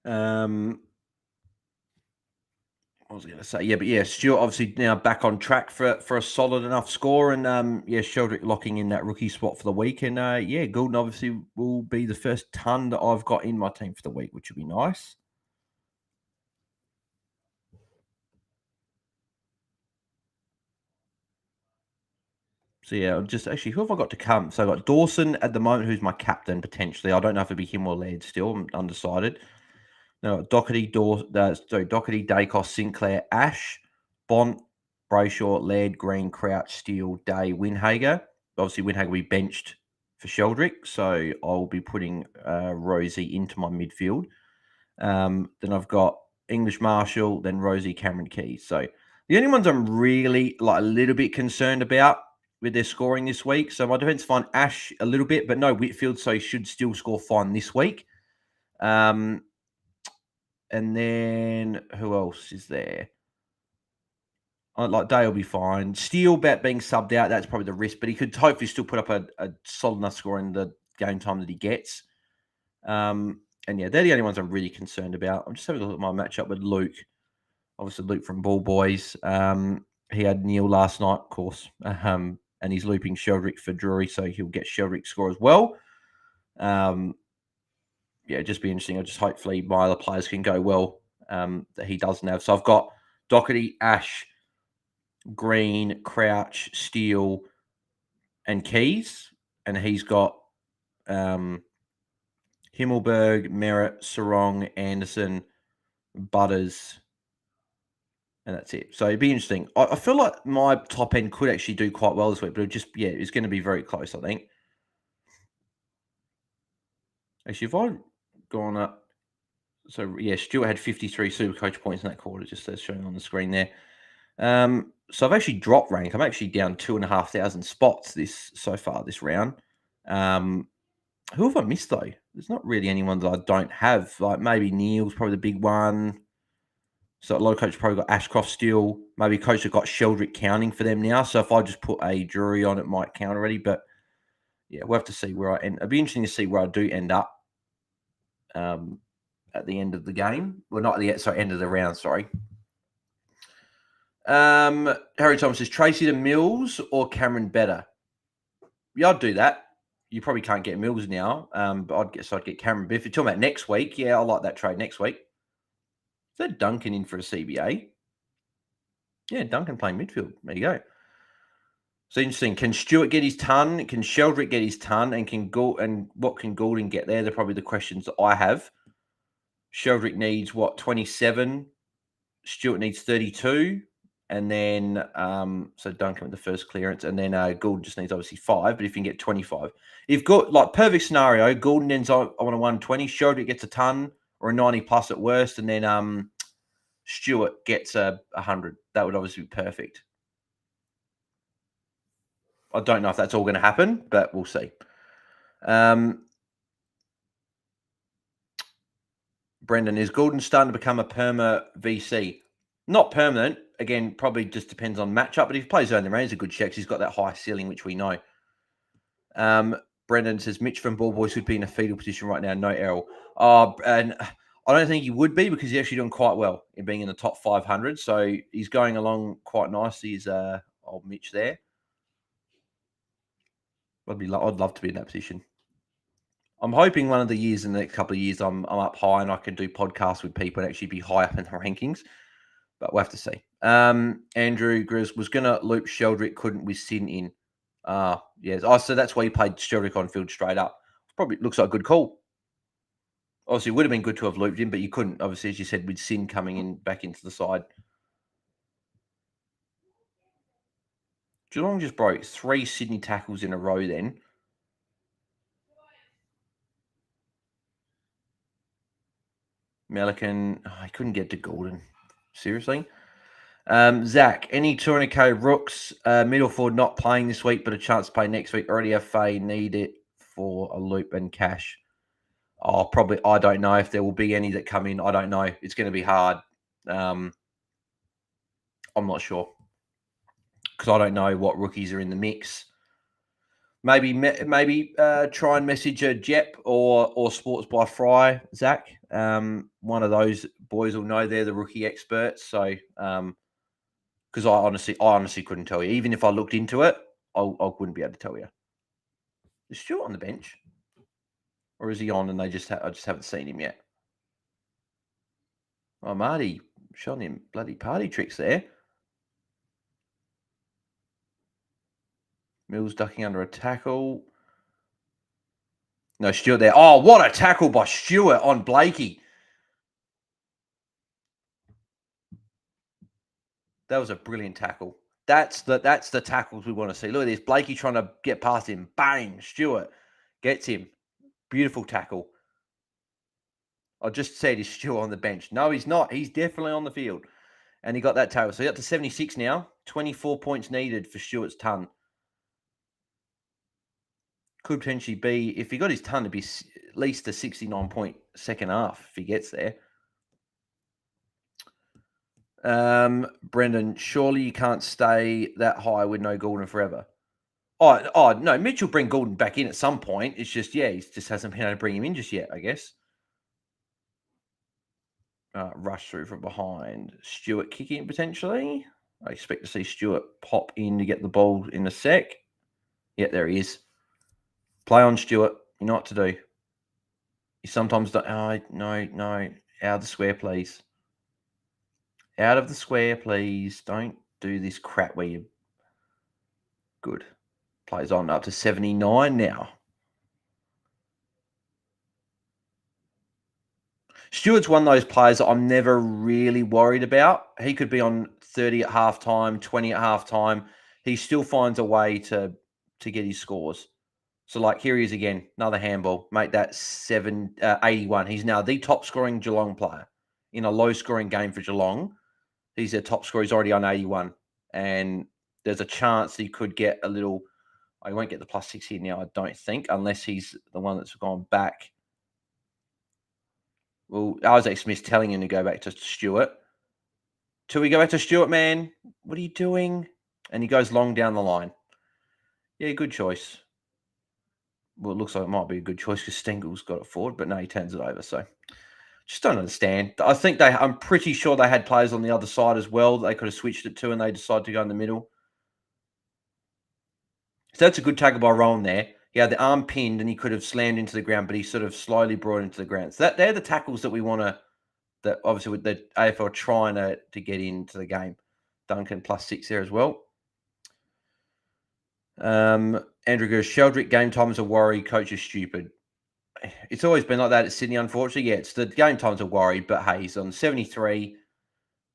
What was I going to say? Yeah, but yeah, Stewart obviously now back on track for a solid enough score, and yeah, Sheldrick locking in that rookie spot for the week, and yeah, Goulden obviously will be the first ton that I've got in my team for the week, which will be nice. So yeah, just actually, who have I got to come? So I got Dawson at the moment, who's my captain potentially. I don't know if it'd be him or Laird still. I'm undecided. No, Doherty, Doherty, Dacos, Sinclair, Ash, Bont, Brayshaw, Laird, Green, Crouch, Steele, Day, Winhager. Obviously, Winhager will be benched for Sheldrick, so I'll be putting Rosie into my midfield. Then I've got English Marshall, then Rosie, Cameron Keys. So the only ones I'm really like a little bit concerned about with their scoring this week. So my defense fine, Ash a little bit, but no Whitfield, so he should still score fine this week. And then who else is there? Like Day will be fine. Steele about being subbed out, that's probably the risk, but he could hopefully still put up a solid enough score in the game time that he gets. And yeah, they're the only ones I'm really concerned about. I'm just having a look at my matchup with Luke. Obviously, Luke from Ball Boys. He had Neil last night, of course, and he's looping Sheldrick for Drury, so he'll get Sheldrick's score as well. Yeah, just be interesting. I just hopefully my other players can go well that he doesn't have. So I've got Doherty, Ash, Green, Crouch, Steele, and Keys, and he's got Himmelberg, Merritt, Sarong, Anderson, Butters, and that's it. So it'd be interesting. I feel like my top end could actually do quite well this week, but it's going to be very close, I think. Actually, if I'd gone up, so yeah, Stuart had 53 super coach points in that quarter, just as showing on the screen there. So I've actually dropped rank. I'm actually down 2,500 spots so far this round. Who have I missed though? There's not really anyone that I don't have. Like maybe Neil's probably the big one. So a lot of coaches probably got Ashcroft still. Maybe coach have got Sheldrick counting for them now. So if I just put a Drury on, it might count already. But yeah, we'll have to see where I end. It'd be interesting to see where I do end up at the end of the game. Well, not at the end of the round. Sorry. Harry Thomas says Tracy to Mills or Cameron better. Yeah, I'd do that. You probably can't get Mills now, but I'd get Cameron. But if you're talking about next week, yeah, I like that trade next week. Is that Duncan in for a CBA? Yeah, Duncan playing midfield. There you go. So interesting. Can Stewart get his ton? Can Sheldrick get his ton? And what can Goulden get there? They're probably the questions that I have. Sheldrick needs 27. Stewart needs 32. And then, so Duncan with the first clearance. And then Goulden just needs obviously 5. But if you can get 25. If perfect scenario, Goulden ends on a 120. Sheldrick gets a ton or a 90 plus at worst. And then Stewart gets a 100. That would obviously be perfect. I don't know if that's all going to happen, but we'll see. Brendan, is Goulden starting to become a perma VC? Not permanent. Again, probably just depends on matchup. But if he plays around the range, he's a good check. He's got that high ceiling, which we know. Brendan says Mitch from Ball Boys would be in a fetal position right now. No Errol. And I don't think he would be because he's actually doing quite well in being in the top 500. So he's going along quite nicely. Is old Mitch there? I'd love to be in that position. I'm hoping one of the years in the next couple of years I'm up high and I can do podcasts with people and actually be high up in the rankings. But we'll have to see. Andrew Grizz was going to loop Sheldrick, couldn't with Sin in. Yes. So that's why he played Sheldrick on field straight up. Probably looks like a good call. Obviously, it would have been good to have looped him, but you couldn't, obviously, as you said, with Sin coming in back into the side. Geelong just broke 3 Sydney tackles in a row then. Melican, he couldn't get to Gordon. Seriously? Zach, any 200k rooks, middle forward not playing this week, but a chance to play next week. Already FA need it for a loop and cash. Probably, I don't know if there will be any that come in. I don't know. It's going to be hard. I'm not sure because I don't know what rookies are in the mix. Maybe try and message a Jep or Sports by Fry, Zach. One of those boys will know they're the rookie experts. So, because I honestly couldn't tell you. Even if I looked into it, I wouldn't be able to tell you. Is Stuart on the bench, or is he on and I just haven't seen him yet? Oh, Marty showing him bloody party tricks there. Mills ducking under a tackle. No, Stuart there. Oh, what a tackle by Stuart on Blakey. That was a brilliant tackle. That's the tackles we want to see. Look at this. Blakey trying to get past him. Bang. Stuart gets him. Beautiful tackle. I just said he's Stuart on the bench. No, he's not. He's definitely on the field. And he got that tackle. So he's up to 76 now. 24 points needed for Stuart's ton. Could potentially be, if he got his ton, to be at least a 69-point second half if he gets there. Brendan, surely you can't stay that high with no Gordon forever. Oh no, Mitch will bring Gordon back in at some point. It's just, he just hasn't been able to bring him in just yet, I guess. Rush through from behind. Stewart kicking potentially. I expect to see Stewart pop in to get the ball in a sec. Yeah, there he is. Play on, Stewart. You know what to do. You sometimes don't. Oh, no. Out of the square, please. Out of the square, please. Don't do this crap where you... Good. Plays on up to 79 now. Stewart's one of those players that I'm never really worried about. He could be on 30 at halftime, 20 at halftime. He still finds a way to get his scores. So, like, here he is again, another handball. Make that 81. He's now the top scoring Geelong player in a low scoring game for Geelong. He's their top scorer. He's already on 81. And there's a chance he could get a little... I won't get the +6 here now, I don't think, unless he's the one that's gone back. Well, Isaac Smith's telling him to go back to Stewart. Till we go back to Stewart, man. What are you doing? And he goes long down the line. Yeah, good choice. Well, it looks like it might be a good choice because Stengel's got it forward, but no, he turns it over. So just don't understand. I'm pretty sure they had players on the other side as well that they could have switched it to, and they decided to go in the middle. So that's a good tackle by Rowan there. He had the arm pinned and he could have slammed into the ground, but he sort of slowly brought it into the ground. So they're the tackles that we want to... that obviously with the AFL trying to get into the game. Duncan +6 there as well. Andrew goes, Sheldrick game time is a worry. Coach is stupid. It's always been like that at Sydney, unfortunately. Yeah, it's the game time's a worry, but hey, he's on 73.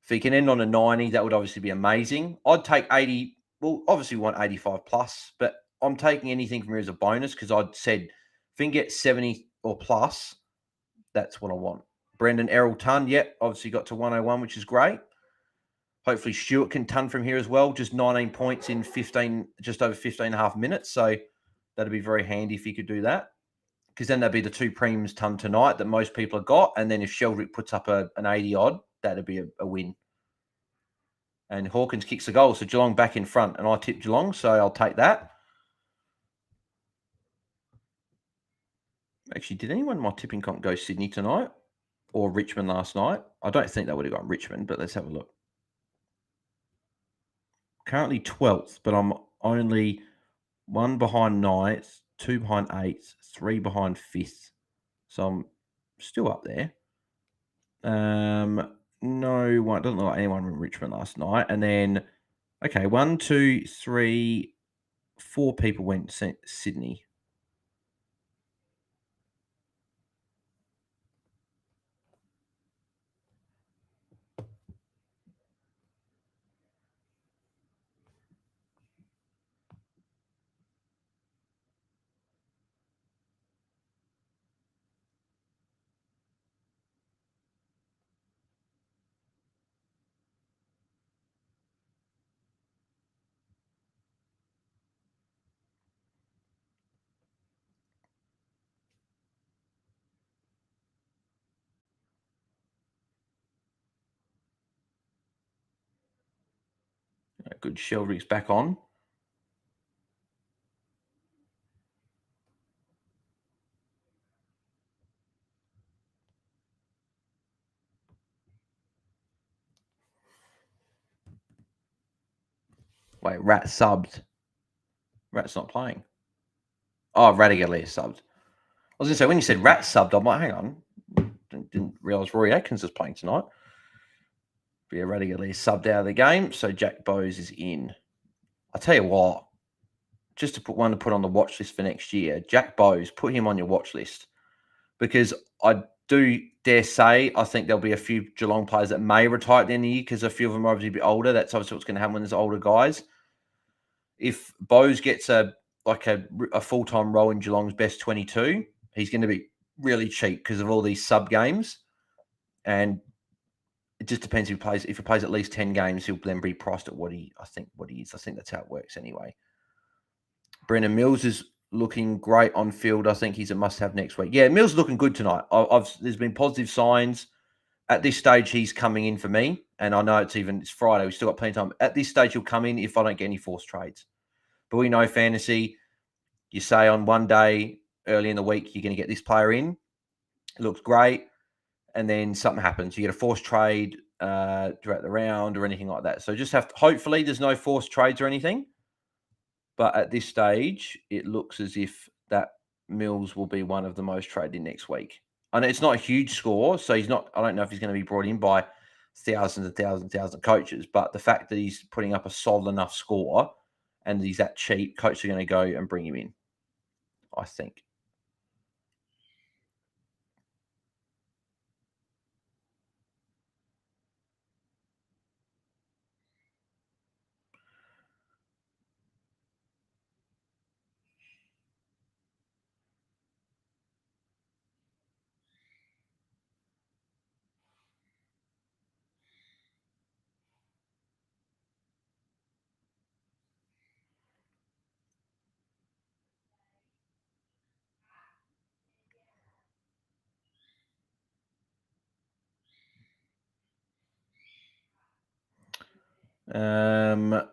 If he can end on a 90, that would obviously be amazing. I'd take 80. Well, obviously we want 85 plus, but I'm taking anything from here as a bonus because I'd said if he can get 70 or plus, that's what I want. Brendan Errol ton, obviously got to 101, which is great. Hopefully Stewart can ton from here as well. Just 19 points in just over 15 and a half minutes. So that'd be very handy if he could do that. Because then that'd be the 2 preems ton tonight that most people have got. And then if Sheldrick puts up an 80 odd, that'd be a win. And Hawkins kicks the goal. So Geelong back in front. And I tip Geelong, so I'll take that. Actually, did anyone in my tipping comp go Sydney tonight or Richmond last night? I don't think they would have gone Richmond, but let's have a look. Currently 12th, but I'm only 1 behind 9th, 2 behind 8th, 3 behind 5th. So I'm still up there. No one, doesn't look like anyone from Richmond last night. And then, okay, 1, 2, 3, 4 people went Sydney. Good. Sheldrick's back on. Wait, Rat subbed. Rat's not playing. Oh, Radigalia subbed. I was going to say, when you said Rat subbed, I'm like, hang on. Didn't realise Rory Atkins was playing tonight. But yeah, Radigalia subbed out of the game, so Jack Bowes is in. I'll tell you what, just to put on the watch list for next year, Jack Bowes, put him on your watch list. Because I do dare say, I think there'll be a few Geelong players that may retire at the end of the year because a few of them are obviously a bit older. That's obviously what's going to happen when there's older guys. If Bowes gets a full-time role in Geelong's best 22, he's going to be really cheap because of all these sub games. And it just depends if he plays. If he plays at least 10 games, he'll then be priced at what he is. I think that's how it works anyway. Brendan Mills is looking great on field. I think he's a must-have next week. Yeah, Mills looking good tonight. There's been positive signs. At this stage, he's coming in for me. And I know it's Friday. We've still got plenty of time. At this stage, he'll come in if I don't get any forced trades. But we know fantasy, you say on one day early in the week, you're going to get this player in. It looks great. And then something happens. You get a forced trade throughout the round or anything like that. So just hopefully there's no forced trades or anything. But at this stage, it looks as if that Mills will be one of the most traded next week. I know it's not a huge score, so he's not. I don't know if he's going to be brought in by thousands and thousands and thousands of coaches, but the fact that he's putting up a solid enough score and he's that cheap, coaches are going to go and bring him in, I think.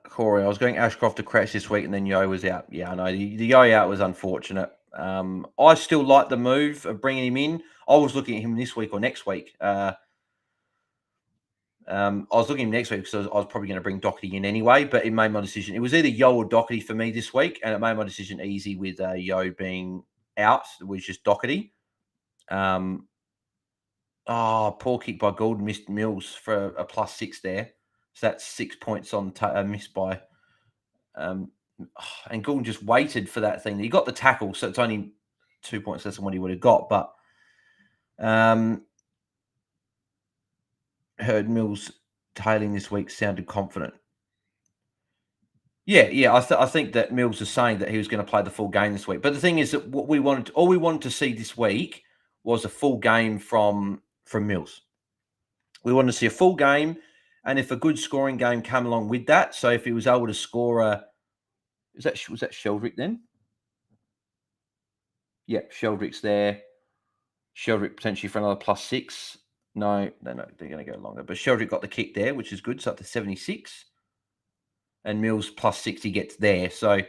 Corey, I was going Ashcroft to Crouch this week and then Yo was out. Yeah, I know. The Yo out was unfortunate. I still like the move of bringing him in. I was looking at him this week or next week. I was looking at him next week because I was probably going to bring Doherty in anyway, but it made my decision. It was either Yo or Doherty for me this week, and it made my decision easy with Yo being out. It was just Doherty. Poor kick by Gould, missed Mills for a +6 there. So that's 6 points on missed by. And Gould just waited for that thing. He got the tackle, so it's only 2 points less than what he would have got. But heard Mills tailing this week sounded confident. Yeah. I think that Mills was saying that he was going to play the full game this week. But the thing is that all we wanted to see this week was a full game from Mills. We wanted to see a full game, and if a good scoring game came along with that, so if he was able to score was that Sheldrick then? Yeah, Sheldrick's there. Sheldrick potentially for another +6. No, they're going to go longer. But Sheldrick got the kick there, which is good. So up to 76. And Mills +60 gets there. So,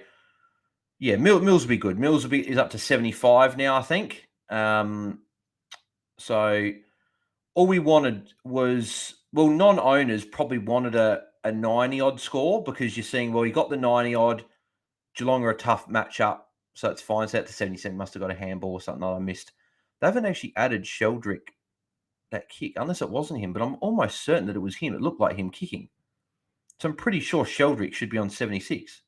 yeah, Mills will be good. Mills is up to 75 now, I think. So all we wanted was, well, non-owners probably wanted a 90-odd score because you're seeing, well, he got the 90-odd. Geelong are a tough matchup, so it's fine. So at the 77, must have got a handball or something that I missed. They haven't actually added Sheldrick that kick, unless it wasn't him, but I'm almost certain that it was him. It looked like him kicking. So I'm pretty sure Sheldrick should be on 76.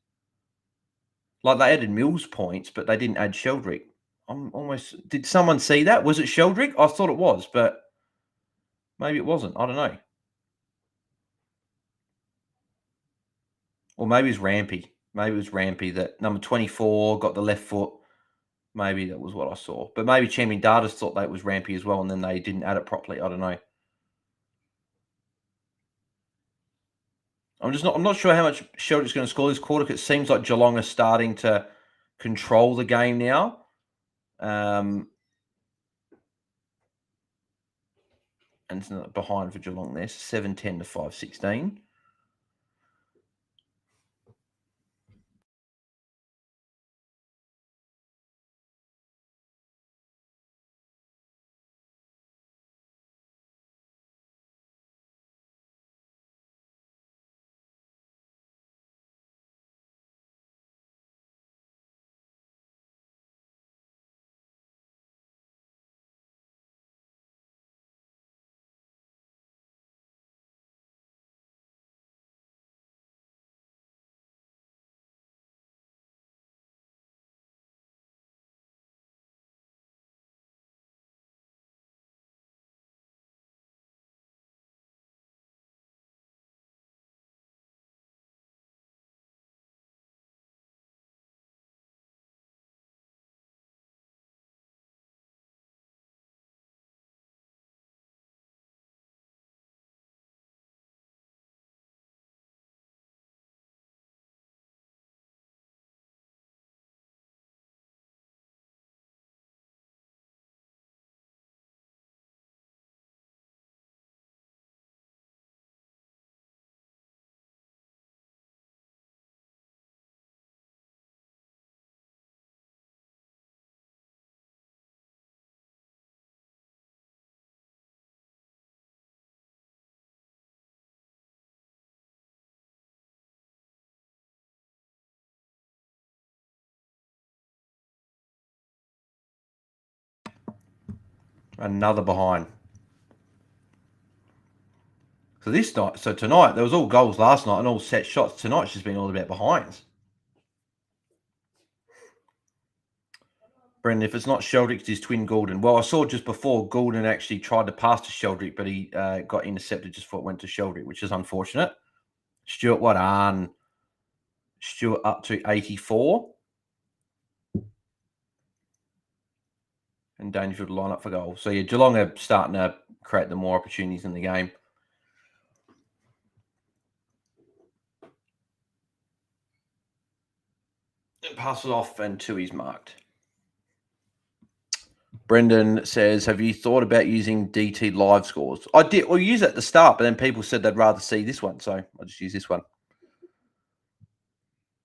Like they added Mills points, but they didn't add Sheldrick. I'm almost. Did someone see that? Was it Sheldrick? I thought it was, but maybe it wasn't. I don't know. Or maybe it was Rampy. Maybe it was Rampy that number 24 got the left foot. Maybe that was what I saw. But maybe Champion Data thought that was Rampy as well, and then they didn't add it properly. I don't know. I'm not sure how much Sheldrick's going to score this quarter because it seems like Geelong are starting to control the game now. And it's not behind for Geelong there. 7-10 to 5-16. Another behind. So tonight, there was all goals last night and all set shots. Tonight's just been all about behinds. Brendan, if it's not Sheldrick, it's his twin Goulden. Well, I saw just before Goulden actually tried to pass to Sheldrick, but he got intercepted just before it went to Sheldrick, which is unfortunate. Stuart, what on? Stuart up to 84. And Dangerfield line up for goal. So, yeah, Geelong are starting to create the more opportunities in the game. Pass it off and Tui's marked. Brendan says, have you thought about using DT live scores? I did. Well, use it at the start, but then people said they'd rather see this one. So I just use this one.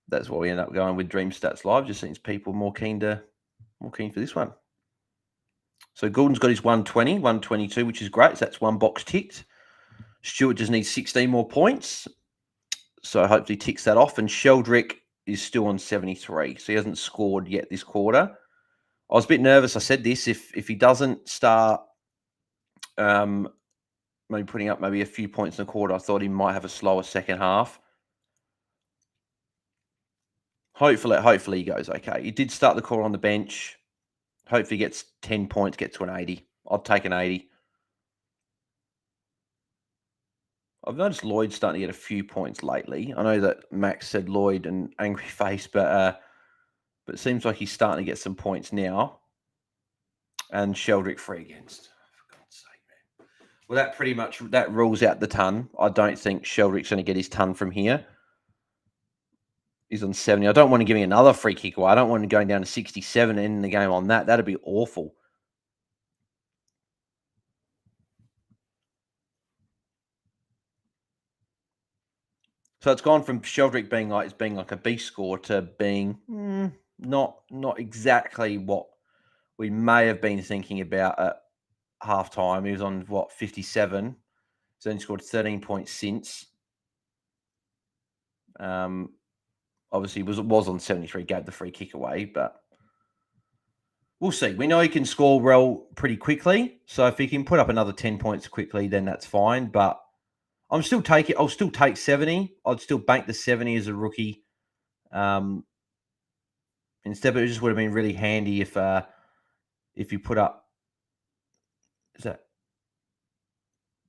That's why we end up going with Dream Stats Live. Just seems people more keen for this one. So Goulden's got his 120, 122, which is great. So that's one box ticked. Stuart just needs 16 more points. So hopefully ticks that off. And Sheldrick is still on 73. So he hasn't scored yet this quarter. I was a bit nervous. I said this, if he doesn't start maybe putting up maybe a few points in the quarter, I thought he might have a slower second half. Hopefully he goes okay. He did start the quarter on the bench. Hopefully he gets 10 points, gets to an 80. I'd take an 80. I've noticed Lloyd's starting to get a few points lately. I know that Max said Lloyd and angry face, but it seems like he's starting to get some points now. And Sheldrick free against. For God's sake, man. Well, that rules out the ton. I don't think Sheldrick's going to get his ton from here. He's on 70. I don't want to give him another free kick away. I don't want him going down to 67 and ending the game on that. That'd be awful. So it's gone from Sheldrick being like a B score to being not exactly what we may have been thinking about at halftime. He was on, 57? He's only scored 13 points since. Obviously, was on 73, gave the free kick away, but we'll see. We know he can score well pretty quickly. So if he can put up another 10 points quickly, then that's fine. But I'll still take 70. I'd still bank the 70 as a rookie. Instead, it just would have been really handy if you put up. Is that?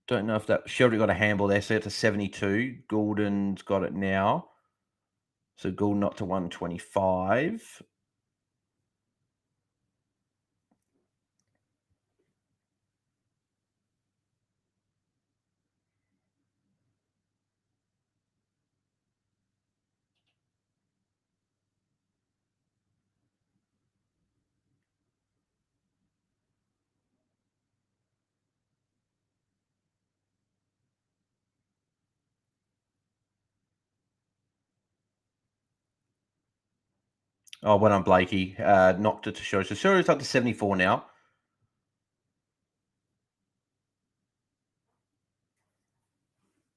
Don't know if that Sheldrick got a handball there, so it's a 72. Goulden's got it now. So Goulden not to 125. Oh, well done, Blakey. Knocked it to Sheldrick. So Sheldrick's up to 74 now.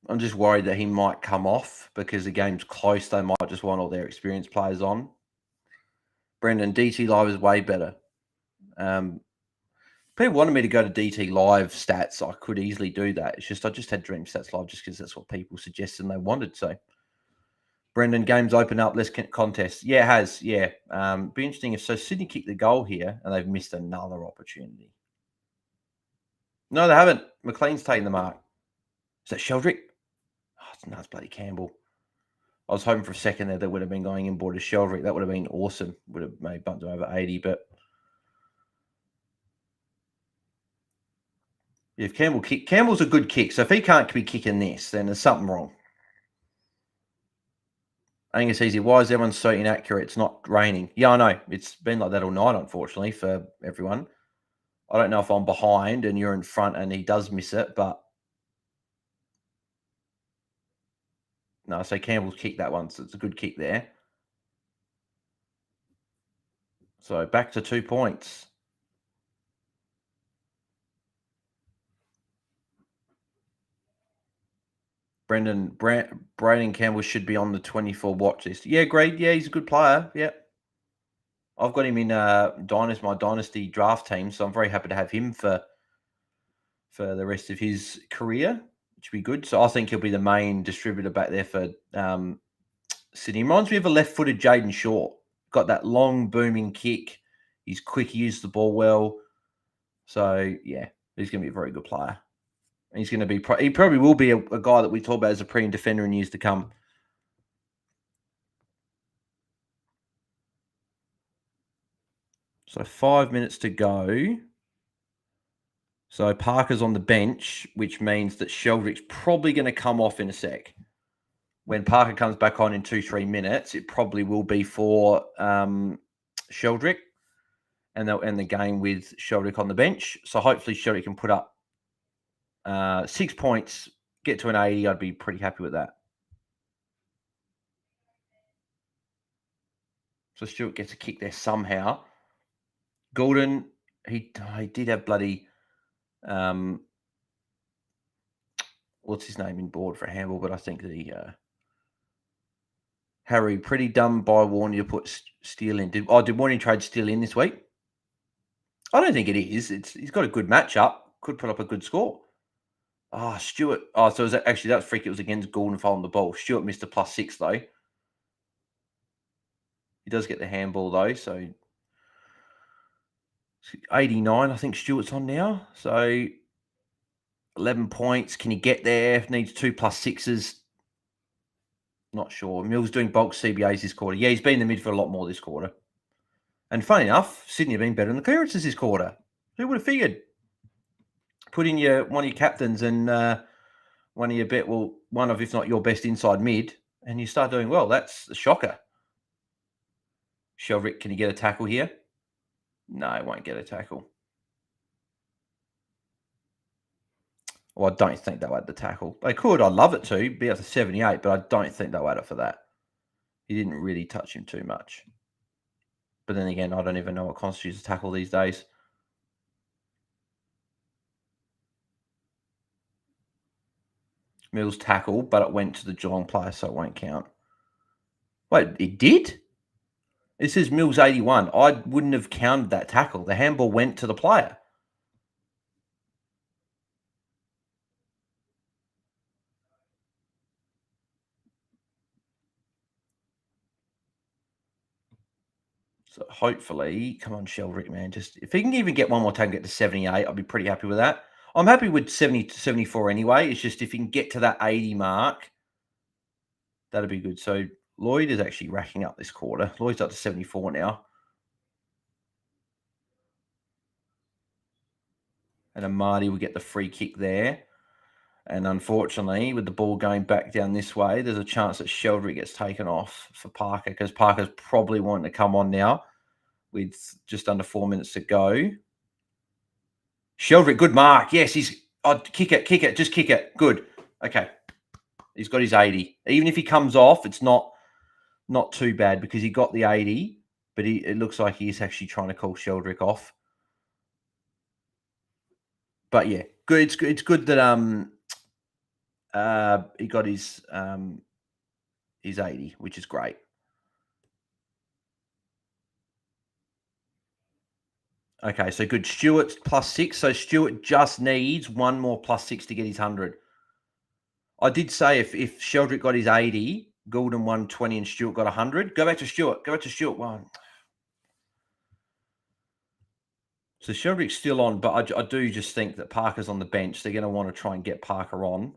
I'm just worried that he might come off because the game's close. They might just want all their experienced players on. Brendan, DT Live is way better. People wanted me to go to DT Live stats. I could easily do that. It's just I just had Dream Stats Live just because that's what people suggested and they wanted. So, Brendan, games open up, less contests. Yeah, it has. Yeah. Be interesting if Sydney kicked the goal here and they've missed another opportunity. No, they haven't. McLean's taking the mark. Is that Sheldrick? Oh, no, it's bloody Campbell. I was hoping for a second there that would have been going in board to Sheldrick. That would have been awesome. Would have maybe bumped him over 80, but if Campbell's a good kick. So if he can't be kicking this, then there's something wrong. I think it's easy. Why is everyone so inaccurate? It's not raining. Yeah, I know. It's been like that all night, unfortunately, for everyone. I don't know if I'm behind and you're in front and he does miss it, but no, so Campbell's kicked that one, so it's a good kick there. So back to 2 points. Braden Campbell should be on the 24 watch list. Yeah, great. Yeah, he's a good player. Yeah. I've got him in my Dynasty draft team, so I'm very happy to have him for the rest of his career, which would be good. So I think he'll be the main distributor back there for Sydney. Reminds me of a left-footed Jaden Shaw. Got that long, booming kick. He's quick. He uses the ball well. So, yeah, he's going to be a very good player. And he's going to be he probably will be a guy that we talk about as a premium defender in years to come. So 5 minutes to go. So Parker's on the bench, which means that Sheldrick's probably going to come off in a sec. When Parker comes back on in 2-3 minutes, it probably will be for Sheldrick, and they'll end the game with Sheldrick on the bench. So hopefully Sheldrick can put up 6 points, get to an 80. I'd be pretty happy with that. So Stewart gets a kick there somehow. Goulden, he did have bloody what's his name in board for a handball, but I think the Harry, pretty dumb by Warney to put Steele in. Did Warney trade Steele in this week? I don't think it is. He's got a good matchup. Could put up a good score. Stewart. So it was actually that was freak. It was against Goulden following the ball. Stewart missed a +6 though. He does get the handball though, so 89. I think Stewart's on now. So 11 points. Can he get there? Needs 2 +6s. Not sure. Mills doing bulk CBAs this quarter. Yeah, he's been in the mid for a lot more this quarter. And funny enough, Sydney have been better in the clearances this quarter. Who would have figured? Put in one of your captains and one of your one of, if not your best inside mid, and you start doing well. That's a shocker. Sheldrick, can he get a tackle here? No, he won't get a tackle. Well, I don't think they'll add the tackle. They could. I'd love it to be up to 78, but I don't think they'll add it for that. He didn't really touch him too much. But then again, I don't even know what constitutes a tackle these days. Mills tackle, but it went to the Geelong player, so it won't count. Wait, it did? It says Mills 81. I wouldn't have counted that tackle. The handball went to the player. So hopefully, come on, Sheldrick, man. Just if he can even get one more time, get to 78, I'll be pretty happy with that. I'm happy with 70 to 74 anyway. It's just if he can get to that 80 mark, that'd be good. So Lloyd is actually racking up this quarter. Lloyd's up to 74 now. And Amadi will get the free kick there. And unfortunately, with the ball going back down this way, there's a chance that Sheldrick gets taken off for Parker because Parker's probably wanting to come on now with just under 4 minutes to go. Sheldrick, good mark. Yes, he's kick it, just kick it. Good. Okay. He's got his 80. Even if he comes off, it's not too bad because he got the 80, but it looks like he's actually trying to call Sheldrick off. But yeah, good. It's good that he got his 80, which is great. Okay, so good. Stewart's +6. So Stewart just needs one more +6 to get his 100. I did say if Sheldrick got his 80, Goulden 120 and Stewart got 100. Go back to Stewart. Go back to Stewart. One. So Sheldrick's still on, but I do just think that Parker's on the bench. They're going to want to try and get Parker on.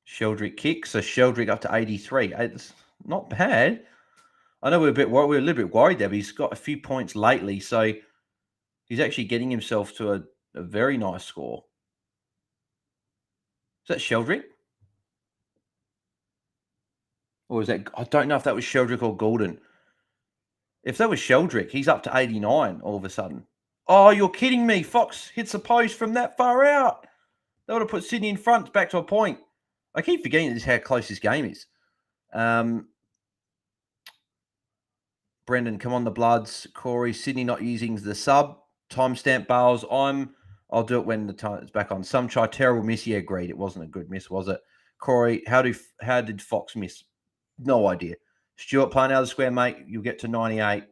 Sheldrick kick. So Sheldrick up to 83. It's not bad. I know we're a little bit worried there, but he's got a few points lately, so he's actually getting himself to a very nice score. Is that Sheldrick? Or is that, I don't know if that was Sheldrick or Goulden. If that was Sheldrick, he's up to 89 all of a sudden. Oh, you're kidding me. Fox hits the post from that far out. That would have put Sydney in front, back to a point. I keep forgetting this how close this game is. Brendan, come on the Bloods. Corey, Sydney not using the sub. Timestamp Bales. I'll do it when the time is back on. Some try terrible miss. Yeah, agreed. It wasn't a good miss, was it? Corey, how did Fox miss? No idea. Stuart playing out of the square, mate. You'll get to 98.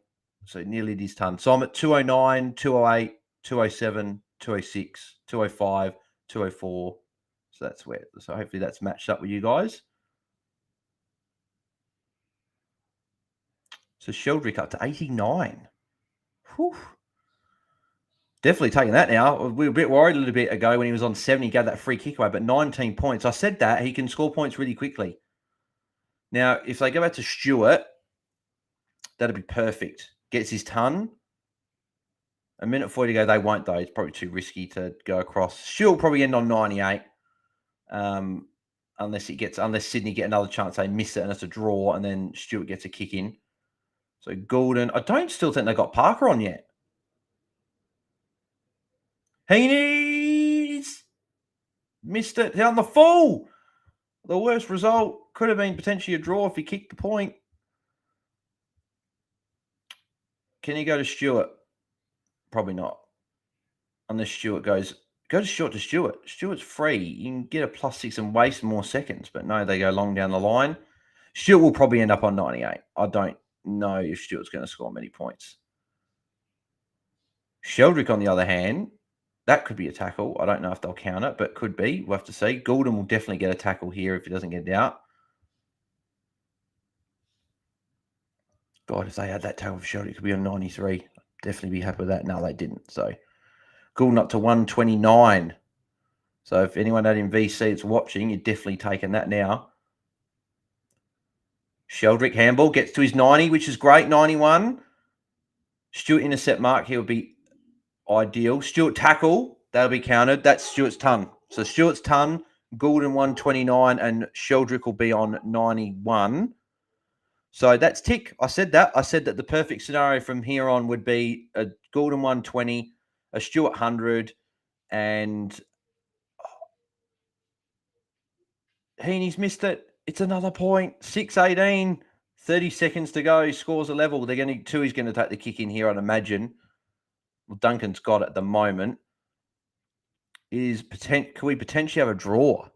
So nearly this ton. So I'm at 209, 208, 207, 206, 205, 204. So that's where. So hopefully that's matched up with you guys. So Sheldrick up to 89. Whew. Definitely taking that now. We were a bit worried a little bit ago when he was on 70, he gave that free kick away, but 19 points. I said that he can score points really quickly. Now, if they go back to Stewart, that'd be perfect. Gets his ton. A minute 40 to go. They won't, though. It's probably too risky to go across. Stewart will probably end on 98. Unless Sydney get another chance, they miss it and it's a draw, and then Stewart gets a kick in. So Goulden, I don't still think they got Parker on yet. Heaney's missed it down the full. The worst result could have been potentially a draw if he kicked the point. Can he go to Stewart? Probably not. Unless Stewart goes to Stewart. Stewart's free. You can get a +6 and waste more seconds. But no, they go long down the line. Stewart will probably end up on 98. I don't know if Stewart's going to score many points. Sheldrick, on the other hand, that could be a tackle. I don't know if they'll count it, but could be. We'll have to see. Goulden will definitely get a tackle here if he doesn't get it out. God, if they had that tackle for Sheldrick, it could be on 93. I'd definitely be happy with that. No, they didn't. So Goulden up to 129. So if anyone out in VC that's watching, you're definitely taking that now. Sheldrick handball gets to his 90, which is great. 91. Stewart intercept mark. He'll be ideal. Stewart tackle. That'll be counted. That's Stewart's ton. So Stewart's ton, Goulden 129, and Sheldrick will be on 91. So that's tick. I said that. I said that the perfect scenario from here on would be a Gordon 120, a Stewart 100, and Heaney's missed it. It's another point. 6:18, 30 seconds to go. Scores a level. They're going to Tui's going to take the kick in here, I'd imagine. Well, Duncan's got it at the moment. Can we potentially have a draw?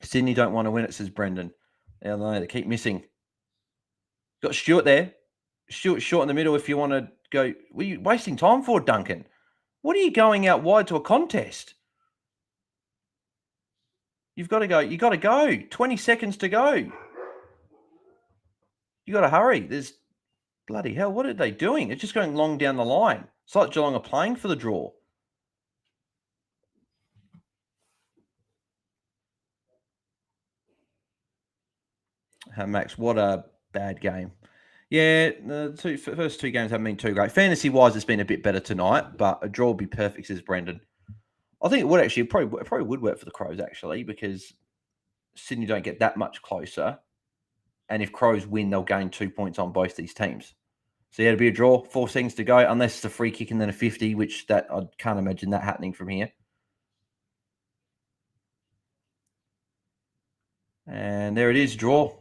Sydney don't want to win it, says Brendan. They keep missing. Got Stewart there. Stewart short in the middle if you want to go. What are you wasting time for, Duncan? What are you going out wide to a contest? You've got to go. You got to go. 20 seconds to go. You got to hurry. There's bloody hell. What are they doing? It's just going long down the line. It's like Geelong are playing for the draw. Max, what a bad game. Yeah, the first two games haven't been too great. Fantasy-wise, it's been a bit better tonight, but a draw would be perfect, says Brendan. I think it would actually, probably would work for the Crows, actually, because Sydney don't get that much closer. And if Crows win, they'll gain 2 points on both these teams. So yeah, it'll be a draw, 4 seconds to go, unless it's a free kick and then a 50, which I can't imagine that happening from here. And there it is, draw.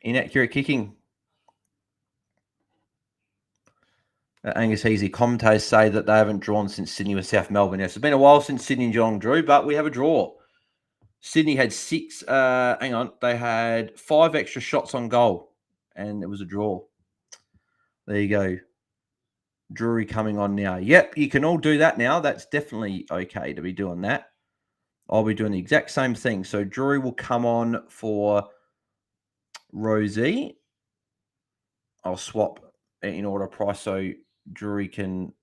Inaccurate kicking. Angus Heasy, commentators say that they haven't drawn since Sydney with South Melbourne. Yes, it's been a while since Sydney and Geelong drew, but we have a draw. Sydney had they had 5 extra shots on goal, and it was a draw. There you go. Drury coming on now. Yep, you can all do that now. That's definitely okay to be doing that. I'll be doing the exact same thing. So Drury will come on for Rosie. I'll swap in order price so Drury can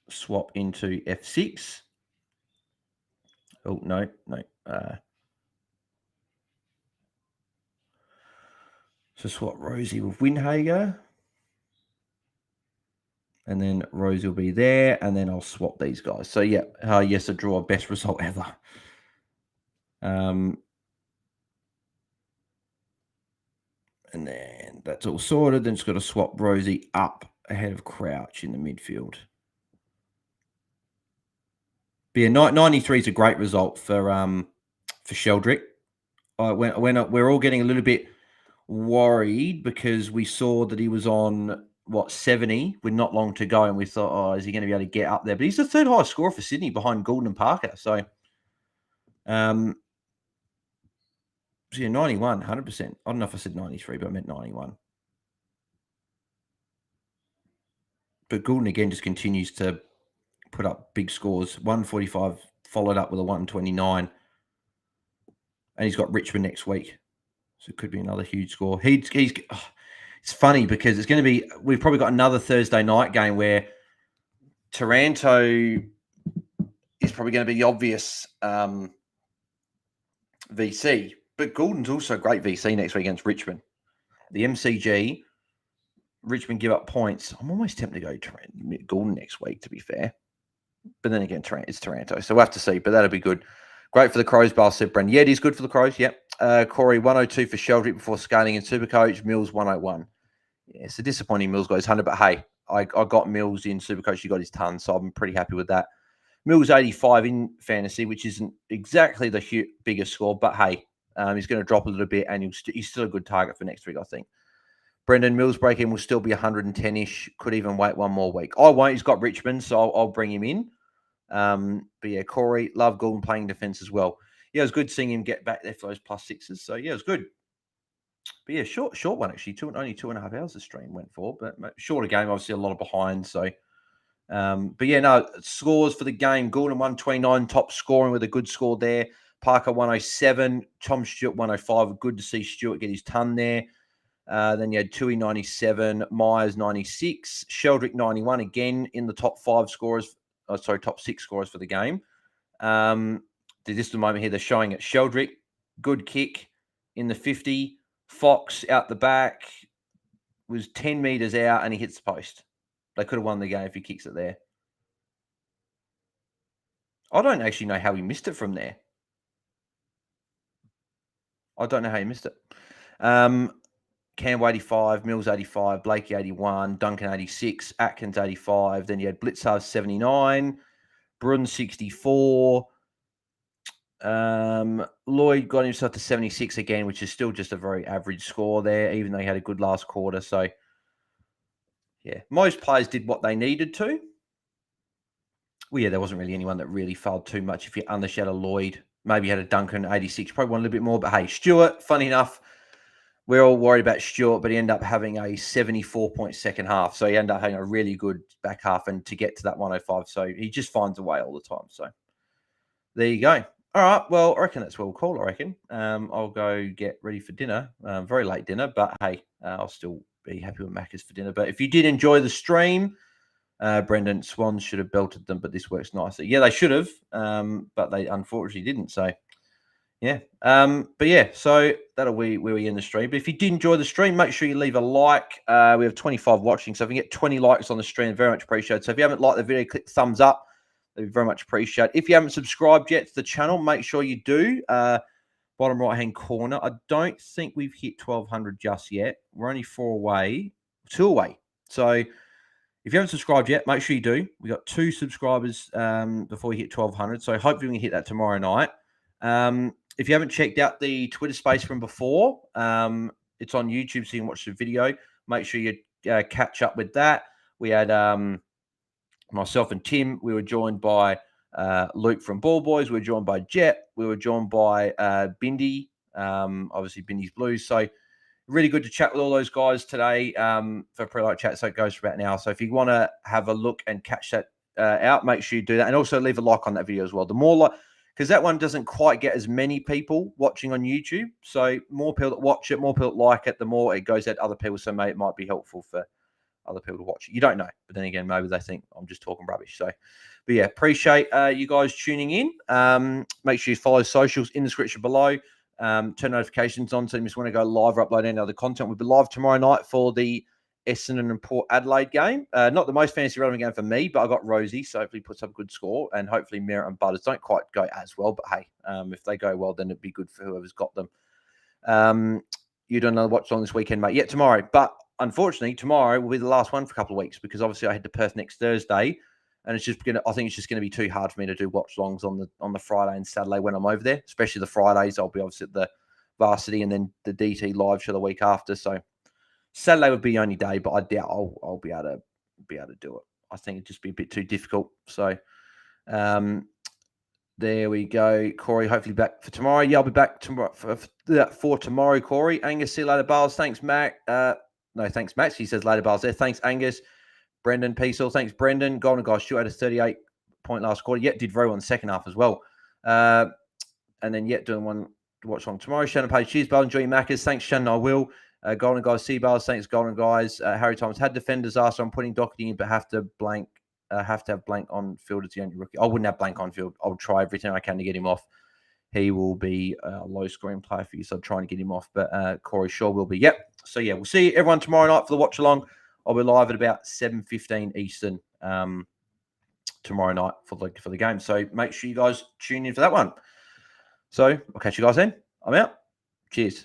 swap into F6. Oh, no. So swap Rosie with Windhager. And then Rosie will be there. And then I'll swap these guys. So, yeah. Yes, a draw. Best result ever. And then that's all sorted. Then just got to swap Rosie up ahead of Crouch in the midfield. But yeah, 93 is a great result for Sheldrick. When we're all getting a little bit worried because we saw that he was on 70 with not long to go, and we thought, is he going to be able to get up there? But he's the third highest scorer for Sydney behind Goulden and Parker. So, so yeah, 91, 100%. I don't know if I said 93, but I meant 91. But Goulden again just continues to put up big scores. 145 followed up with a 129, and he's got Richmond next week. So it could be another huge score. It's funny because it's going to be, we've probably got another Thursday night game where Taranto is probably going to be the obvious VC, but Goulden's also a great VC next week against Richmond. The MCG, Richmond give up points. I'm almost tempted to go Goulden next week, to be fair. But then again, it's Taranto, so we'll have to see, but that'll be good. Great for the Crows, Bale said Brendan. Yeah, it is good for the Crows, yep. Corey, 102 for Sheldrick before scaling in Supercoach. Mills, 101. Yeah, it's a disappointing Mills got his 100, but hey, I got Mills in Supercoach. He got his ton, so I'm pretty happy with that. Mills 85 in fantasy, which isn't exactly the biggest score, but hey, he's going to drop a little bit, and he's still a good target for next week, I think. Brendan, Mills break-in will still be 110-ish. Could even wait one more week. I won't. He's got Richmond, so I'll bring him in. But yeah, Corey, love Goulden playing defense as well. Yeah, it was good seeing him get back there for those +6s. So yeah, it was good. But yeah, short one actually. Only 2.5 hours the stream went for, but shorter game. Obviously, a lot of behind. So, but yeah, no scores for the game. Goulden 129, top scoring with a good score there. Parker 107, Tom Stewart 105. Good to see Stewart get his ton there. Then you had Tui 97, Myers 96, Sheldrick 91 again in the top 5 scorers. Top 6 scorers for the game. This is the moment here they're showing it. Sheldrick, good kick in the 50. Fox out the back was 10 meters out and he hits the post. They could have won the game if he kicks it there. I don't actually know how he missed it from there. I don't know how you missed it. Campbell 85, Mills 85, Blakey 81, Duncan 86, Atkins 85. Then you had Blitzar 79, Brun 64. Lloyd got himself to 76 again, which is still just a very average score there, even though he had a good last quarter. So, yeah, most players did what they needed to. Well, yeah, there wasn't really anyone that really failed too much. If you undershot a Lloyd, maybe you had a Duncan 86, probably won a little bit more. But hey, Stewart, funny enough, we're all worried about Stewart, but he ended up having a 74-point second half. So he ended up having a really good back half and to get to that 105. So he just finds a way all the time. So there you go. All right. Well, I reckon that's well called, I reckon. I'll go get ready for dinner. Very late dinner, but hey, I'll still be happy with Macca's for dinner. But if you did enjoy the stream, Brendan, Swans should have belted them, but this works nicely. Yeah, they should have, but they unfortunately didn't. So, yeah. But yeah, so that'll be where we end the stream. But if you did enjoy the stream, make sure you leave a like. We have 25 watching, so if we get 20 likes on the stream, very much appreciated. So if you haven't liked the video, click thumbs up. That'd be very much appreciated. If you haven't subscribed yet to the channel, make sure you do. Bottom right-hand corner. I don't think we've hit 1,200 just yet. We're only 2 away. So if you haven't subscribed yet, make sure you do. We got 2 subscribers before we hit 1,200. So hopefully we can hit that tomorrow night. If you haven't checked out the Twitter space from before, it's on YouTube, so you can watch the video. Make sure you catch up with that. We had myself and Tim. We were joined by Luke from Ball Boys. We were joined by Jet. We were joined by Bindi, obviously Bindi's Blues. So really good to chat with all those guys today for a pre-light chat. So it goes for about an hour. So if you want to have a look and catch that out, make sure you do that. And also leave a like on that video as well. The more like, because that one doesn't quite get as many people watching on YouTube. So more people that watch it, more people that like it, the more it goes out to other people. So it might be helpful for other people to watch it. You don't know. But then again, maybe they think I'm just talking rubbish. So, but yeah, appreciate you guys tuning in. Make sure you follow socials in the description below. Turn notifications on so you just want to go live or upload any other content. We'll be live tomorrow night for the Essendon and Port Adelaide game. Not the most fantasy relevant game for me, but I got Rosie, so hopefully puts up a good score. And hopefully Merritt and Butters don't quite go as well, but hey, if they go well, then it'd be good for whoever's got them. You do another watch along this weekend, mate. Yeah, tomorrow. But unfortunately, tomorrow will be the last one for a couple of weeks because obviously I head to Perth next Thursday, and it's just I think it's just gonna be too hard for me to do watch longs on the Friday and Saturday when I'm over there. Especially the Fridays, I'll be obviously at the Varsity and then the DT live show the week after. So Saturday would be the only day, but I doubt I'll be able to do it. I think it'd just be a bit too difficult. So there we go, Corey. Hopefully back for tomorrow. Yeah, I'll be back tomorrow for tomorrow, Corey. Angus, see you later, Bales. Thanks, Mac. No, thanks, Max. He says later, Bales there. Thanks, Angus. Brendan, peace all. Thanks, Brendan. Golden Guy Stuart had a 38-point last quarter. Yet did very well in the second half as well. And then yet doing one to watch on tomorrow. Shannon Page, cheers, Bale. Enjoy your Maccas. Thanks, Shannon. I will. Golden Guys, see Bales. Thanks, Golden Guys. Harry Thomas had defenders asked. I'm putting Doherty in, but have to have blank on field as the only rookie. I wouldn't have blank on field. I'll try everything I can to get him off. He will be a low scoring player for you, so I'm trying to get him off. But Corey Shaw will be. Yep. So yeah, we'll see everyone tomorrow night for the watch along. I'll be live at about 7:15 Eastern tomorrow night for the game. So make sure you guys tune in for that one. So I'll catch you guys then. I'm out. Cheers.